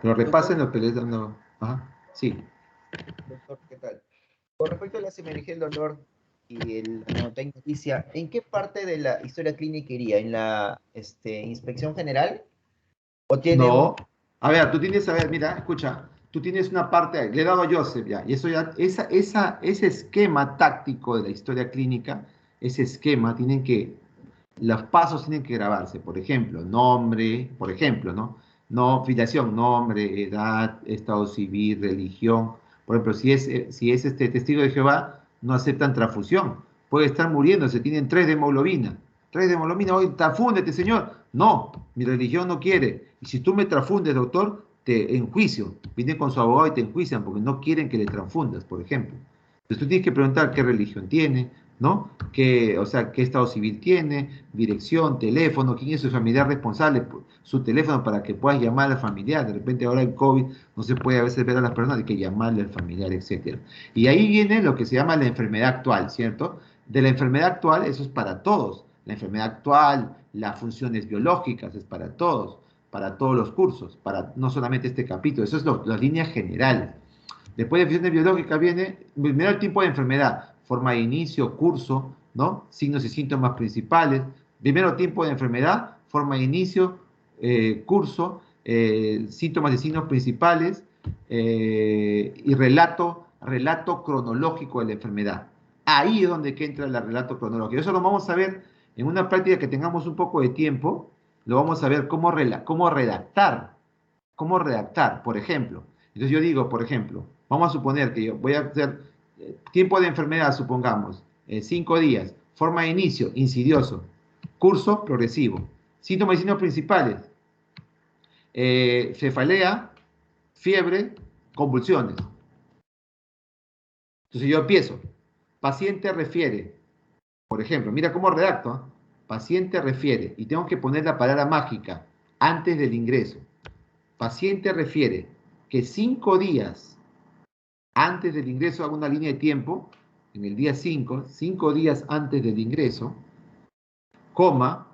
Pero Doctor, repasen lo que les dando. Ajá. Sí. doctor, ¿qué tal? Con respecto a la semiología del dolor y la noticia, ¿en qué parte de la historia clínica iría? ¿En la inspección general? ¿O tiene un... No. A ver, mira, escucha. Tú tienes una parte, le he dado a Joseph ya, y eso ya, ese esquema táctico de la historia clínica, ese esquema, los pasos tienen que grabarse. Por ejemplo, nombre, por ejemplo, ¿no? No, filiación, nombre, edad, estado civil, religión. Por ejemplo, si es testigo de Jehová, no aceptan transfusión. Puede estar muriéndose, tienen 3 de hemoglobina. 3 de hemoglobina, hoy transfúndete, señor. No, mi religión no quiere. Y si tú me transfundes, doctor, te enjuicio. Vienen con su abogado y te enjuician porque no quieren que le transfundas, por ejemplo. Entonces tú tienes que preguntar qué religión tiene, ¿no? O sea, qué estado civil tiene, dirección, teléfono, quién es su familiar responsable, su teléfono para que puedas llamar al familiar. De repente ahora el COVID no se puede a veces ver a las personas, hay que llamarle al familiar, etcétera. Y ahí viene lo que se llama la enfermedad actual, ¿cierto? De la enfermedad actual, eso es para todos. La enfermedad actual, las funciones biológicas, es para todos los cursos, para no solamente este capítulo. Eso es las líneas generales. Después de funciones biológicas viene primero el tipo de enfermedad, forma de inicio, curso, ¿no? Signos y síntomas principales. Primero tipo de enfermedad, forma de inicio, curso, síntomas y signos principales y relato cronológico de la enfermedad. Ahí es donde entra el relato cronológico. Eso lo vamos a ver en una práctica que tengamos un poco de tiempo. Lo vamos a ver cómo redactar cómo redactar, por ejemplo. Entonces yo digo, por ejemplo, vamos a suponer que yo voy a hacer tiempo de enfermedad, supongamos, 5 días, forma de inicio, insidioso, curso progresivo, síntomas y signos principales, cefalea, fiebre, convulsiones. Entonces yo empiezo, paciente refiere, por ejemplo, mira cómo redacto, ¿eh? Paciente refiere, y tengo que poner la palabra mágica antes del ingreso. Paciente refiere que 5 días antes del ingreso hago una línea de tiempo, en el día 5, 5 días antes del ingreso, coma,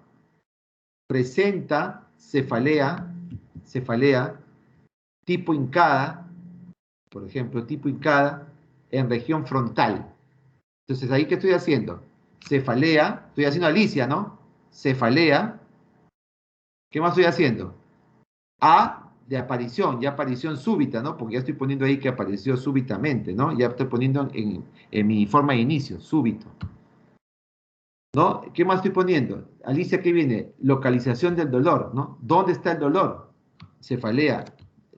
presenta cefalea, tipo hincada, por ejemplo, tipo hincada, en región frontal. Entonces, ¿ahí qué estoy haciendo? Cefalea, estoy haciendo Alicia, ¿no? Cefalea, ¿qué más estoy haciendo? A de aparición, ya aparición súbita, ¿no? Porque ya estoy poniendo ahí que apareció súbitamente, ¿no? Ya estoy poniendo en mi forma de inicio, súbito. ¿No? ¿Qué más estoy poniendo? Alicia, ¿qué viene? Localización del dolor, ¿no? ¿Dónde está el dolor? Cefalea,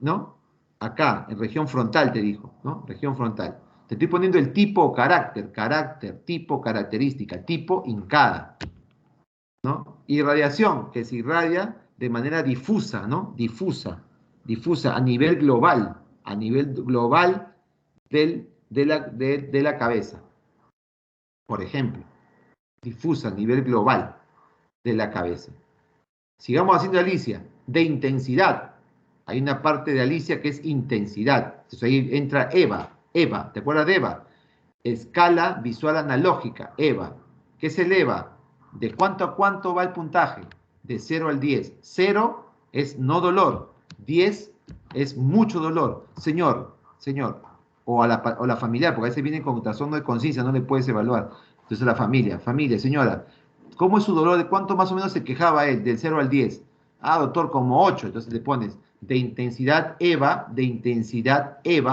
¿no? Acá, en región frontal, te dijo, ¿no? Región frontal. Te estoy poniendo el tipo o carácter, tipo, característica, tipo hincada, ¿no? Irradiación, que se irradia de manera difusa, ¿no? Difusa a nivel global de la cabeza, por ejemplo, difusa a nivel global de la cabeza. Sigamos haciendo Alicia, de intensidad. Hay una parte de Alicia que es intensidad. Entonces ahí entra Eva, ¿te acuerdas de Eva? Escala visual analógica, Eva. ¿Qué es el Eva? ¿De cuánto a cuánto va el puntaje? De 0 al 10. 0 es no dolor, 10 es mucho dolor. Señor, o la familiar, porque a veces vienen con trastorno de conciencia, no le puedes evaluar. Entonces la familia, señora, ¿cómo es su dolor? ¿De cuánto más o menos se quejaba él? Del 0 al 10. Ah, doctor, como 8. Entonces le pones de intensidad EVA,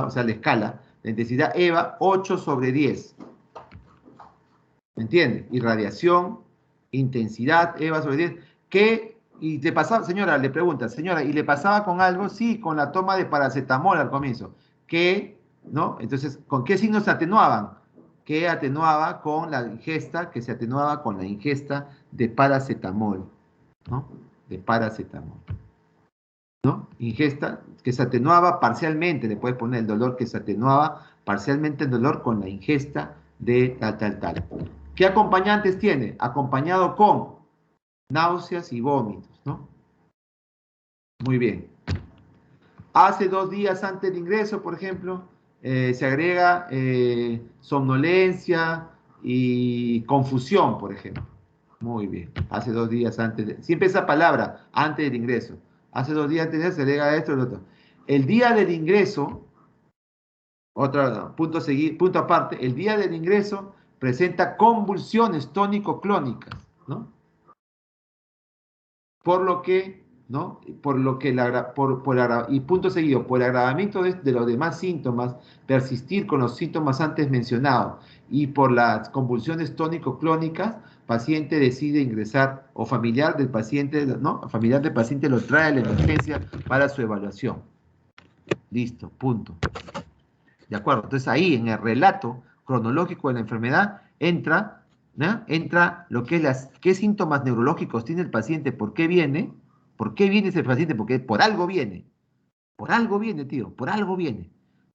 o sea, la escala, de intensidad EVA, 8 sobre 10. ¿Me entiendes? Irradiación, intensidad, EVA sobre 10. ¿Qué? Y le pasaba, señora, le pregunta, señora, ¿y le pasaba con algo? Sí, con la toma de paracetamol al comienzo. ¿Qué? ¿No? Entonces, ¿con qué signos se atenuaban? Que atenuaba con la ingesta, que se atenuaba con la ingesta de paracetamol, ¿no? De paracetamol, ¿no? Ingesta que se atenuaba parcialmente, le puedes poner el dolor que se atenuaba parcialmente el dolor con la ingesta de tal. ¿Qué acompañantes tiene? Acompañado con náuseas y vómitos, ¿no? Muy bien. Hace 2 días antes del ingreso, por ejemplo, se agrega somnolencia y confusión, por ejemplo. Muy bien. Hace 2 días antes. Siempre esa palabra, antes del ingreso. Hace 2 días antes se agrega esto y lo otro. El día del ingreso, punto aparte, el día del ingreso presenta convulsiones tónico-clónicas, ¿no? Por lo que, ¿no? Y punto seguido, por el agravamiento de los demás síntomas, persistir con los síntomas antes mencionados y por las convulsiones tónico-clónicas, paciente decide ingresar o familiar del paciente, ¿no? Familiar del paciente lo trae a la emergencia para su evaluación. Listo, punto. ¿De acuerdo? Entonces ahí en el relato cronológico de la enfermedad entra, ¿no? Entra lo que es qué síntomas neurológicos tiene el paciente, por qué viene ese paciente, porque por algo viene, tío, por algo viene.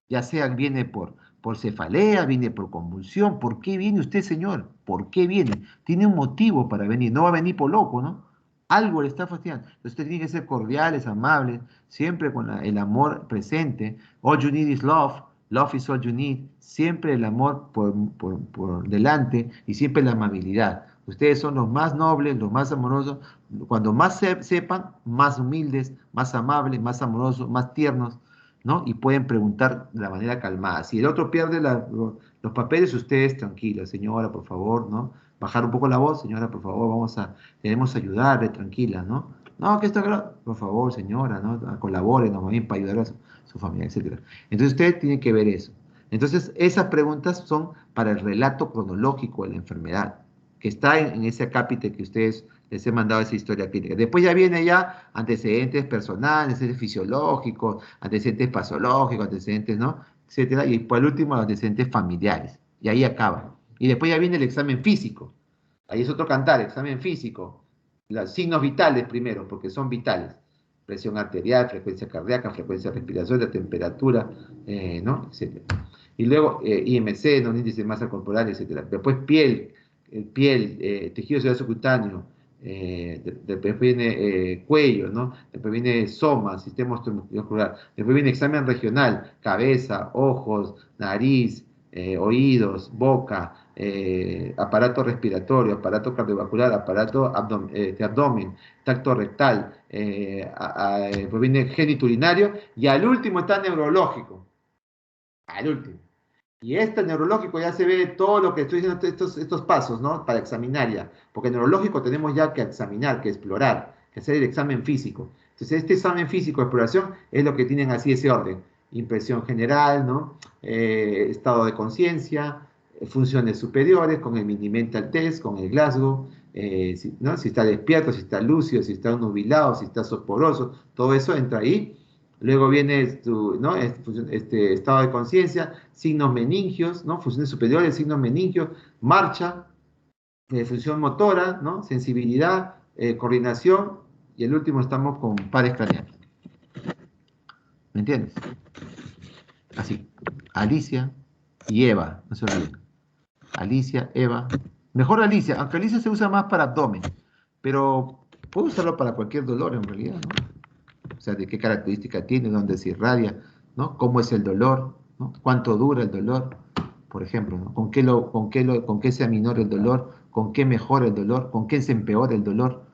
Ya sea viene por cefalea, viene por convulsión, ¿por qué viene usted, señor? ¿Por qué viene? Tiene un motivo para venir, no va a venir por loco, ¿no? Algo le está fastidiando. Entonces usted tiene que ser cordiales, amables, siempre con el amor presente. All you need is love. Love is all you need. Siempre el amor por delante y siempre la amabilidad. Ustedes son los más nobles, los más amorosos. Cuando más sepan, más humildes, más amables, más amorosos, más tiernos, ¿no? Y pueden preguntar de la manera calmada. Si el otro pierde los papeles, ustedes tranquilos, señora, por favor, ¿no? Bajar un poco la voz, señora, por favor, queremos ayudarle, tranquila, ¿no? No, que esto, por favor, señora, ¿no? Colabore, ¿no? Bien, para ayudar a su familia, etc. Entonces usted tiene que ver eso. Entonces, esas preguntas son para el relato cronológico de la enfermedad, que está en ese acápite que ustedes Les he mandado esa historia clínica. Después ya viene ya antecedentes personales, antecedentes fisiológicos, antecedentes patológicos, antecedentes, ¿no? Etcétera. Y por último, los antecedentes familiares. Y ahí acaba. Y después ya viene el examen físico. Ahí es otro cantar, examen físico. Los signos vitales primero, porque son vitales. Presión arterial, frecuencia cardíaca, frecuencia respiratoria, temperatura, ¿no? Etcétera. Y luego IMC, ¿no? Índice de masa corporal, etcétera. Después tejido celular subcutáneo, después viene cuello, ¿no? Después viene soma, sistema muscular, después viene examen regional, cabeza, ojos, nariz, oídos, boca, aparato respiratorio, aparato cardiovascular, aparato de abdomen, tacto rectal, después viene genitourinario y al último está neurológico, al último. Y este neurológico ya se ve todo lo que estoy diciendo, estos pasos, ¿no? Para examinar ya. Porque neurológico tenemos ya que examinar, que explorar, que hacer el examen físico. Entonces, este examen físico de exploración es lo que tienen así ese orden. Impresión general, ¿no? Estado de conciencia, funciones superiores, con el mini mental test, con el Glasgow, ¿no? Si está despierto, si está lúcido, si está nubilado, si está soporoso, todo eso entra ahí. Luego viene tu, ¿no? Estado de conciencia, signos meningios, ¿no? Funciones superiores, signos meningios, marcha, función motora, ¿no? Sensibilidad, coordinación, y el último estamos con pares craneales. ¿Me entiendes? Así. Alicia y Eva, no se olviden. Alicia, Eva. Mejor Alicia, aunque Alicia se usa más para abdomen, pero puedo usarlo para cualquier dolor en realidad, ¿no? O sea, de qué característica tiene, dónde se irradia, ¿no? Cómo es el dolor, ¿no? Cuánto dura el dolor, por ejemplo, ¿no? Con qué se aminora el dolor, con qué mejora el dolor, con qué se empeora el dolor,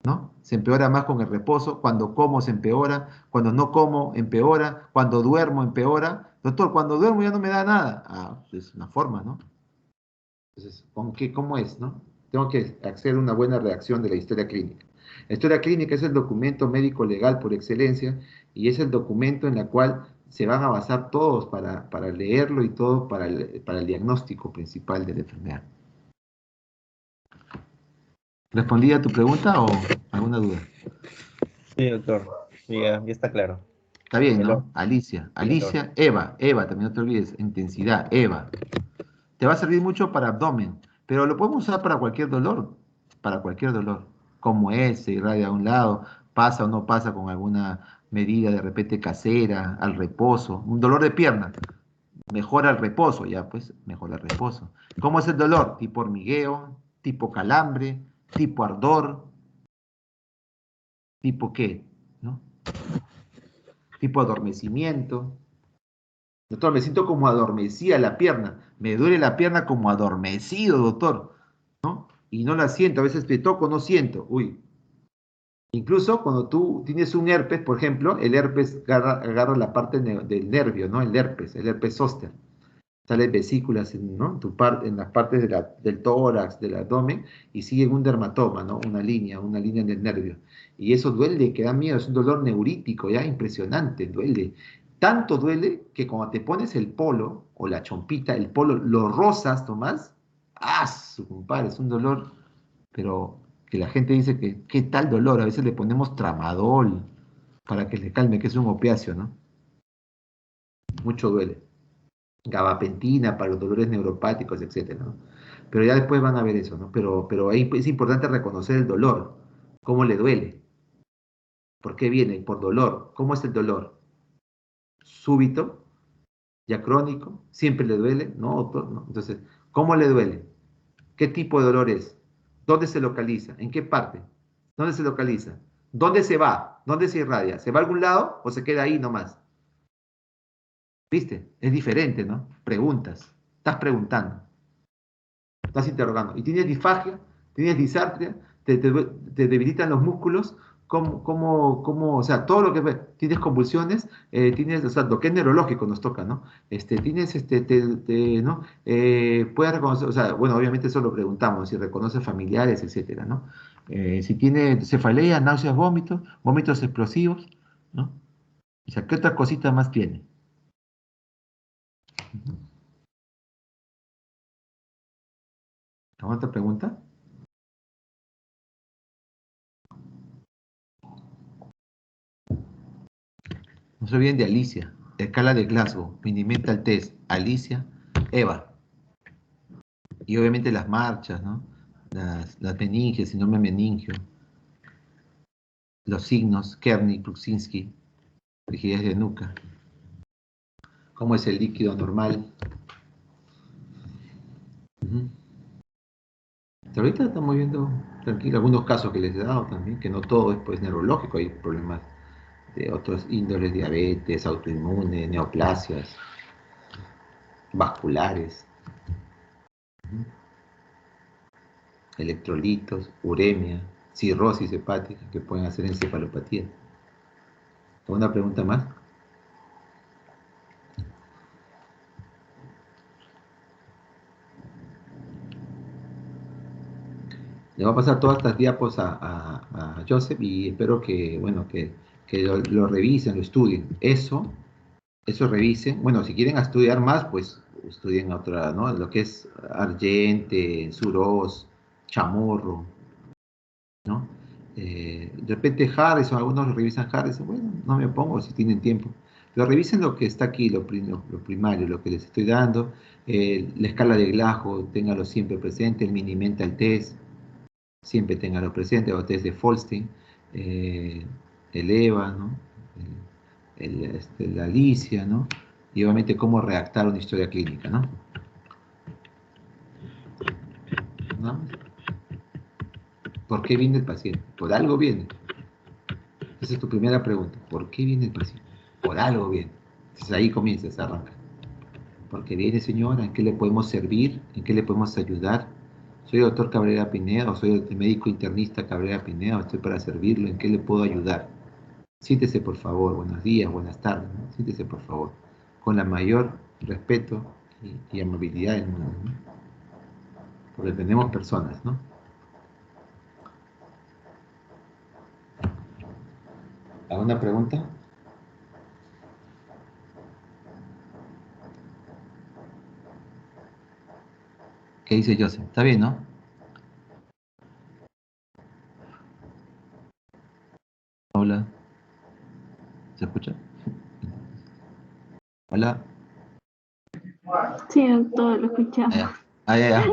¿no? Se empeora más con el reposo, cuando como se empeora, cuando no como empeora, cuando duermo empeora. Doctor, cuando duermo ya no me da nada. Ah, es una forma, ¿no? Entonces, ¿cómo es, no? Tengo que hacer una buena reacción de la historia clínica. La historia clínica es el documento médico legal por excelencia y es el documento en el cual se van a basar todos para leerlo y todo para el diagnóstico principal de la enfermedad. ¿Respondí a tu pregunta o alguna duda? Sí, doctor. Sí, ya está claro. Está bien, El ¿no? Alicia, sí, doctor. Eva, también no te olvides, intensidad, Eva. Te va a servir mucho para abdomen, pero lo podemos usar para cualquier dolor, como se irradia a un lado, pasa o no pasa con alguna medida de repente casera, al reposo, un dolor de pierna, mejora el reposo, ya pues, mejora el reposo. ¿Cómo es el dolor? Tipo hormigueo, tipo calambre, tipo ardor, tipo qué, ¿no? Tipo adormecimiento. Doctor, me siento como adormecida la pierna, me duele la pierna como adormecido, doctor, ¿no? Y no la siento, a veces me toco, no siento, uy. Incluso cuando tú tienes un herpes, por ejemplo, el herpes agarra la parte del nervio, ¿no? El herpes zóster. Salen vesículas ¿no? En las partes del tórax, del abdomen, y sigue un dermatoma, ¿no? Una línea en el nervio. Y eso duele, que da miedo, es un dolor neurítico, ya impresionante, duele. Tanto duele que cuando te pones el polo o la chompita, el polo, lo rozas, Tomás, ¡ah, su compadre! Es un dolor, pero que la gente dice que, ¿qué tal dolor? A veces le ponemos tramadol para que le calme, que es un opiáceo, ¿no? Mucho duele. Gabapentina para los dolores neuropáticos, etcétera, ¿no? Pero ya después van a ver eso, ¿no? Pero ahí es importante reconocer el dolor, cómo le duele, por qué viene, por dolor, cómo es el dolor, súbito, ya crónico, siempre le duele, ¿no? ¿No? Entonces, ¿cómo le duele? ¿Qué tipo de dolor es? ¿Dónde se localiza? ¿En qué parte? ¿Dónde se localiza? ¿Dónde se va? ¿Dónde se irradia? ¿Se va a algún lado o se queda ahí nomás? ¿Viste? Es diferente, ¿no? Preguntas, estás preguntando. Estás interrogando. Y tienes disfagia, tienes disartria, te debilitan los músculos, o sea, todo lo que tienes convulsiones, tienes, o sea, lo que es neurológico nos toca, ¿no? Tienes, ¿no? Puedes reconocer, o sea, bueno, obviamente eso lo preguntamos, si reconoce familiares, etcétera, ¿no? Si tiene cefalea, náuseas, vómitos explosivos, ¿no? O sea, ¿qué otra cosita más tiene? ¿Alguna otra pregunta? No se olviden de Alicia. Escala de Glasgow, Minimental Test, Alicia, Eva. Y obviamente las marchas, ¿no? Las meninges, síndrome meningio. Los signos, Kernig, Kluksinski, rigidez de nuca. ¿Cómo es el líquido normal? Hasta ahorita estamos viendo tranquilo algunos casos que les he dado también, que no todo es pues neurológico, hay problemas de otros índoles, diabetes, autoinmune, neoplasias, vasculares, electrolitos, uremia, cirrosis hepática que pueden hacer encefalopatía. ¿Una pregunta más? Le voy a pasar todas estas diapos a Joseph y espero que, bueno, que lo revisen, lo estudien. Eso revisen. Bueno, si quieren estudiar más, pues estudien otra, ¿no? Lo que es Argente, Suros, Chamorro, ¿no? De repente Harrison, algunos revisan Harrison, bueno, no me opongo si tienen tiempo. Pero revisen lo que está aquí, lo primario, lo que les estoy dando. La escala de Glasgow, ténganlo siempre presente, el Mini-Mental Test, siempre ténganlo presente, o test de Folstein, el EVA, ¿no? La Alicia, ¿no? Y obviamente cómo redactar una historia clínica, ¿no? ¿No? ¿Por qué viene el paciente? Por algo viene. Esa es tu primera pregunta. ¿Por qué viene el paciente? Por algo viene. Entonces ahí comienza, se arranca. Porque viene, señora, ¿en qué le podemos servir? ¿En qué le podemos ayudar? Soy el doctor Cabrera Pinedo, soy el médico internista Cabrera Pinedo, estoy para servirlo, ¿en qué le puedo ayudar? Siéntese, por favor, buenos días, buenas tardes, ¿no? Siéntese, por favor, con la mayor respeto y amabilidad del mundo, ¿no? Porque tenemos personas, ¿no? ¿Alguna pregunta? ¿Qué dice Joseph? ¿Está bien, no? Hola. ¿Se escucha? Hola. Sí, doctor, lo escuchamos. Ya.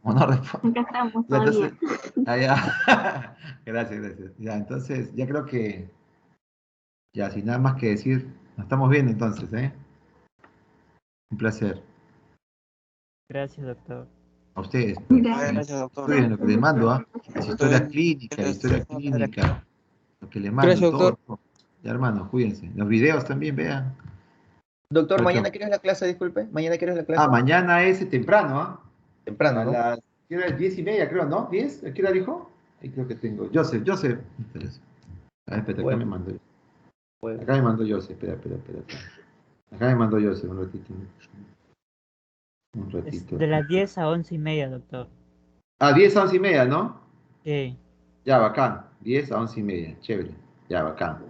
¿O no responde? Acá estamos Ya, todavía. entonces, ya. Gracias. Ya, entonces, ya creo que, ya, sin nada más que decir, nos estamos viendo entonces, ¿eh? Un placer. Gracias, doctor. A ustedes, pues. Gracias. Gracias, doctor. Estudien lo que les mando, ¿ah? Las historias Estoy- clínicas, la historia clínica, lo que les mando, Gracias, doctor. todo. Ya, hermano, cuídense. Los videos también, vean. Doctor, Chau, mañana chau. quieres la clase, disculpe. Mañana quieres la clase. Mañana es temprano, ¿ah? Temprano, A ¿no? las, ¿qué hora es? 10:30, creo, ¿no? ¿10? ¿A qué hora dijo? Ahí creo que tengo. Joseph. A ver, espera, acá Bueno. me mandó. Bueno. Acá me mandó Joseph, espera. Acá me mandó Joseph, un ratito. Un Es ratito. de las 10 a 11:30, doctor. 10 a 11:30, ¿no? Sí. Ya, bacán. 10 a 11:30, chévere. Ya, bacán.